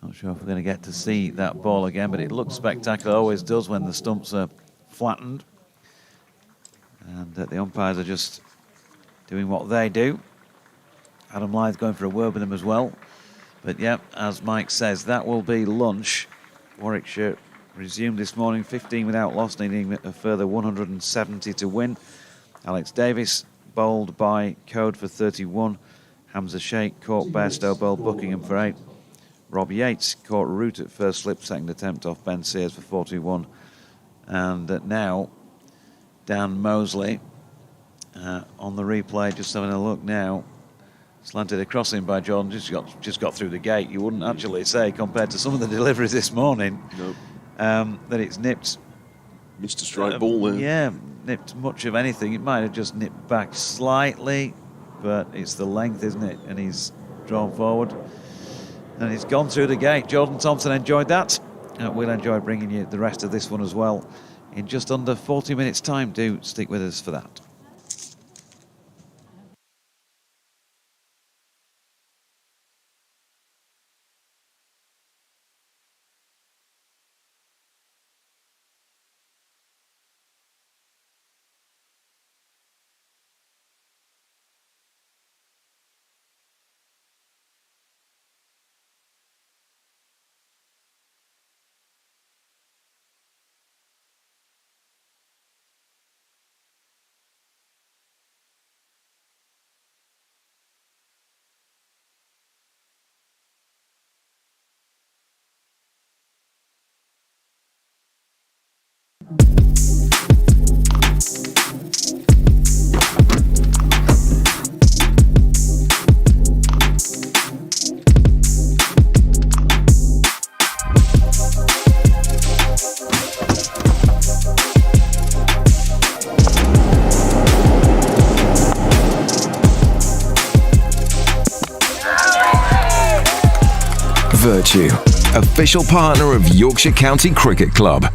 Not sure if we're going to get to see that ball again, but it looks spectacular. Always does when the stumps are flattened. And the umpires are just doing what they do. Adam Lyth going for a word with them as well. But yeah, as Mike says, that will be lunch. Warwickshire resumed this morning, 15 without loss, needing a further 170 to win. Alex Davis bowled by Code for 31. Hamza Sheikh caught Bairstow, bowled Buckingham for 8. Rob Yates caught Root at first slip, second attempt off Ben Sears for 41. And now, Dan Mosley on the replay, just having a look now. Slanted across him by Jordan, just got through the gate. You wouldn't actually say, compared to some of the deliveries this morning, nope. That it's nipped Missed a straight ball there. Yeah, nipped much of anything. It might have just nipped back slightly, but it's the length, isn't it? And he's drawn forward. And he's gone through the gate. Jordan Thompson enjoyed that. We'll enjoy bringing you the rest of this one as well in just under 40 minutes' time. Do stick with us for that. Vertu, official partner of Yorkshire County Cricket Club.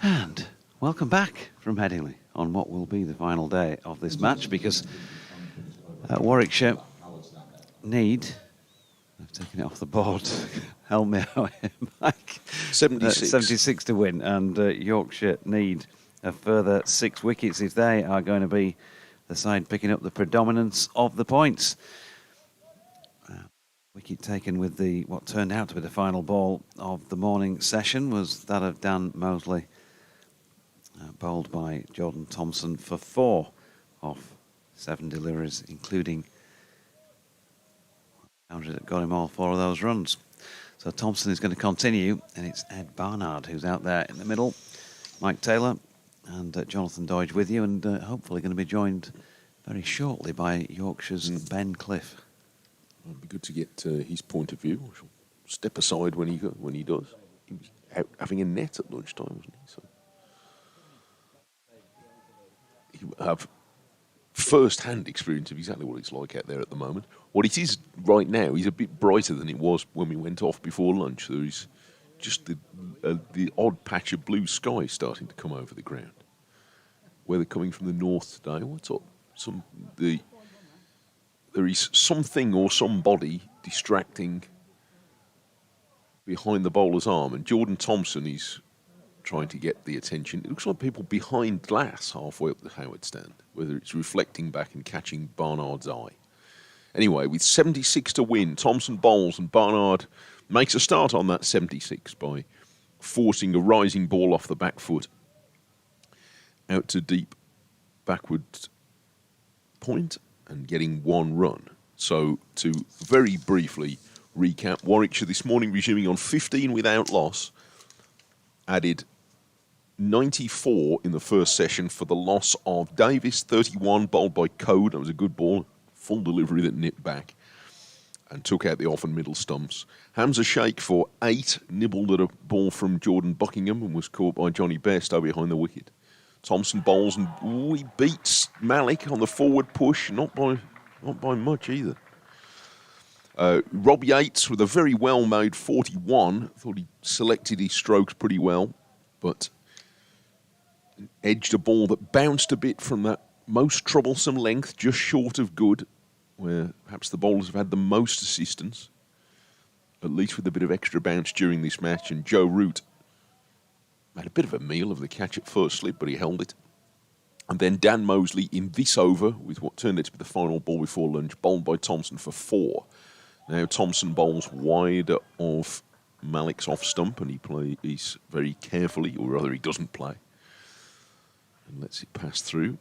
And welcome back from Headingley on what will be the final day of this match, because Warwickshire need... I've taken it off the board. Help me out here, Mike. 76. 76 to win, and Yorkshire need a further 6 wickets if they are going to be the side picking up the predominance of the points. Wicket taken with what turned out to be the final ball of the morning session was that of Dan Mosley, bowled by Jordan Thompson for 4 off 7 deliveries, including boundary that got him all 4 of those runs. So Thompson is going to continue, and it's Ed Barnard who's out there in the middle. Mike Taylor and Jonathan Doidge with you, and hopefully going to be joined very shortly by Yorkshire's Ben Cliff. It'd be good to get his point of view. I shall step aside when he does. He was out having a net at lunchtime, wasn't he? So he will have first-hand experience of exactly what it's like out there at the moment. What it is right now is a bit brighter than it was when we went off before lunch. There is just the odd patch of blue sky starting to come over the ground. Weather coming from the north today. What's up? There is something or somebody distracting behind the bowler's arm, and Jordan Thompson is trying to get the attention. It looks like people behind glass halfway up the Howard stand, whether it's reflecting back and catching Barnard's eye. Anyway, with 76 to win, Thompson bowls, and Barnard makes a start on that 76 by forcing a rising ball off the back foot out to deep backward point and getting 1 run. So to very briefly recap, Warwickshire this morning resuming on 15 without loss, added 94 in the first session for the loss of Davis, 31, bowled by Code. That was a good ball, full delivery that nipped back and took out the off and middle stumps. Hamza Sheikh for 8, nibbled at a ball from Jordan Buckingham and was caught by Johnny Bairstow behind the wicket. Thompson bowls, and he beats Malik on the forward push, not by much either. Rob Yates with a very well-made 41. Thought he selected his strokes pretty well, but edged a ball that bounced a bit from that most troublesome length, just short of good, where perhaps the bowlers have had the most assistance, at least with a bit of extra bounce during this match. And Joe Root made a bit of a meal of the catch at first slip, but he held it. And then Dan Mosley in this over, with what turned out to be the final ball before lunch, bowled by Thompson for 4. Now Thompson bowls wide of Malik's off stump, and he's very carefully, or rather he doesn't play, and lets it pass through.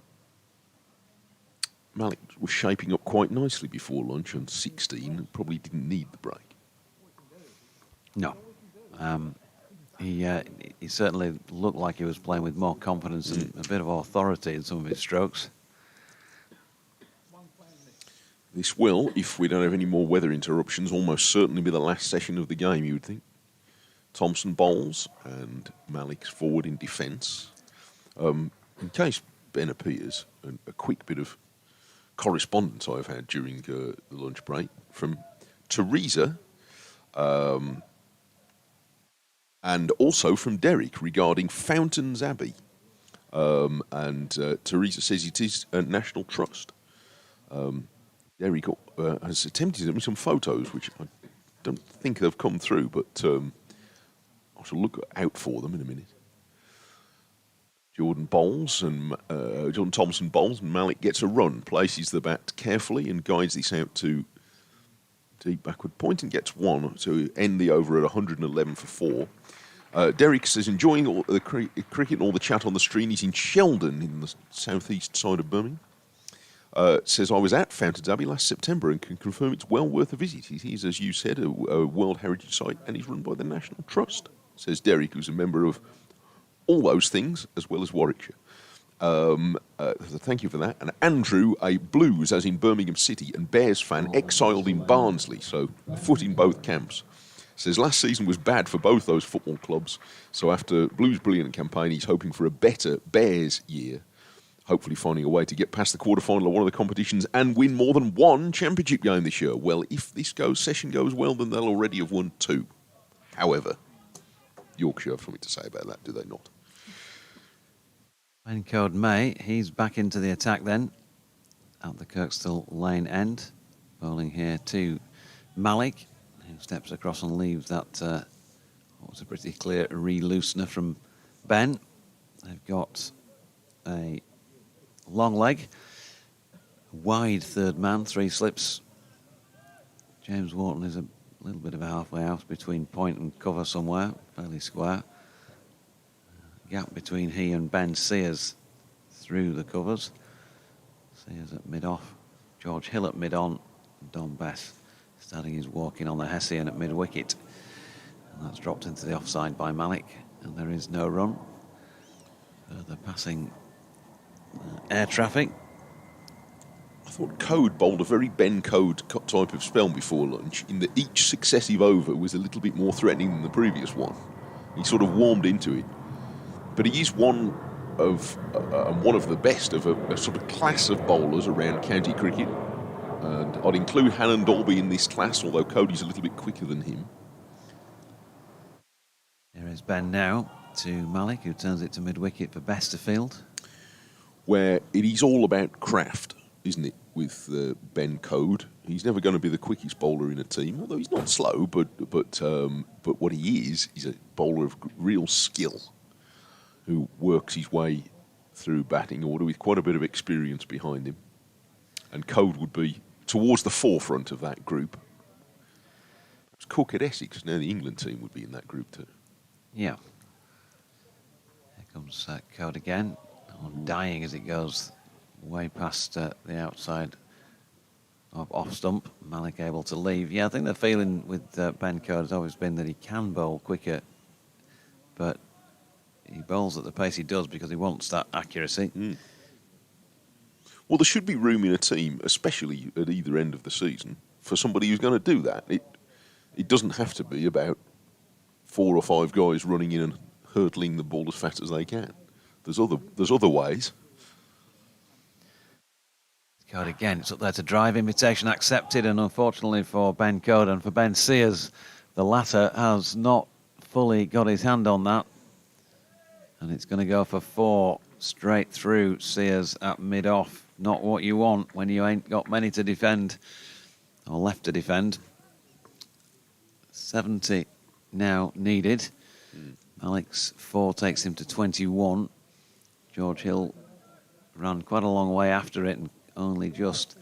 Malik was shaping up quite nicely before lunch on 16, and probably didn't need the break. No. He certainly looked like he was playing with more confidence and a bit of authority in some of his strokes. This will, if we don't have any more weather interruptions, almost certainly be the last session of the game, you would think. Thompson bowls and Malik's forward in defence. In case Ben appears, a quick bit of correspondence I've had during the lunch break from Teresa, and also from Derek regarding Fountains Abbey. Teresa says it is a national trust. Derek has attempted to send me some photos, which I don't think they've come through, but I shall look out for them in a minute. Jordan Thompson bowls, and Malik gets a run, places the bat carefully and guides this out to deep backward point and gets 1 to end the over at 111 for 4. Derek says, enjoying all the cricket and all the chat on the stream. He's in Sheldon in the southeast side of Birmingham. Says, I was at Fountains Abbey last September and can confirm it's well worth a visit. It is, as you said, a World Heritage Site, and is run by the National Trust, says Derek, who's a member of all those things, as well as Warwickshire. Thank you for that. And Andrew, a Blues, as in Birmingham City, and Bears fan, exiled in Barnsley, so foot in both camps. Says last season was bad for both those football clubs, so after Blues' brilliant campaign, he's hoping for a better Bears year, hopefully finding a way to get past the quarter-final of one of the competitions and win more than 1 championship game this year. Well, if this session goes well, then they'll already have won 2. However, Yorkshire have something to say about that, do they not? Ben Code May, he's back into the attack then at the Kirkstall Lane end. Bowling here to Malik, who steps across and leaves that what was a pretty clear re-loosener from Ben. They've got a long leg, wide third man, 3 slips. James Wharton is a little bit of a halfway house between point and cover somewhere, fairly square. Gap between he and Ben Sears through the covers. Sears at mid-off, George Hill at mid-on, Don Bess starting his walking on the Hessian at mid-wicket. And that's dropped into the offside by Malik, and there is no run. Further passing air traffic. I thought Code bowled a very Ben Code type of spell before lunch, in that each successive over was a little bit more threatening than the previous one. He sort of warmed into it. But he is one of the best of a sort of class of bowlers around county cricket. And I'd include Hannon Dolby in this class, although Cody's a little bit quicker than him. Here is Ben now to Malik, who turns it to mid-wicket for Besterfield. Where it is all about craft, isn't it, with Ben Code. He's never going to be the quickest bowler in a team, although he's not slow, but what he is a bowler of real skill, who works his way through batting order with quite a bit of experience behind him. And Code would be towards the forefront of that group. It's Cook at Essex, now the England team would be in that group too. Yeah. Here comes Code again, dying as it goes way past the outside of off stump. Malik able to leave. Yeah, I think the feeling with Ben Code has always been that he can bowl quicker, but he bowls at the pace he does because he wants that accuracy. Well, there should be room in a team, especially at either end of the season, for somebody who's going to do that. It doesn't have to be about 4 or 5 guys running in and hurtling the ball as fast as they can. There's other ways. Code again, it's up there to drive, invitation accepted, and unfortunately for Ben Code and for Ben Sears, the latter has not fully got his hand on that. And it's going to go for 4 straight through. Sears at mid-off. Not what you want when you ain't got many to defend, or left to defend. 70 now needed. Malik's 4 takes him to 21. George Hill ran quite a long way after it and only just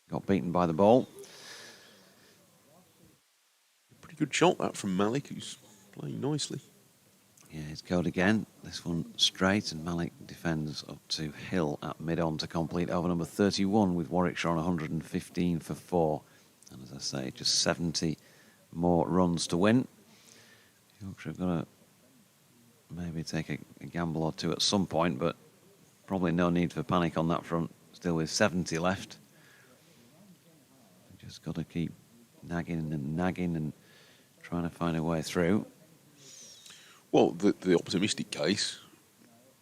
got beaten by the ball. Pretty good shot that from Malik, who's playing nicely. Yeah, it's Code again. This one straight, and Malik defends up to Hill at mid-on to complete over number 31 with Warwickshire on 115 for 4. And as I say, just 70 more runs to win. Yorkshire have got to maybe take a gamble or two at some point, but probably no need for panic on that front. Still with 70 left. Just got to keep nagging and trying to find a way through. Well, the optimistic case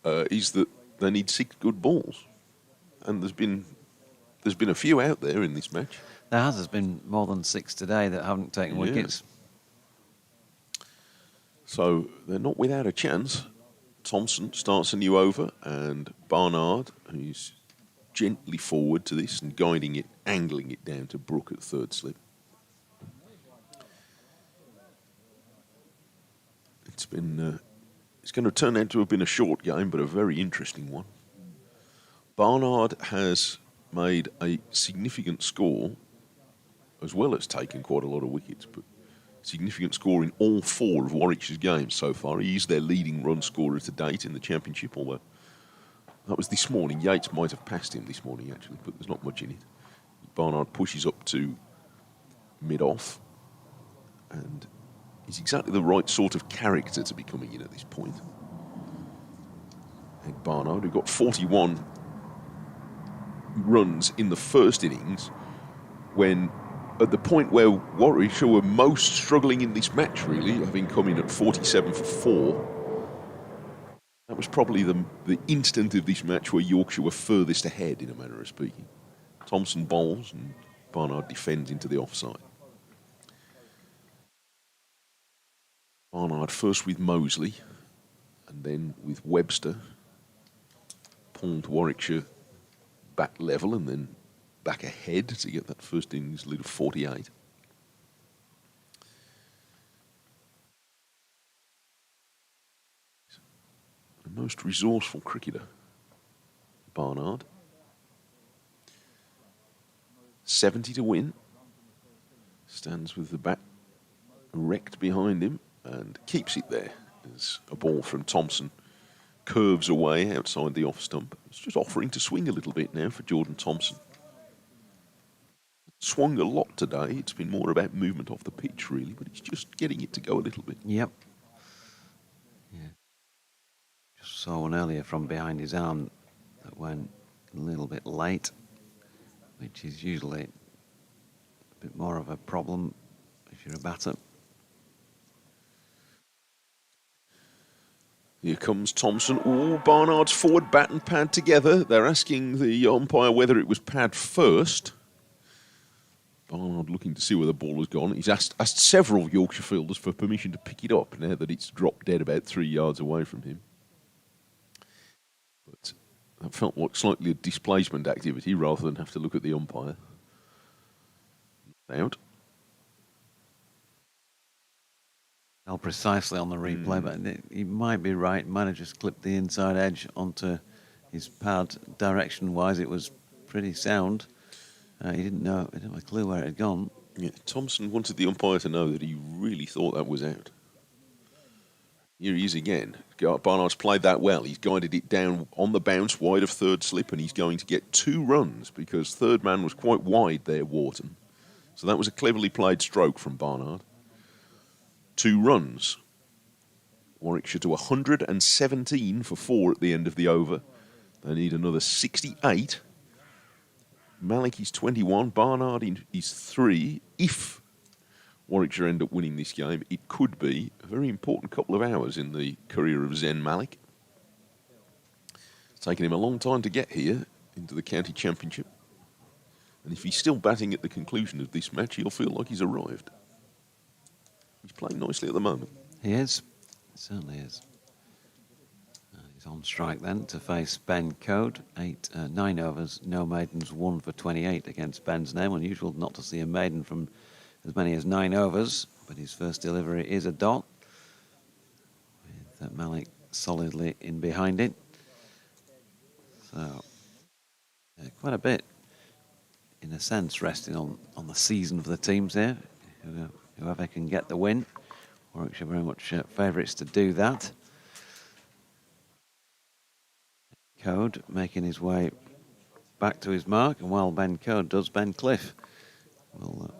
is that they need 6 good balls, and there's been a few out there in this match. There's been more than 6 today that haven't taken wickets. So they're not without a chance. Thompson starts a new over, and Barnard, who's gently forward to this and guiding it, angling it down to Brook at third slip. It's going to turn out to have been a short game, but a very interesting one. Barnard has made a significant score, as well as taken quite a lot of wickets, but significant score in all 4 of Warwickshire's games so far. He is their leading run scorer to date in the Championship, although that was this morning. Yates might have passed him this morning, actually, but there's not much in it. Barnard pushes up to mid-off, and he's exactly the right sort of character to be coming in at this point. And Barnard, who got 41 runs in the first innings, when at the point where Warwickshire were most struggling in this match, really, having come in at 47 for 4. That was probably the instant of this match where Yorkshire were furthest ahead, in a manner of speaking. Thompson bowls and Barnard defends into the offside. Barnard first with Mosley, And then with Webster, pulled Warwickshire back level and then back ahead to get that first innings lead of 48. The most resourceful cricketer, Barnard. 70 to win. Stands with the bat erect behind him and keeps it there as a ball from Thompson curves away outside the off stump. It's just offering to swing a little bit now for Jordan Thompson. Swung a lot today. It's been more about movement off the pitch, really, but it's just getting it to go a little bit. Yep. Yeah. Just saw one earlier from behind his arm that went a little bit late, which is usually a bit more of a problem if you're a batter. Here comes Thompson. Oh, Barnard's forward bat and pad together. They're asking the umpire whether it was pad first. Barnard looking to see where the ball has gone. He's asked several Yorkshire fielders for permission to pick it up now that it's dropped dead about 3 yards away from him. But that felt like slightly a displacement activity rather than have to look at the umpire. Out. Well, precisely on the replay, but he might be right. Might have just clipped the inside edge onto his pad. Direction-wise, it was pretty sound. He didn't have a clue where it had gone. Yeah, Thompson wanted the umpire to know that he really thought that was out. Here he is again. Barnard's played that well. He's guided it down on the bounce, wide of third slip, and he's going to get 2 runs because third man was quite wide there, Wharton. So that was a cleverly played stroke from Barnard. 2 runs. Warwickshire to 117 for 4 at the end of the over. They need another 68. Malik is 21. Barnard is 3. If Warwickshire end up winning this game, it could be a very important couple of hours in the career of Zen Malik. It's taken him a long time to get here into the county championship. And if he's still batting at the conclusion of this match, he'll feel like he's arrived. He's playing nicely at the moment. He is. He certainly is. He's on strike then to face Ben Code. 9 overs, no maidens, 1 for 28 against Ben's name. Unusual not to see a maiden from as many as 9 overs, but his first delivery is a dot, with Malik solidly in behind it. So, quite a bit, in a sense, resting on the season of the teams here. Whoever can get the win. Warwickshire very much favourites to do that. Code making his way back to his mark, and while Ben Code does, Ben Cliff will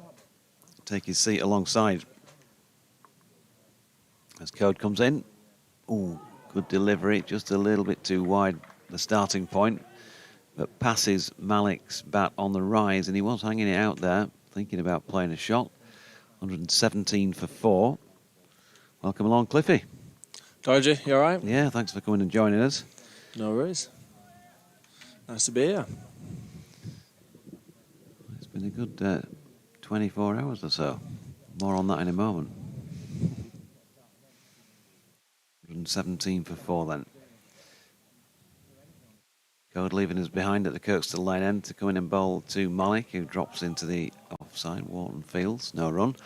take his seat alongside. As Code comes in, good delivery, just a little bit too wide, the starting point, but passes Malik's bat on the rise, and he was hanging it out there, thinking about playing a shot. 117 for 4. Welcome along, Cliffy. Georgie, you all right? Yeah, thanks for coming and joining us. No worries. Nice to be here. It's been a good 24 hours or so. More on that in a moment. 117 for 4 then. Code leaving us behind at the Kirkstall line end to come in and bowl to Malik, who drops into the offside. Wharton Fields, no run.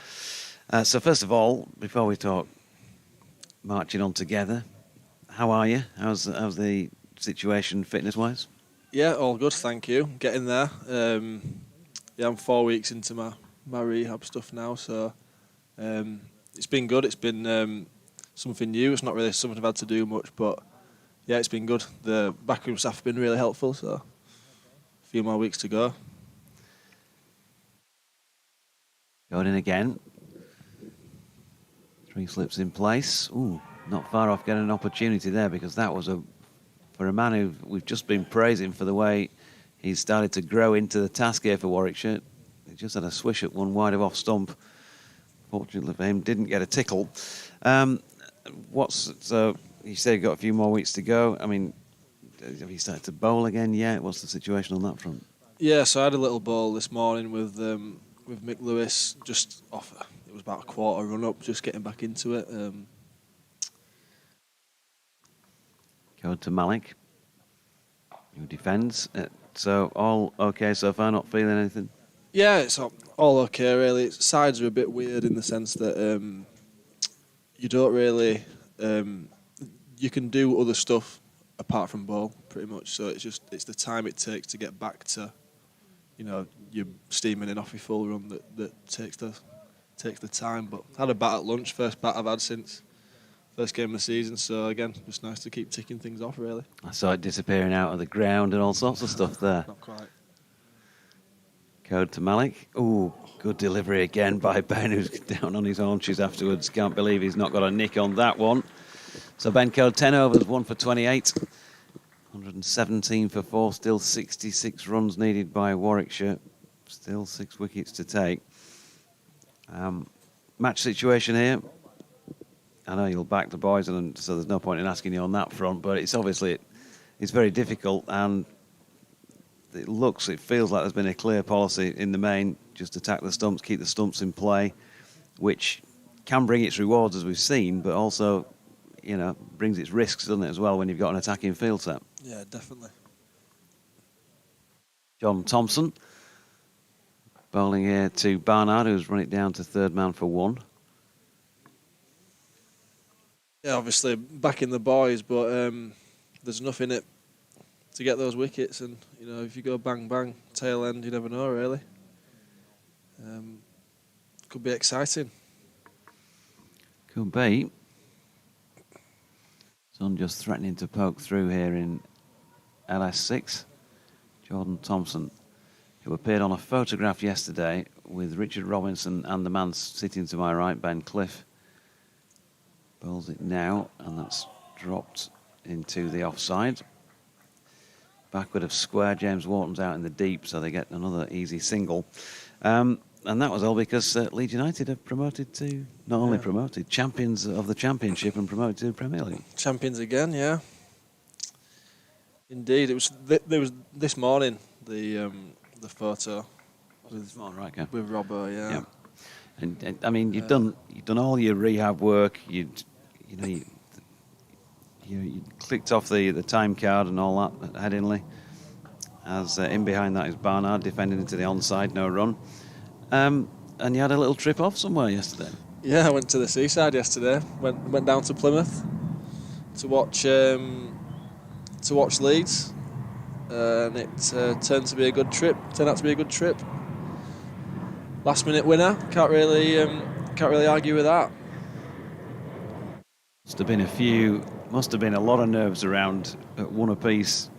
So first of all, before we talk marching on together, how are you? How's the situation fitness-wise? Yeah, all good, thank you. Getting there. I'm 4 weeks into my rehab stuff now, so it's been good. It's been something new. It's not really something I've had to do much, but yeah, it's been good. The backroom staff have been really helpful, so a few more weeks to go. Going in again. 3 slips in place. Not far off getting an opportunity there, because that was for a man who we've just been praising for the way he's started to grow into the task here for Warwickshire. He just had a swish at one wide of off stump. Fortunately for him, didn't get a tickle. So you said you've got a few more weeks to go. I mean, have you started to bowl again yet? What's the situation on that front? Yeah, so I had a little bowl this morning with Mick Lewis, just off. It was about a quarter run up, just getting back into it. Code to Malik, who defends. So all okay so far, not feeling anything? Yeah, it's all okay, really. Sides are a bit weird in the sense that you don't really... you can do other stuff apart from ball, pretty much. So it's the time it takes to get back to, your steaming and off your full run that takes the time. But I had a bat at lunch, first bat I've had since first game of the season. So again, it's nice to keep ticking things off, really. I saw it disappearing out of the ground and all sorts of stuff there. Not quite. Code to Malik. Ooh, good delivery again by Ben, who's down on his haunches afterwards. Can't believe he's not got a nick on that one. So Ben Code, 10 overs, 1 for 28. 117 for 4, still 66 runs needed by Warwickshire. Still 6 wickets to take. Match situation here. I know you'll back the boys, and so there's no point in asking you on that front, but it's obviously it's very difficult, and it feels like there's been a clear policy in the main, just attack the stumps, keep the stumps in play, which can bring its rewards, as we've seen, but also, brings its risks, doesn't it, as well, when you've got an attacking field set. Yeah, definitely. John Thompson bowling here to Barnard, who's run it down to third man for 1. Yeah, obviously backing the boys, but there's enough in it to get those wickets, and if you go bang bang tail end, you never know, really. Could be exciting. Could be. Sun just threatening to poke through here in LS6. Jordan Thompson, who appeared on a photograph yesterday with Richard Robinson and the man sitting to my right, Ben Cliff. Bowls it now, and that's dropped into the offside. Backward of square, James Wharton's out in the deep, so they get another easy single. And that was all because Leeds United have promoted to, not only promoted, champions of the Championship and promoted to the Premier League. Champions again, yeah. Indeed, it was there was this morning the photo with Robbo, yeah. And I mean, you've done all your rehab work. You clicked off the time card and all that at Headingley. As in behind that is Barnard defending into the onside, no run. And you had a little trip off somewhere yesterday. Yeah, I went to the seaside yesterday. Went down to Plymouth to watch Leeds, and it turned out to be a good trip. Last minute winner. Can't really argue with that. Must have been a lot of nerves around at 1 apiece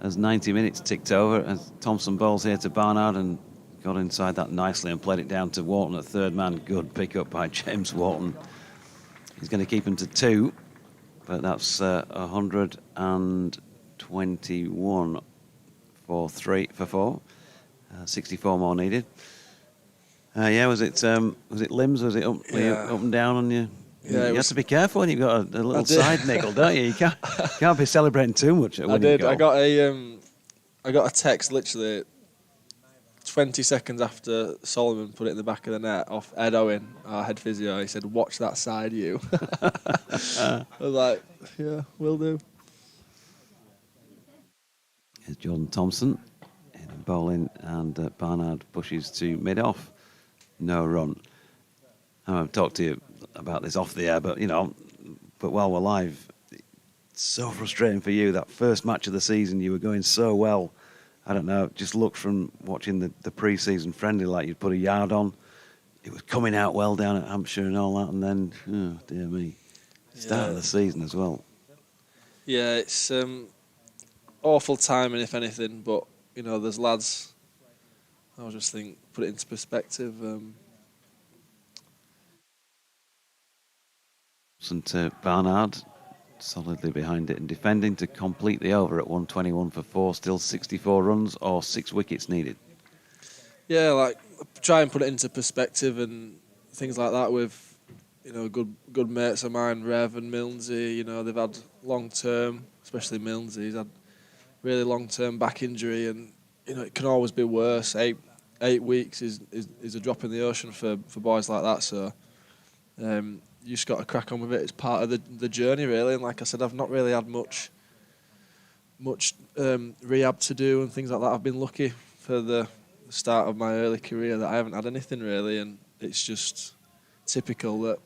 as 90 minutes ticked over. As Thompson bowls here to Barnard and got inside that nicely and played it down to Wharton at third man. Good pick up by James Wharton. He's going to keep him to 2, but that's 121 for 4. 64 more needed. Was it limbs? Was it up and down on you? Yeah, you have to be careful when you've got a little side niggle, don't you? You can't be celebrating too much. I did. I got a text literally 20 seconds after Solomon put it in the back of the net off Ed Owen, our head physio. He said, "Watch that side, you." I was like, "Yeah, will do." Here's Jordan Thompson in bowling, and Barnard pushes to mid-off. No run. I've talked to you about this off the air, but while we're live, it's so frustrating for you. That first match of the season, you were going so well. I don't know, just looked from watching the pre-season friendly like you'd put a yard on. It was coming out well down at Hampshire and all that, and then, oh, dear me, start of the season as well. Yeah, it's awful timing, if anything, but, there's lads, I just think, put it into perspective. To Barnard, solidly behind it and defending to complete the over at 121 for 4, still 64 runs or 6 wickets needed. Yeah, try and put it into perspective and things like that with, good mates of mine, Rev and Milnesy. They've had long-term, especially Milnesy, he's had really long-term back injury, and it can always be worse. 8 weeks is a drop in the ocean for boys like that. So you just got to crack on with it. It's part of the journey, really. And like I said, I've not really had much rehab to do and things like that. I've been lucky for the start of my early career that I haven't had anything really, and it's just typical that,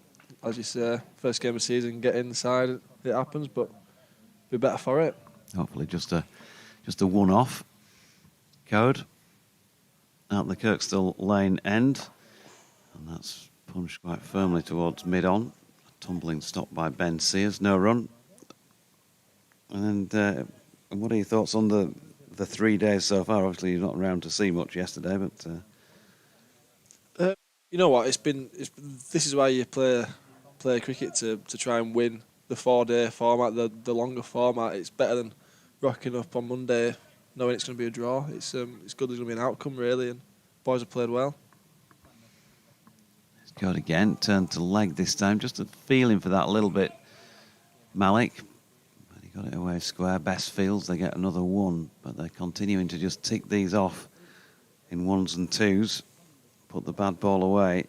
as you say, first game of the season, get inside, it happens, but be better for it. Hopefully just a one-off. Code out the Kirkstall Lane end, and that's punched quite firmly towards mid-on. A tumbling stop by Ben Sears, no run. And what are your thoughts on the 3 days so far? Obviously, you're not around to see much yesterday, but you know what? This is why you play cricket to try and win the 4-day format, the longer format. It's better than rocking up on Monday knowing it's going to be a draw. It's good. There's going to be an outcome really, and boys have played well. It's good again. Turned to leg this time. Just a feeling for that a little bit, Malik. But he got it away square. Best fields. They get another one, but they're continuing to just tick these off in ones and twos. Put the bad ball away.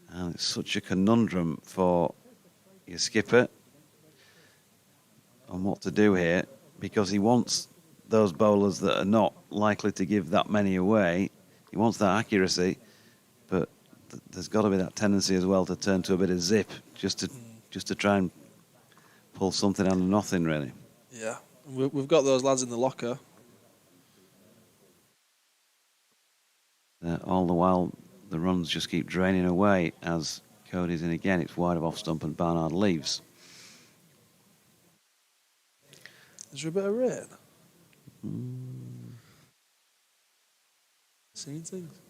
And it's such a conundrum for your skipper on what to do here, because he wants those bowlers that are not likely to give that many away. He wants that accuracy, but there's got to be that tendency as well to turn to a bit of zip, just to try and pull something out of nothing, really. Yeah, we've got those lads in the locker. All the while, the runs just keep draining away as Cody's in again. It's wide of off stump and Barnard leaves. Is there a bit of rain? Seeing things?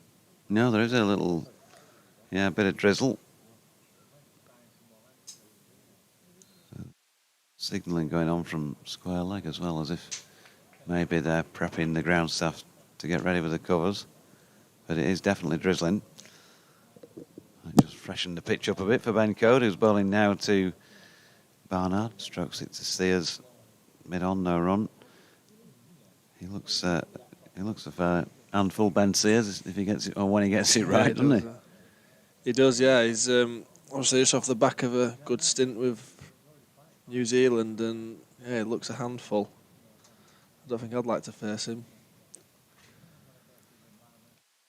No, there is a little, a bit of drizzle. Signalling going on from square leg as well, as if maybe they're prepping the ground staff to get ready with the covers. But it is definitely drizzling. I just freshened the pitch up a bit for Ben Code, who's bowling now to Barnard. Strokes it to Sears, mid-on, no run. He looks a fair handful, Ben Sears, if he gets it, or when he gets it right, doesn't he? He does, yeah. He's obviously just off the back of a good stint with New Zealand, and yeah, he looks a handful. I don't think I'd like to face him.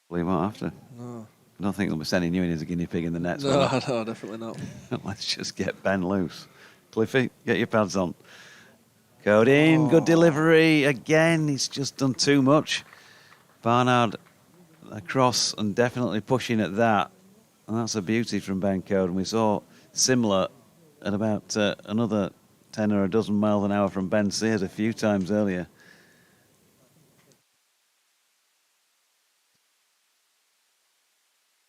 Well, he won't have to. No. I don't think they'll be sending you in as a guinea pig in the nets. No, definitely not. Let's just get Ben loose. Cliffy, get your pads on. Code in, good delivery. Again, he's just done too much. Barnard across and definitely pushing at that. And that's a beauty from Ben Code. And we saw similar at about another 10 or a dozen miles an hour from Ben Sears a few times earlier.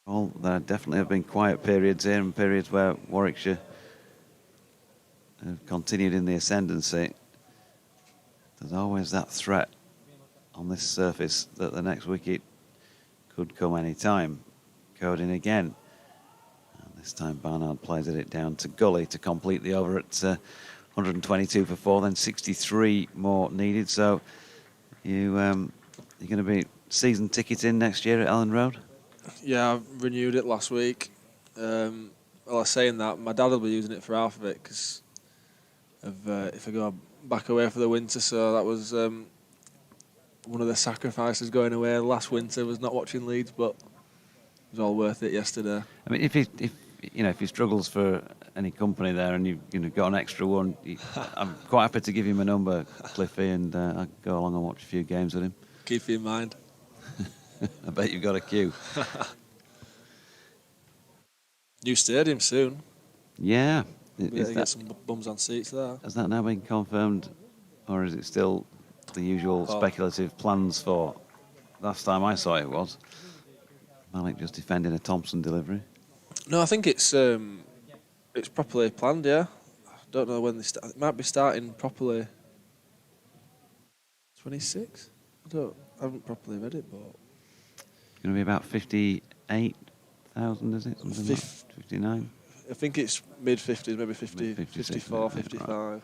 Well, there definitely have been quiet periods here and periods where Warwickshire have continued in the ascendancy. There's always that threat on this surface that the next wicket could come any time. Coding again. And this time Barnard plays it down to Gully to complete the over at 122 for 4, then 63 more needed. So you're going to be season ticketing next year at Ellen Road? Yeah, I renewed it last week. Well, I was saying that, my dad will be using it for half of it because if I go back away for the winter, so that was one of the sacrifices going away last winter, was not watching Leeds, but it was all worth it yesterday. I mean, if he struggles for any company there and you've got an extra one, I'm quite happy to give him a number, Cliffy, and I'll go along and watch a few games with him. Keep you in mind. I bet you've got a queue. New stadium soon. Yeah. Get some bums on seats there. Has that now been confirmed, or is it still the usual speculative plans for? Last time I saw it was Malik just defending a Thompson delivery. No, I think it's properly planned. Yeah, I don't know when they start. It might be starting properly. 26. I haven't properly read it, but It's going to be about 58,000, is it? Something like 59. I think it's mid-50s, maybe 50, 54, right. 55.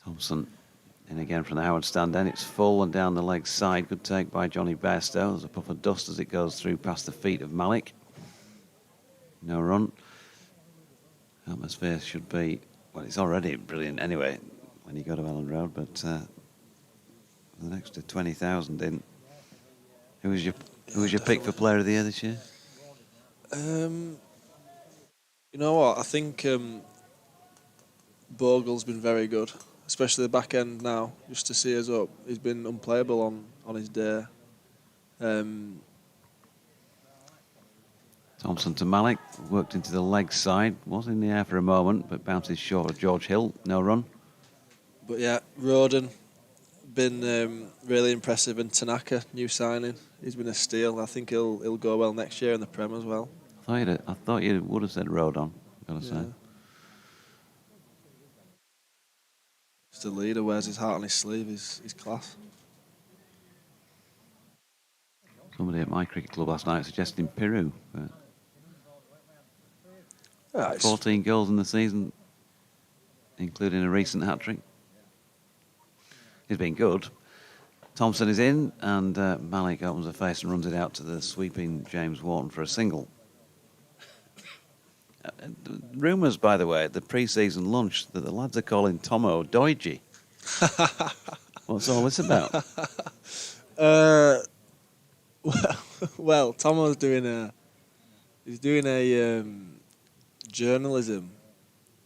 Thompson In again from the Howard stand end. It's full and down the leg side. Good take by Johnny Bairstow. There's a puff of dust as it goes through past the feet of Malik. No run. Atmosphere should be, well, it's already brilliant anyway when you go to Elland Road, but with an extra 20,000 in. Who was your pick for Player of the Year this year? You know what? I think Bogle's been very good, especially the back end now. Just to see us up, he's been unplayable on his day. Thompson to Malik, worked into the leg side, was in the air for a moment, but bounces short of George Hill. No run. But yeah, Roden been really impressive, and Tanaka, new signing, he's been a steal. I think he'll go well next year in the Prem as well. I thought you would have said Rodon, gotta say. Just a leader, wears his heart on his sleeve. He's class. Somebody at my cricket club last night suggesting Peru. But 14 goals in the season, including a recent hat-trick. He's been good. Thompson is in, and Malik opens the face and runs it out to the sweeping James Wharton for a single. Rumours, by the way, at the pre-season lunch that the lads are calling Tomo Doiji. What's all this about? Well, Tomo's doing a journalism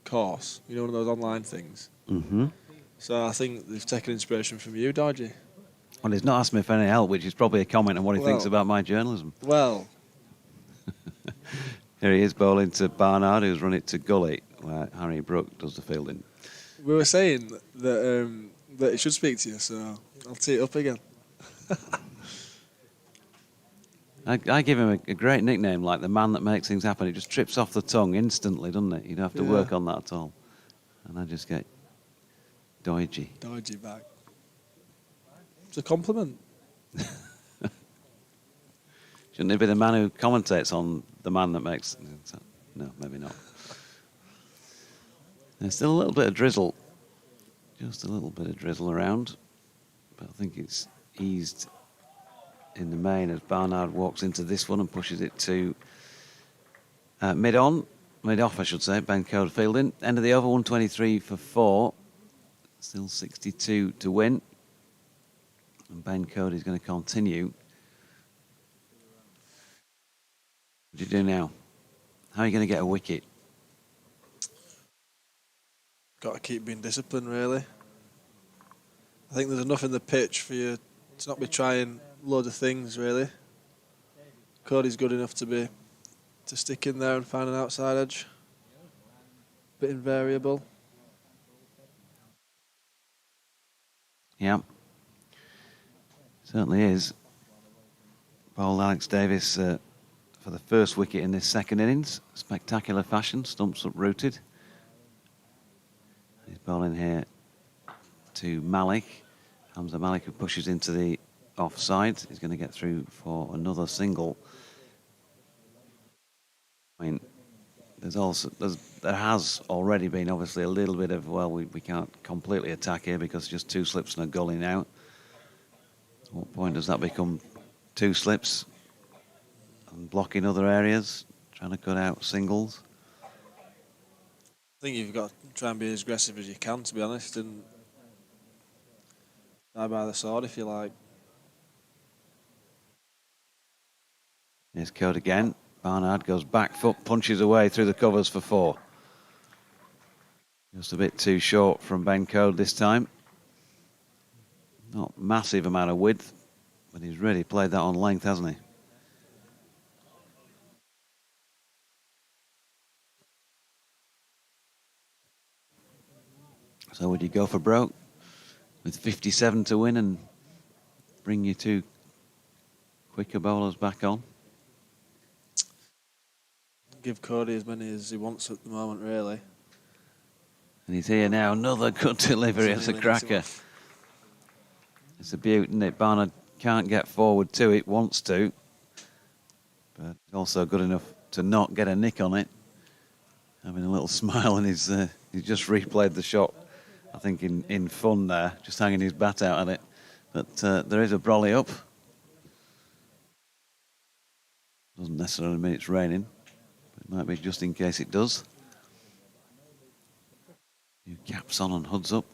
course. You know, one of those online things. Mm-hmm. So I think they've taken inspiration from you, Doiji. Well, he's not asked me for any help, which is probably a comment on what he thinks about my journalism. Well, here he is bowling to Barnard, who's run it to Gully, where Harry Brook does the fielding. we were saying that he should speak to you, so I'll tee it up again. I give him a great nickname, like the man that makes things happen. It just trips off the tongue instantly, doesn't it? You don't have to work on that at all. And I just get Doiji. Doiji back. It's a compliment. Shouldn't it be the man who commentates on the man that makes... No, maybe not. There's still a little bit of drizzle. Just a little bit of drizzle around. But I think it's eased in the main as Barnard walks into this one and pushes it to mid-off, I should say. Ben Code fielding. End of the over, 123 for 4. Still 62 to win. And Ben Code is going to continue. What do you do now? How are you going to get a wicket? Got to keep being disciplined, really. I think there's enough in the pitch for you to not be trying loads of things, really. Cody's good enough to stick in there and find an outside edge. Bit invariable. Yeah. Certainly is. Bowled Alex Davis for the first wicket in this second innings. Spectacular fashion, stumps uprooted. He's bowling here to Malik. Hamza Malik, who pushes into the offside. He's going to get through for another single. I mean, there has already been obviously a little bit of, well, we can't completely attack here because just 2 slips and a gully now. At what point does that become 2 slips and blocking other areas, trying to cut out singles? I think you've got to try and be as aggressive as you can, to be honest, and die by the sword, if you like. Here's Code again. Barnard goes back foot, punches away through the covers for 4. Just a bit too short from Ben Code this time. Not massive amount of width, but he's really played that on length, hasn't he? So would you go for Broke with 57 to win and bring your 2 quicker bowlers back on? Give Cody as many as he wants at the moment, really. And he's here now. Another good delivery. It's a cracker. It's a beaut, isn't it? Barnard can't get forward to it, wants to. But also good enough to not get a nick on it. Having a little smile, and he's just replayed the shot I think, in fun there, just hanging his bat out at it. But there is a brolly up. Doesn't necessarily mean it's raining. But it might be just in case it does. New caps on and hoods up.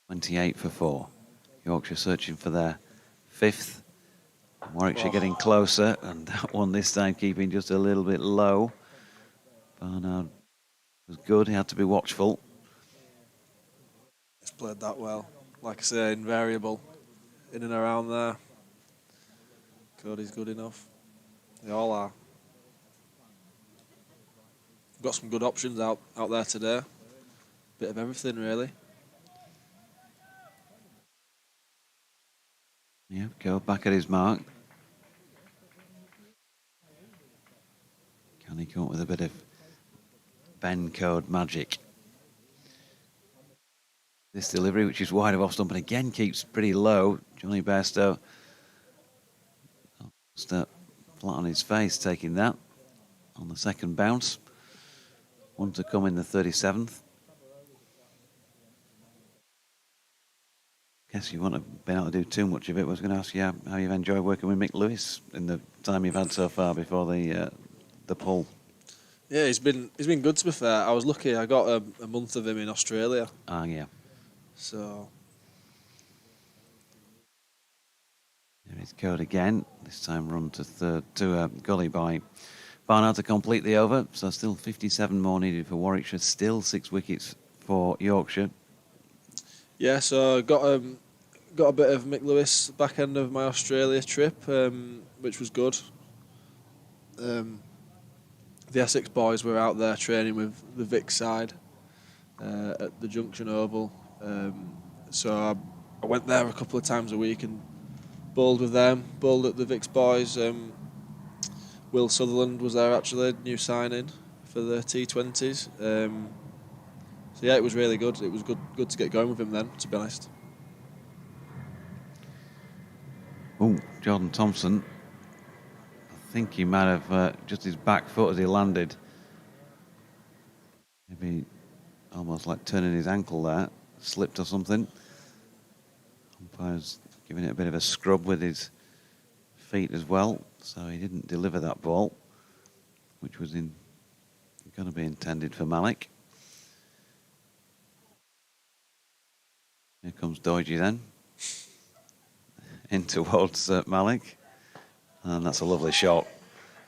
28 for 4. Yorkshire searching for their 5th. Warwickshire getting closer, and that one this time keeping just a little bit low. Barnard was good, he had to be watchful. He's played that well. Like I say, invariable. In and around there. Cody's good enough. They all are. Got some good options out there today. Bit of everything, really. Yeah, go back at his mark. Can he come up with a bit of Ben code magic? This delivery, which is wide of off stump, and again keeps pretty low. Johnny Bairstow almost flat on his face, taking that on the second bounce. One to come in the 37th. Guess you wouldn't have been able to do too much of it. I was going to ask you how you've enjoyed working with Mick Lewis in the time you've had so far before the pull. Yeah, he's been good, to be fair. I was lucky. I got a month of him in Australia. Ah, yeah. So There is Code again. This time run to a gully by Barnard to complete the over. So still 57 more needed for Warwickshire. Still 6 wickets for Yorkshire. yeah, so got a bit of Mick Lewis back end of my Australia trip, which was good. The Essex boys were out there training with the Vic side at the Junction Oval. So I went there a couple of times a week and bowled with them, bowled at the Vic's boys. Will Sutherland was there actually, new signing for the T20s. So yeah, it was really good. It was good to get going with him then, to be honest. Oh, Jordan Thompson. I think he might have just his back foot as he landed. Maybe almost like turning his ankle there. Slipped or something. Umpire's giving it a bit of a scrub with his feet as well. So he didn't deliver that ball, which was going to be intended for Malik. Here comes Doidge then. In towards Malik. And that's a lovely shot.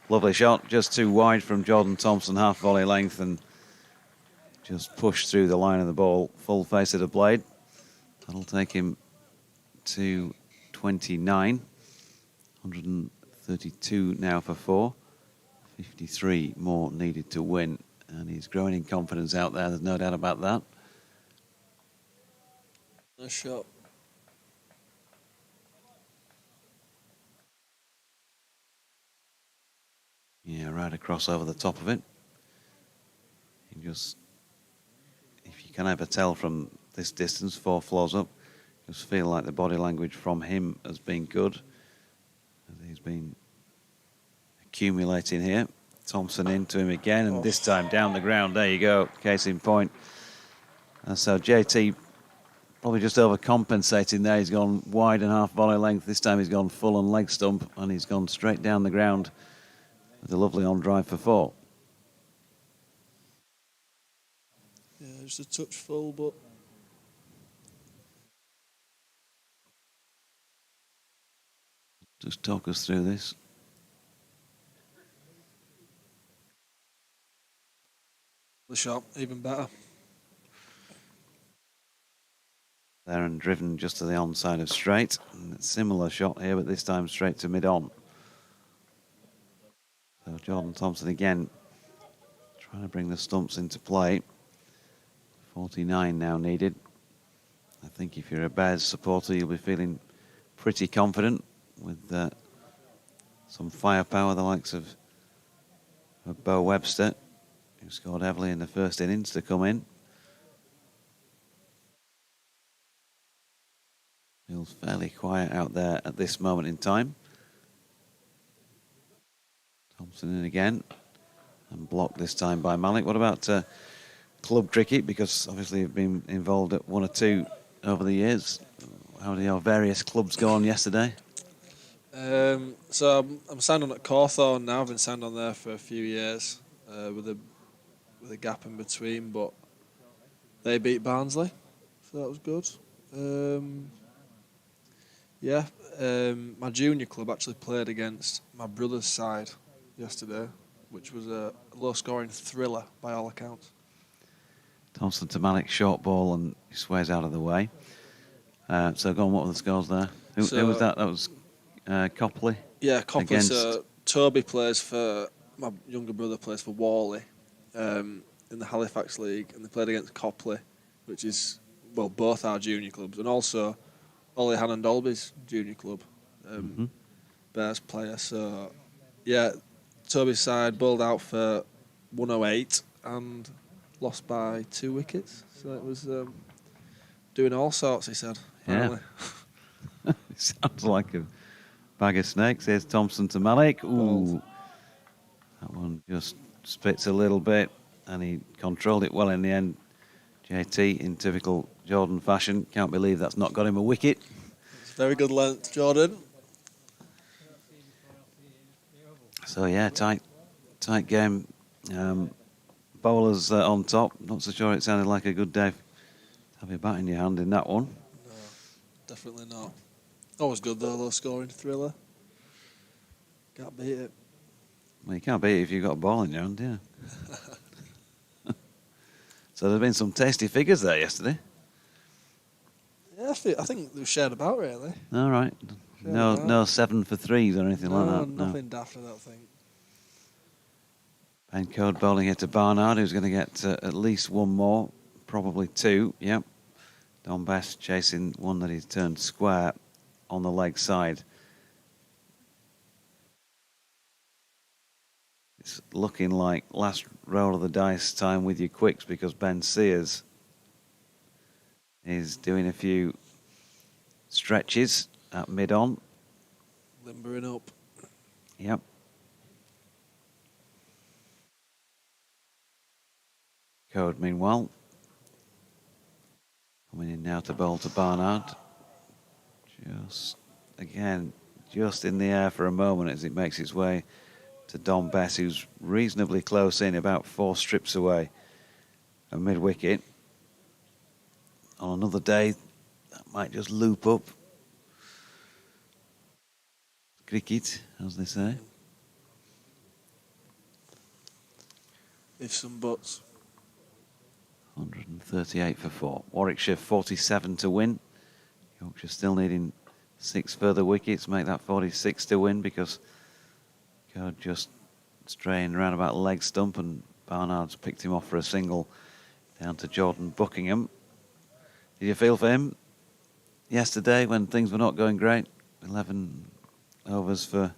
Lovely shot, just too wide from Jordan Thompson, half volley length, and just pushed through the line of the ball, full face of the blade. That'll take him to 29. 132 now for 4. 53 more needed to win. And he's growing in confidence out there, there's no doubt about that. Nice shot. Yeah, right across over the top of it. You just, if you can ever tell from this distance, 4 floors up, just feel like the body language from him has been good. He's been accumulating here. Thompson into him again, and this time down the ground. There you go, case in point. And so JT probably just overcompensating there. He's gone wide and half volley length. This time he's gone full on leg stump, and he's gone straight down the ground with a lovely on drive for 4. Yeah, just a touch full, but just talk us through this. the shot even better. There and driven just to the onside of straight. And a similar shot here, but this time straight to mid-on. So Jordan Thompson again trying to bring the stumps into play. 49 now needed. I think if you're a Bears supporter, you'll be feeling pretty confident with some firepower, the likes of Bo Webster, who scored heavily in the first innings, to come in. Feels fairly quiet out there at this moment in time. Thompson in again, and blocked this time by Malik. What about club cricket, because obviously you've been involved at one or two over the years. How did your various clubs go on yesterday? So I'm signed on at Cawthorne now. I've been signed on there for a few years, with a gap in between. But they beat Barnsley, so that was good. My junior club actually played against my brother's side yesterday, which was a low-scoring thriller by all accounts. Thompson to Malik, short ball, and he sways out of the way. So go on, what were the scores there? Who was that? That was Copley? Yeah, Copley. Against... So Toby plays for, my younger brother plays for Warley in the Halifax League, and they played against Copley, which is, well, both our junior clubs, and also Ollie Hannon Dolby's junior club, Bears player. So, yeah, Toby's side bowled out for 108 and lost by 2 wickets. So it was doing all sorts, he said. Apparently. Yeah. It sounds like a bag of snakes. Here's Thompson to Malik. Ooh, that one just spits a little bit, and he controlled it well in the end. JT, in typical Jordan fashion, can't believe that's not got him a wicket. It's very good length, Jordan. So yeah, tight game. Bowlers on top. Not so sure it sounded like a good day to have your bat in your hand in that one. No, definitely not. Always good though, low scoring thriller. Can't beat it. Well, you can't beat it if you've got a ball in your hand, yeah. So there's been some tasty figures there yesterday. Yeah, I think they were shared about, really. All right. No 7 for 3s or anything like that. Nothing daft, I don't think. Ben Code bowling here to Barnard, who's going to get at least one more, probably 2. Yep. Don Best chasing one that he's turned square on the leg side. It's looking like last roll of the dice time with your quicks, because Ben Sears is doing a few stretches at mid-on. Limbering up. Yep. Code, meanwhile, coming in now to bowl to Barnard. Just in the air for a moment as it makes its way to Don Bess, who's reasonably close in, about 4 strips away of mid-wicket. On another day, that might just loop up. Cricket, as they say. Ifs and buts. 138 for 4. Warwickshire 47 to win. Yorkshire still needing 6 further wickets, make that 46 to win, because Code just straying around about leg stump, and Barnard's picked him off for a single down to Jordan Buckingham. Did you feel for him yesterday when things were not going great? 11 overs for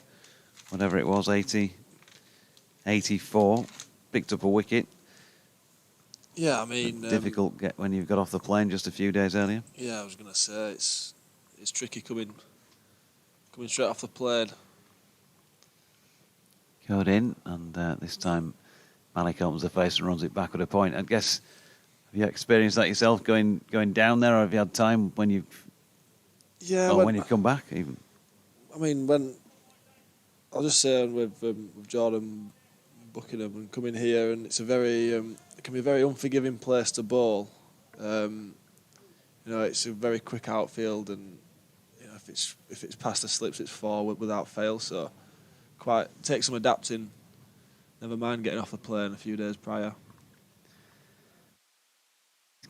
whatever it was, 84. Picked up a wicket. Yeah, I mean... difficult get when you've got off the plane just a few days earlier. Yeah, I was going to say, it's tricky coming straight off the plane. Code in, and this time Malik opens the face and runs it back at a point. I guess, have you experienced that yourself, going down there, or have you had time when you've... Yeah, when you've come back, even? I mean, I'll just say with Jordan Buckingham and coming here, and it's a very... it can be a very unforgiving place to bowl. It's a very quick outfield, and if it's past the slips, it's 4 without fail. So quite takes some adapting. Never mind getting off the plane a few days prior.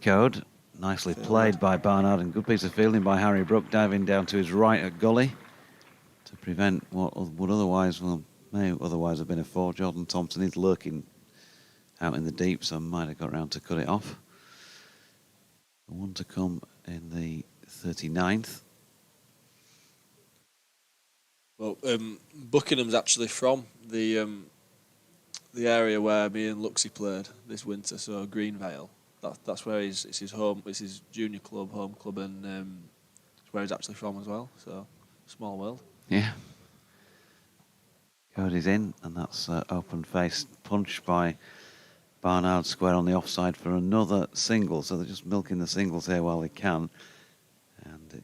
Code, nicely played by Barnard, and good piece of fielding by Harry Brook, diving down to his right at gully to prevent what would may otherwise have been a 4. Jordan Thompson is lurking out in the deep, so might have got round to cut it off. The one to come in the 39th. Well, Buckingham's actually from the area where me and Luxie played this winter, so Greenvale. That's where it's his home. It's his junior club, home club, and it's where he's actually from as well. So small world. Yeah. Cody's in, and that's open-faced punch by Barnard square on the offside for another single, so they're just milking the singles here while they can. And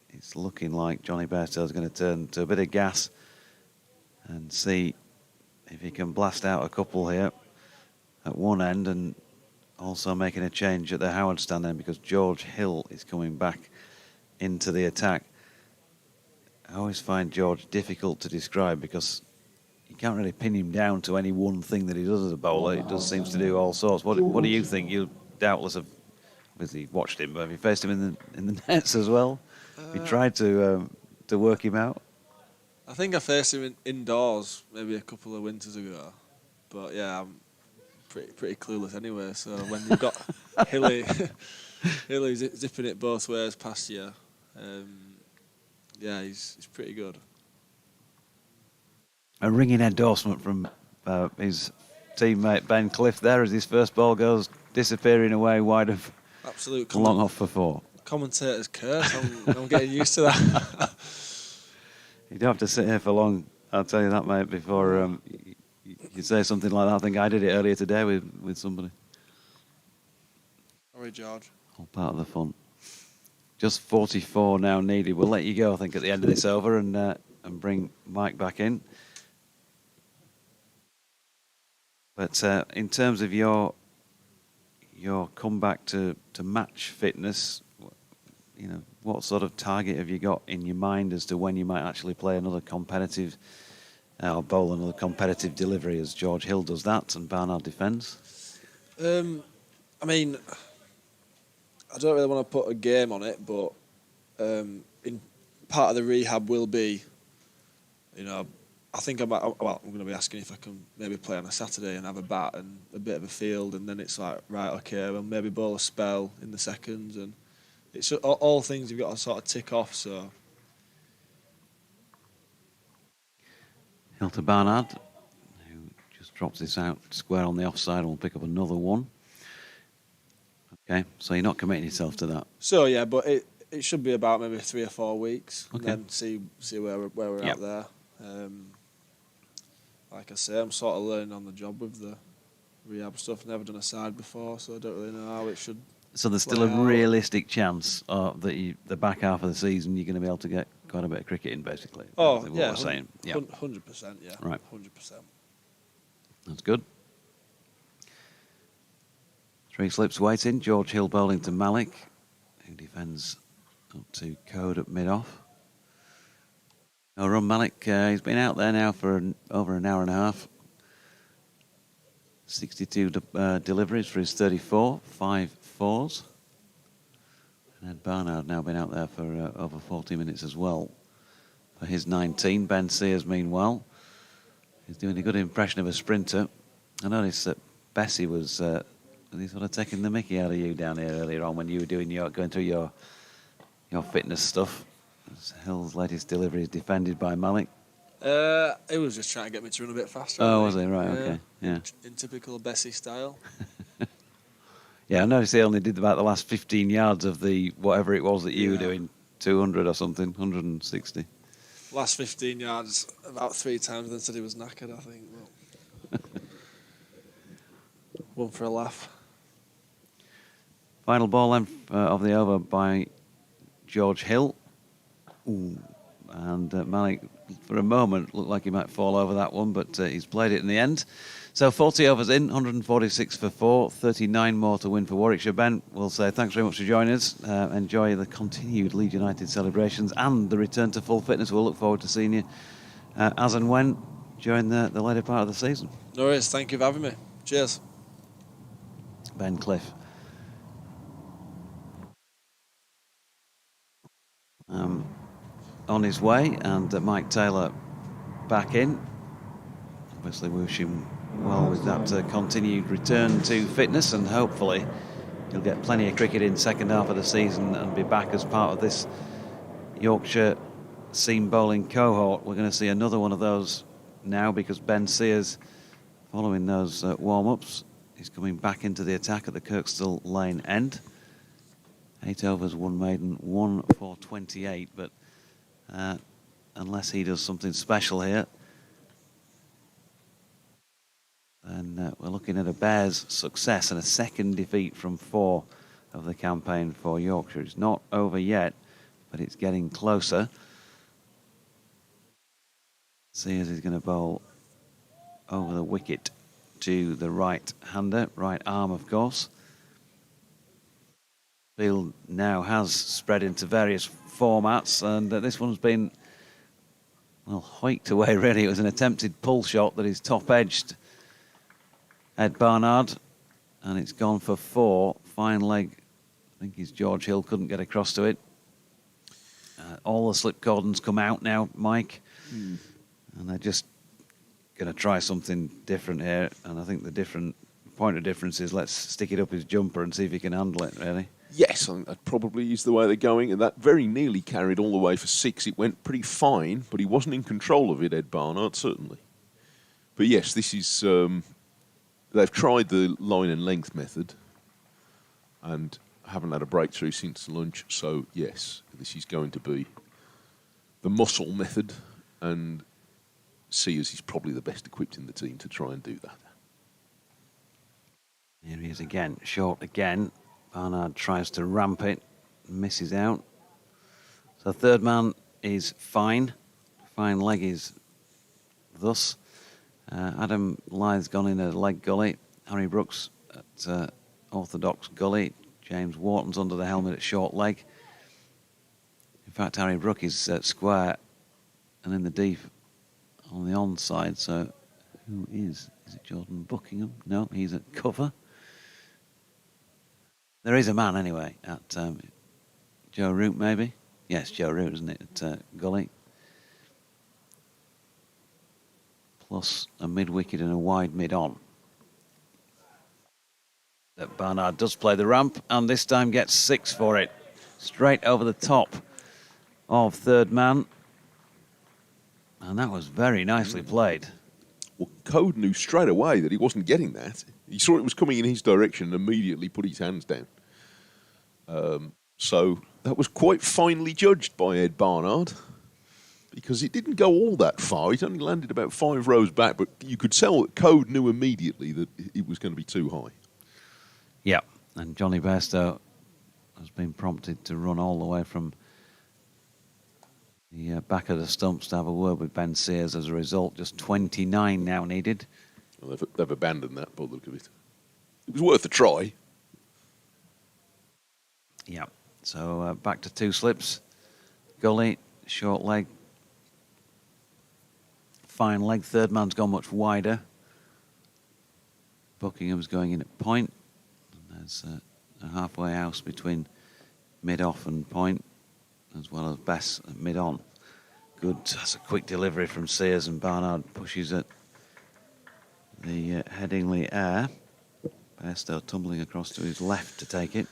it's looking like Johnny Bairstow's going to turn to a bit of gas and see if he can blast out a couple here at one end, and also making a change at the Howard stand end because George Hill is coming back into the attack. I always find George difficult to describe because you can't really pin him down to any one thing that he does as a bowler. He just seems to do all sorts. What do you think? You doubtless have obviously watched him, but have you faced him in the nets as well? Have you tried to work him out? I think I faced him indoors maybe a couple of winters ago, but yeah, I'm pretty clueless anyway. So when you've got Hilly zipping it both ways past you, yeah, he's pretty good. A ringing endorsement from his teammate Ben Cliff there as his first ball goes disappearing away wide of long off for four. Commentator's curse. I'm getting used to that. You don't have to sit here for long, I'll tell you that, mate, before you say something like that. I think I did it earlier today with somebody. Sorry, George. All part of the fun. Just 44 now needed. We'll let you go, I think, at the end of this over and bring Mike back in. But in terms of your comeback to match fitness, you know, what sort of target have you got in your mind as to when you might actually play another competitive or bowl another competitive delivery as George Hill does that and Barnard defends? I mean, I don't really want to put a game on it, but in part of the rehab will be, you know, I think I'm going to be asking if I can maybe play on a Saturday and have a bat and a bit of a field, and then it's like, right, okay, well, maybe bowl a spell in the seconds, and it's all things you've got to sort of tick off. So Hill to Barnard, who just drops this out square on the offside and will pick up another one. Okay, so you're not committing yourself to that. So yeah, but it should be about maybe 3 or 4 weeks, okay, and then see where we're at there. Like I say, I'm sort of learning on the job with the rehab stuff. Never done a side before, so I don't really know how it should. So there's still a realistic chance that the back half of the season you're going to be able to get quite a bit of cricket in, basically. Oh, yeah, we're saying. Yeah, 100%. Yeah, right, 100%. That's good. 3 slips waiting. George Hill bowling to Malik, who defends up to Code at mid-off. No run, Malik. He's been out there now for over an hour and a half. 62 deliveries for his 34, 5 fours. And Ed Barnard now been out there for over 40 minutes as well for his 19. Ben Sears, meanwhile, is doing a good impression of a sprinter. I noticed that Bessie was sort of taking the mickey out of you down here earlier on when you were going through your fitness stuff. Hill's latest delivery is defended by Malik. He was just trying to get me to run a bit faster. Oh, was he? Right, okay. Yeah. In typical Bessie style. Yeah, I noticed he only did about the last 15 yards of the whatever it was that you were doing, 200 or something, 160. Last 15 yards about 3 times, then said he was knackered, I think. Well, one for a laugh. Final ball length of the over by George Hill. Ooh. And Malik, for a moment, looked like he might fall over that one, but he's played it in the end. So 40 overs in, 146 for 4, 39 more to win for Warwickshire. Ben, we'll say thanks very much for joining us. Enjoy the continued Leeds United celebrations and the return to full fitness. We'll look forward to seeing you as and when during the later part of the season. No worries, thank you for having me. Cheers. Ben Cliff. On his way, and Mike Taylor back in. Obviously we wish him well with that continued return to fitness, and hopefully he'll get plenty of cricket in second half of the season and be back as part of this Yorkshire seam bowling cohort. We're going to see another one of those now because Ben Sears, following those warm-ups, is coming back into the attack at the Kirkstall Lane end. 8 overs, 1 maiden, 1 for 28, but unless he does something special here, then we're looking at a bears success and a second defeat from 4 of the campaign for Yorkshire. It's not over yet, but it's getting closer. Sears is going to bowl over the wicket to the right-hander, right arm, of course. Field now has spread into various formats, and this one's been, well, hoiked away, really. It was an attempted pull shot that is top-edged Ed Barnard, and it's gone for 4. Fine leg. I think it's George Hill, couldn't get across to it. All the slip cordons come out now, Mike, and they're just going to try something different here. And I think the point of difference is let's stick it up his jumper and see if he can handle it, really. Yes, I think that probably is the way they're going, and that very nearly carried all the way for 6. It went pretty fine, but he wasn't in control of it, Ed Barnard, certainly. But yes, this is... they've tried the line and length method and haven't had a breakthrough since lunch, so yes, this is going to be the muscle method, and Sears is probably the best equipped in the team to try and do that. Here he is again, short again. Barnard tries to ramp it, misses out. So third man is fine. Fine leg is thus. Adam Lythe's gone in a leg gully. Harry Brooks at orthodox gully. James Wharton's under the helmet at short leg. In fact, Harry Brook is square and in the deep on the onside. So who is? Is it Jordan Buckingham? No, he's at cover. There is a man anyway at Joe Root, maybe. Yes, Joe Root, isn't it, at gully. Plus a mid-wicket and a wide mid-on. That Barnard does play the ramp, and this time gets 6 for it. Straight over the top of third man. And that was very nicely played. Well, Code knew straight away that he wasn't getting that. He saw it was coming in his direction and immediately put his hands down. So that was quite finely judged by Ed Barnard, because it didn't go all that far. It only landed about 5 rows back, but you could tell that Code knew immediately that it was going to be too high. Yeah, and Johnny Bairstow has been prompted to run all the way from the back of the stumps to have a word with Ben Sears as a result. Just 29 now needed. Well, they've abandoned that by the look of it. It was worth a try. Yeah, so back to 2 slips. Gully, short leg. Fine leg. Third man's gone much wider. Buckingham's going in at point. And there's a halfway house between mid-off and point, as well as Bess at mid-on. Good. That's a quick delivery from Sears, and Barnard pushes at the Headingley air. Bairstow tumbling across to his left to take it.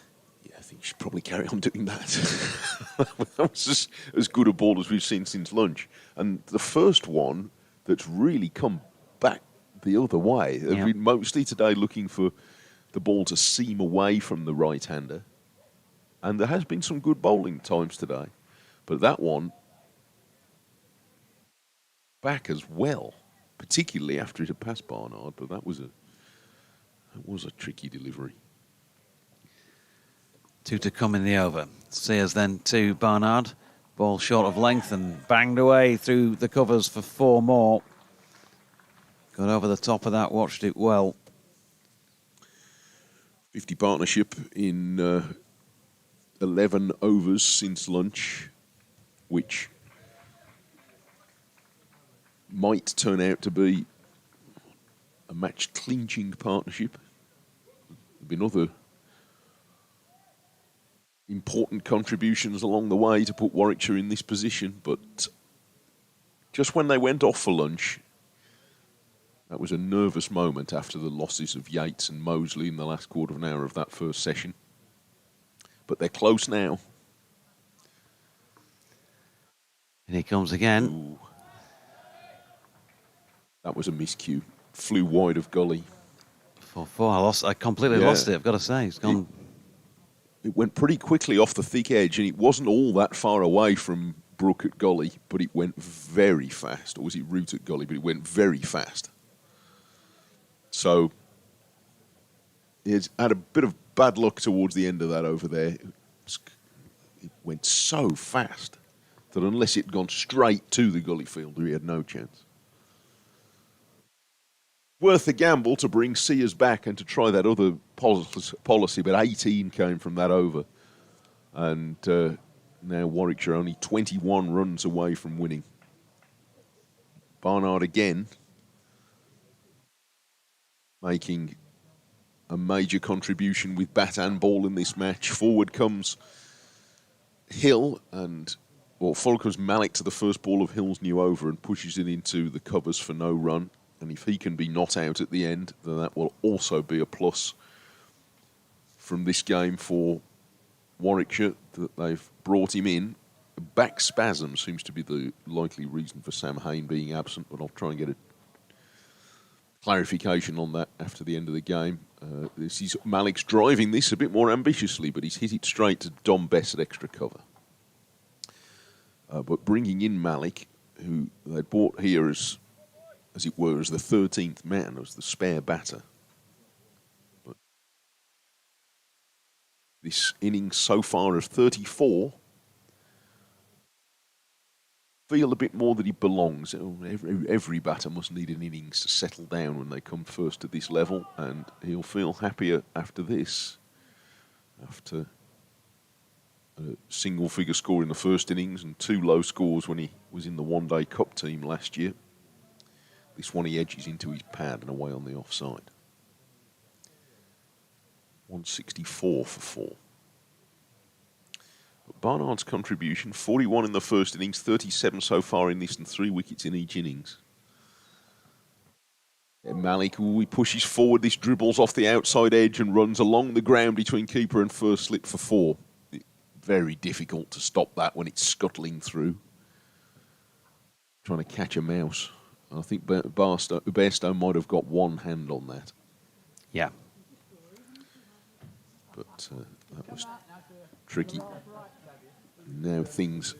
Yeah, I think you should probably carry on doing that. That was just as good a ball as we've seen since lunch. And the first one that's really come back the other way. They've been mostly today looking for the ball to seam away from the right-hander. And there has been some good bowling times today. But that one, back as well, particularly after it had passed Barnard, but that was a tricky delivery. 2 to come in the over. Sears then to Barnard. Ball short of length and banged away through the covers for 4 more. Got over the top of that, watched it well. 50 partnership in 11 overs since lunch, which might turn out to be a match-clinching partnership. There have been other important contributions along the way to put Warwickshire in this position, but just when they went off for lunch, that was a nervous moment after the losses of Yates and Mosley in the last quarter of an hour of that first session. But they're close now. And he comes again. Ooh. That was a miscue. Flew wide of gully. 4-4. I completely lost it, I've got to say. It's gone. It went pretty quickly off the thick edge, and it wasn't all that far away from Brook at gully, but it went very fast. Or was it Root at gully? But it went very fast. So He's had a bit of bad luck towards the end of that over there. It went so fast that unless it'd gone straight to the gully fielder, he had no chance. Worth a gamble to bring Sears back and to try that other policy, but 18 came from that over. And now Warwickshire only 21 runs away from winning. Barnard again making a major contribution with bat and ball in this match. Forward comes Hill forward comes Malik to the first ball of Hill's new over and pushes it into the covers for no run. And if he can be not out at the end, then that will also be a plus from this game for Warwickshire, that they've brought him in. Back spasm seems to be the likely reason for Sam Hain being absent, but I'll try and get a clarification on that after the end of the game. Malik's driving this a bit more ambitiously, but he's hit it straight to Dom Bess at extra cover. But bringing in Malik, who they bought here as it were, as the 13th man, as the spare batter. But this innings so far of 34 feel a bit more that he belongs. Every batter must need an innings to settle down when they come first to this level, and he'll feel happier after this. After a single-figure score in the first innings and 2 low scores when he was in the one-day cup team last year. This one he edges into his pad and away on the offside. 164 for 4. But Barnard's contribution, 41 in the first innings, 37 so far in this, and 3 wickets in each innings. And Malik, he pushes forward, this dribbles off the outside edge and runs along the ground between keeper and first slip for 4. Very difficult to stop that when it's scuttling through. Trying to catch a mouse. I think Bairstow might have got one hand on that. Yeah. But that was tricky. Now things,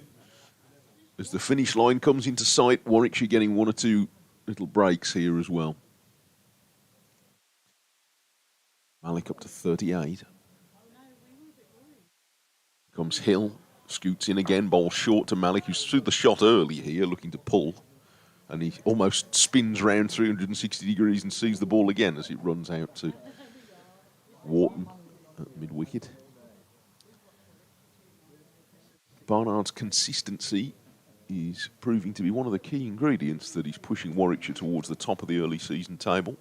as the finish line comes into sight, Warwickshire getting 1 or 2 little breaks here as well. Malik up to 38. Comes Hill, scoots in again, ball short to Malik, who's threw the shot early here, looking to pull. And he almost spins round 360 degrees and sees the ball again as it runs out to Wharton at mid-wicket. Barnard's consistency is proving to be one of the key ingredients that is pushing Warwickshire towards the top of the early season table.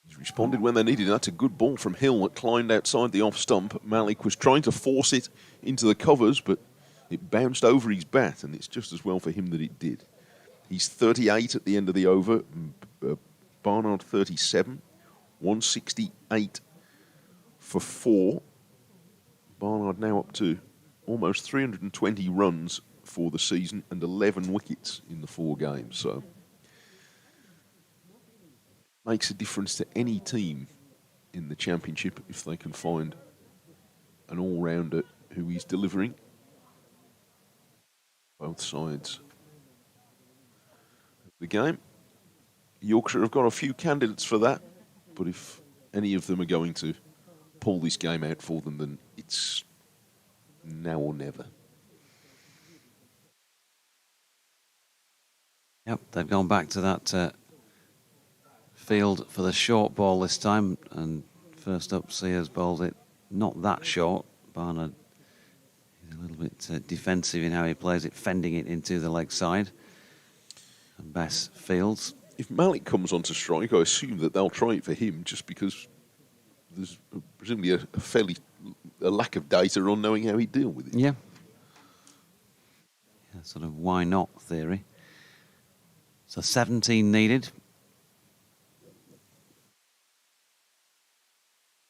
He's responded when they needed. That's a good ball from Hill that climbed outside the off stump. Malik was trying to force it into the covers, but it bounced over his bat, and it's just as well for him that it did. He's 38 at the end of the over. Barnard 37. 168 for 4. Barnard now up to almost 320 runs for the season and 11 wickets in the 4 games. So makes a difference to any team in the championship if they can find an all-rounder who is delivering. Both sides of the game. Yorkshire have got a few candidates for that, but if any of them are going to pull this game out for them, then it's now or never. Yep, they've gone back to that field for the short ball this time, and first up Sears bowled it not that short. Barnard is a little bit defensive in how he plays it, fending it into the leg side. And Bess fields. If Malik comes onto strike, I assume that they'll try it for him, just because there's presumably a lack of data on knowing how he'd deal with it. Yeah. Sort of why not theory. So 17 needed.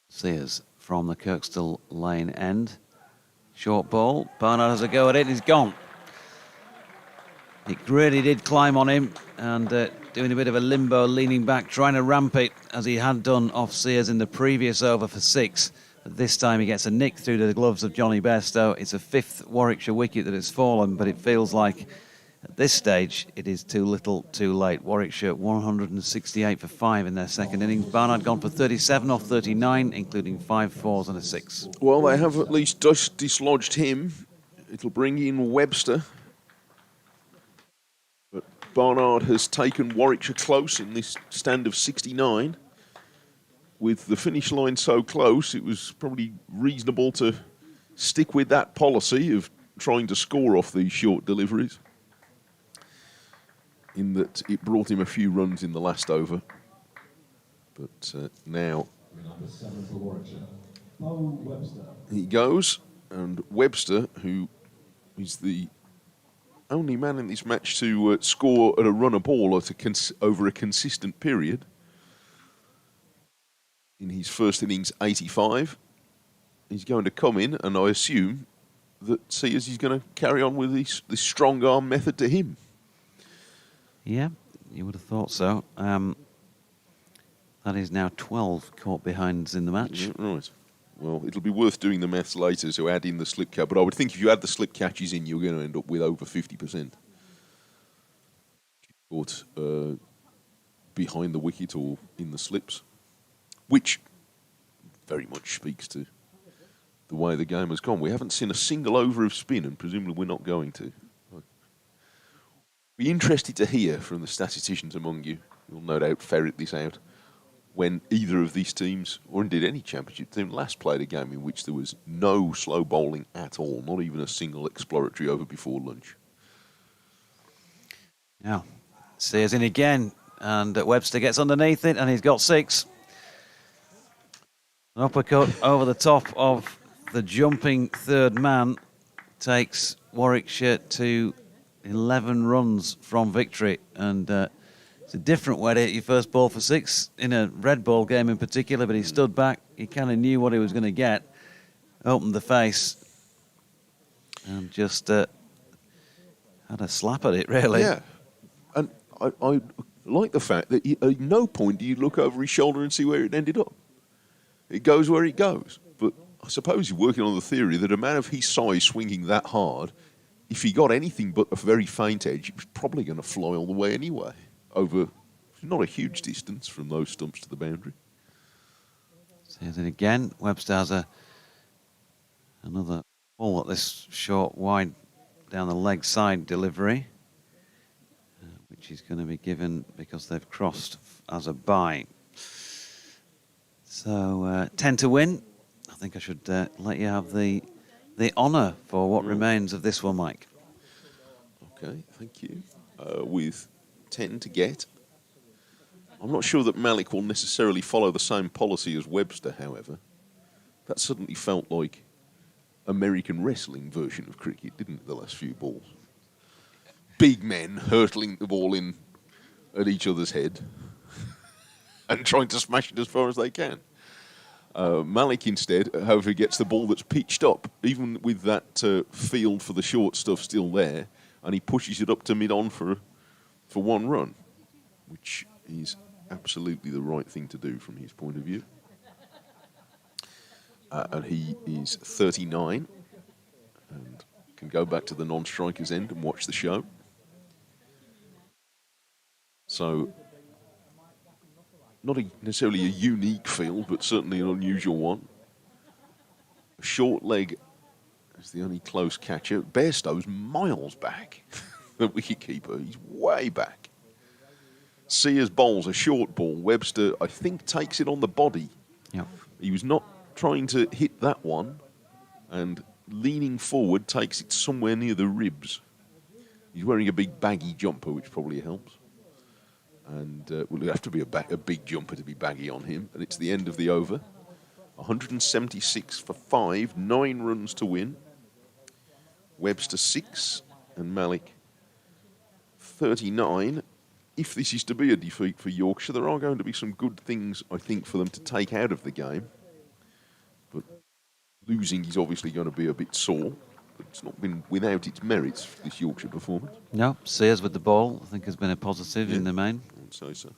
Sears from the Kirkstall Lane end. Short ball. Barnard has a go at it. He's gone. It really did climb on him, and doing a bit of a limbo, leaning back, trying to ramp it as he had done off Sears in the previous over for 6. But this time he gets a nick through the gloves of Johnny Bairstow. It's a 5th Warwickshire wicket that has fallen, but it feels like At this stage, it is too little, too late. Warwickshire 168 for 5 in their second innings. Barnard gone for 37 off 39, including 5 fours and a 6. Well, they have at least dislodged him. It'll bring in Webster. But Barnard has taken Warwickshire close in this stand of 69. With the finish line so close, it was probably reasonable to stick with that policy of trying to score off these short deliveries, in that it brought him a few runs in the last over. But now he goes, and Webster, who is the only man in this match to score at a run a ball over a consistent period, in his first innings 85, he's going to come in, and I assume that Sears is going to carry on with this strong arm method to him. Yeah, you would have thought so. That is now 12 caught behinds in the match. Yeah, right. Well, it'll be worth doing the maths later to add in the slip catch, but I would think if you add the slip catches in, you're going to end up with over 50%. Caught behind the wicket or in the slips, which very much speaks to the way the game has gone. We haven't seen a single over of spin, and presumably we're not going to. Be interested to hear from the statisticians among you. You'll no doubt ferret this out. When either of these teams, or indeed any championship team, last played a game in which there was no slow bowling at all, not even a single exploratory over before lunch. Now, Sears in again, and Webster gets underneath it, and he's got 6. An uppercut over the top of the jumping third man takes Warwickshire to 11 runs from victory, and it's a different way to hit your first ball for 6 in a red ball game in particular, but he stood back, he kind of knew what he was going to get, opened the face, and just had a slap at it, really. Yeah, and I like the fact that at no point do you look over his shoulder and see where it ended up. It goes where it goes, but I suppose you're working on the theory that a man of his size swinging that hard, if he got anything but a very faint edge, it was probably going to fly all the way anyway, over not a huge distance from those stumps to the boundary. So here's it again. Webster has another ball at this short, wide, down the leg side delivery, which is going to be given because they've crossed as a bye. So 10 to win. I think I should let you have the honour for what remains of this one, Mike. Okay, thank you. With 10 to get. I'm not sure that Malik will necessarily follow the same policy as Webster, however. That suddenly felt like American wrestling version of cricket, didn't it, the last few balls? Big men hurtling the ball in at each other's head and trying to smash it as far as they can. Malik instead, however, gets the ball that's pitched up, even with that field for the short stuff still there, and he pushes it up to mid-on for 1 run, which is absolutely the right thing to do from his point of view. And he is 39 and can go back to the non-striker's end and watch the show. So, not necessarily a unique field, but certainly an unusual one. A short leg is the only close catcher. Bairstow's miles back, the wicketkeeper. He's way back. Sears bowls a short ball. Webster, I think, takes it on the body. Yep. He was not trying to hit that one, and leaning forward takes it somewhere near the ribs. He's wearing a big baggy jumper, which probably helps. And well, it'd have to be a big jumper to be baggy on him. And it's the end of the over. 176 for 5, 9 runs to win. Webster 6 and Malik 39. If this is to be a defeat for Yorkshire, there are going to be some good things, I think, for them to take out of the game. But losing is obviously going to be a bit sore. But it's not been without its merits, this Yorkshire performance. No, Sears with the ball, I think, has been a positive in the main. I would say so.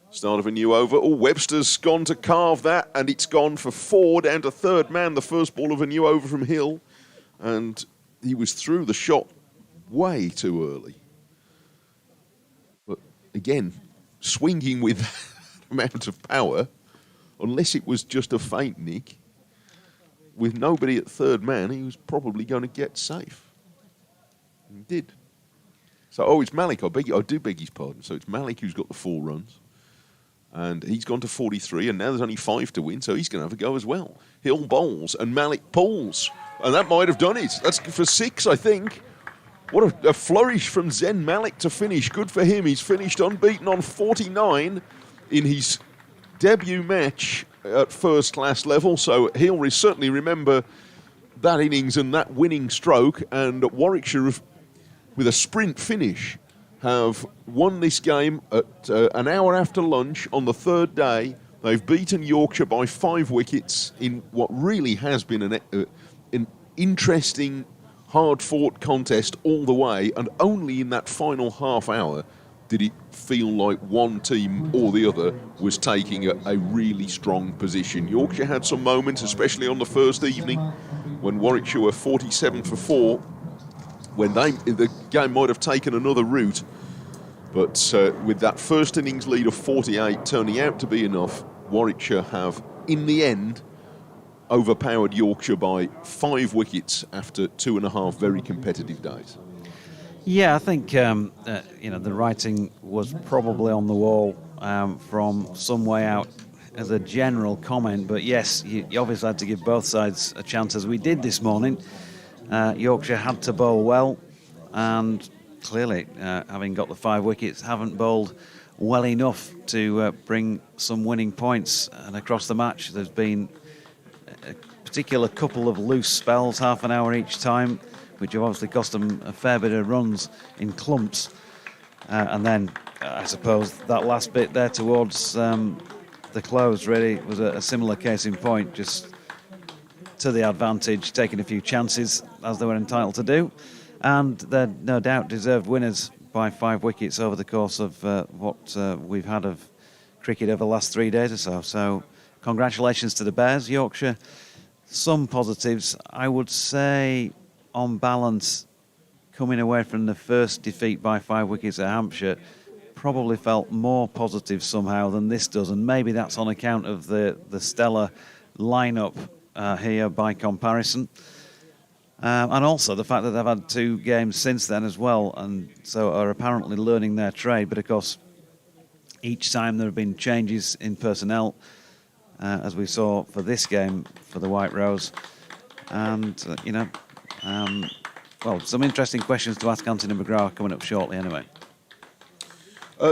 Start of a new over. Oh, Webster's gone to carve that, and it's gone for 4 down to third man, the first ball of a new over from Hill. And he was through the shot way too early. But again, swinging with that amount of power, unless it was just a feint nick, with nobody at third man, he was probably going to get safe. He did. So, it's Malik. I do beg his pardon. So it's Malik who's got the 4 runs. And he's gone to 43, and now there's only 5 to win, so he's going to have a go as well. Hill bowls, and Malik pulls. And that might have done it. That's for 6, I think. What a flourish from Zen Malik to finish. Good for him. He's finished unbeaten on 49 in his debut match at first-class level, so he'll certainly remember that innings and that winning stroke, and Warwickshire, with a sprint finish, have won this game at an hour after lunch on the 3rd day. They've beaten Yorkshire by 5 wickets in what really has been an interesting, hard-fought contest all the way, and only in that final half hour did it feel like one team or the other was taking a really strong position. Yorkshire had some moments, especially on the first evening, when Warwickshire were 47 for 4, when the game might have taken another route. But with that first innings lead of 48 turning out to be enough, Warwickshire have, in the end, overpowered Yorkshire by 5 wickets after 2.5 very competitive days. Yeah, I think the writing was probably on the wall from some way out as a general comment. But yes, you obviously had to give both sides a chance, as we did this morning. Yorkshire had to bowl well, and clearly, having got the 5 wickets, haven't bowled well enough to bring some winning points. And across the match, there's been a particular couple of loose spells, half an hour each time, which have obviously cost them a fair bit of runs in clumps. And then, I suppose, that last bit there towards the close really was a similar case in point, just to the advantage, taking a few chances, as they were entitled to do. And they're no doubt deserved winners by 5 wickets over the course of what we've had of cricket over the last 3 days or so. So, congratulations to the Bears. Yorkshire, some positives. I would say, on balance, coming away from the first defeat by 5 wickets at Hampshire, probably felt more positive somehow than this does, and maybe that's on account of the stellar lineup here by comparison, and also the fact that they've had 2 games since then as well, and so are apparently learning their trade. But of course, each time there have been changes in personnel, as we saw for this game for the White Rose, and well, some interesting questions to ask Anthony McGrath coming up shortly anyway.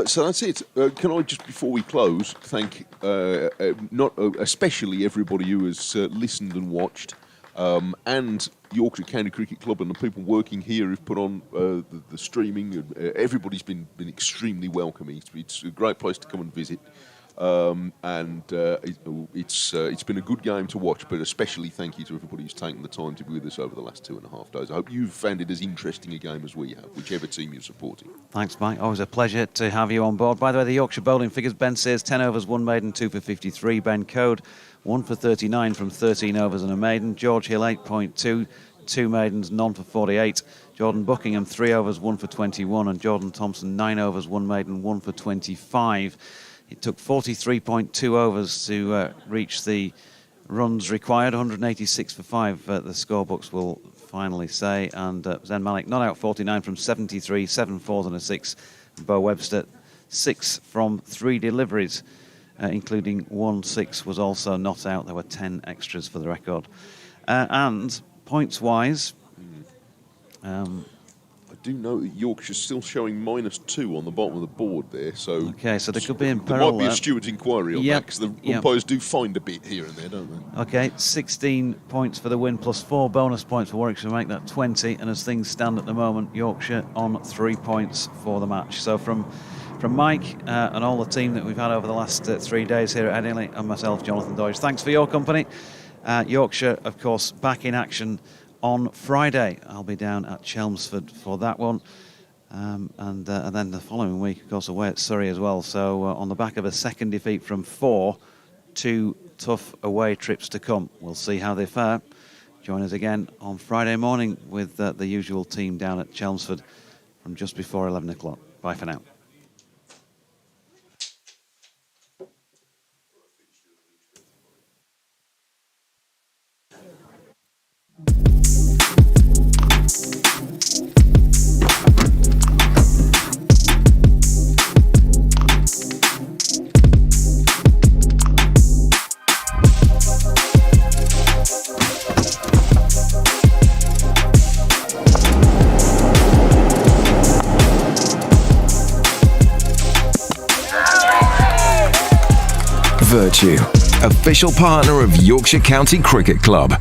So that's it. Can I just, before we close, thank especially everybody who has listened and watched, and Yorkshire County Cricket Club and the people working here who've put on the streaming. Everybody's been extremely welcoming. It's a great place to come and visit. It's been a good game to watch, but especially thank you to everybody who's taken the time to be with us over the last 2.5 days. I hope you've found it as interesting a game as we have, whichever team you're supporting. Thanks, Mike. Always a pleasure to have you on board. By the way, the Yorkshire bowling figures: Ben Sears, 10 overs, 1 maiden, 2 for 53. Ben Code, 1 for 39 from 13 overs and a maiden. George Hill, 8.2, 2 maidens, none for 48. Jordan Buckingham, 3 overs, 1 for 21. And Jordan Thompson, 9 overs, 1 maiden, 1 for 25. It took 43.2 overs to reach the runs required, 186 for 5, the scorebooks will finally say. And Zen Malik not out 49 from 73, 7 fours and a 6. Bo Webster, 6 from 3 deliveries, including 1 6 was also not out. There were 10 extras for the record. And points-wise... I do know that Yorkshire's still showing -2 on the bottom of the board there, so... Okay, so there could be in peril. There might be a steward's inquiry on that, because the umpires do find a bit here and there, don't they? Okay, 16 points for the win, plus 4 bonus points for Warwickshire to make that 20, and as things stand at the moment, Yorkshire on 3 points for the match. So from Mike and all the team that we've had over the last 3 days here at Headingley, and myself, Jonathan Dodge, thanks for your company. Yorkshire, of course, back in action on Friday. I'll be down at Chelmsford for that one. And then the following week, of course, away at Surrey as well. So on the back of a second defeat from 4, 2 tough away trips to come. We'll see how they fare. Join us again on Friday morning with the usual team down at Chelmsford from just before 11 o'clock. Bye for now. Vertu, official partner of Yorkshire County Cricket Club.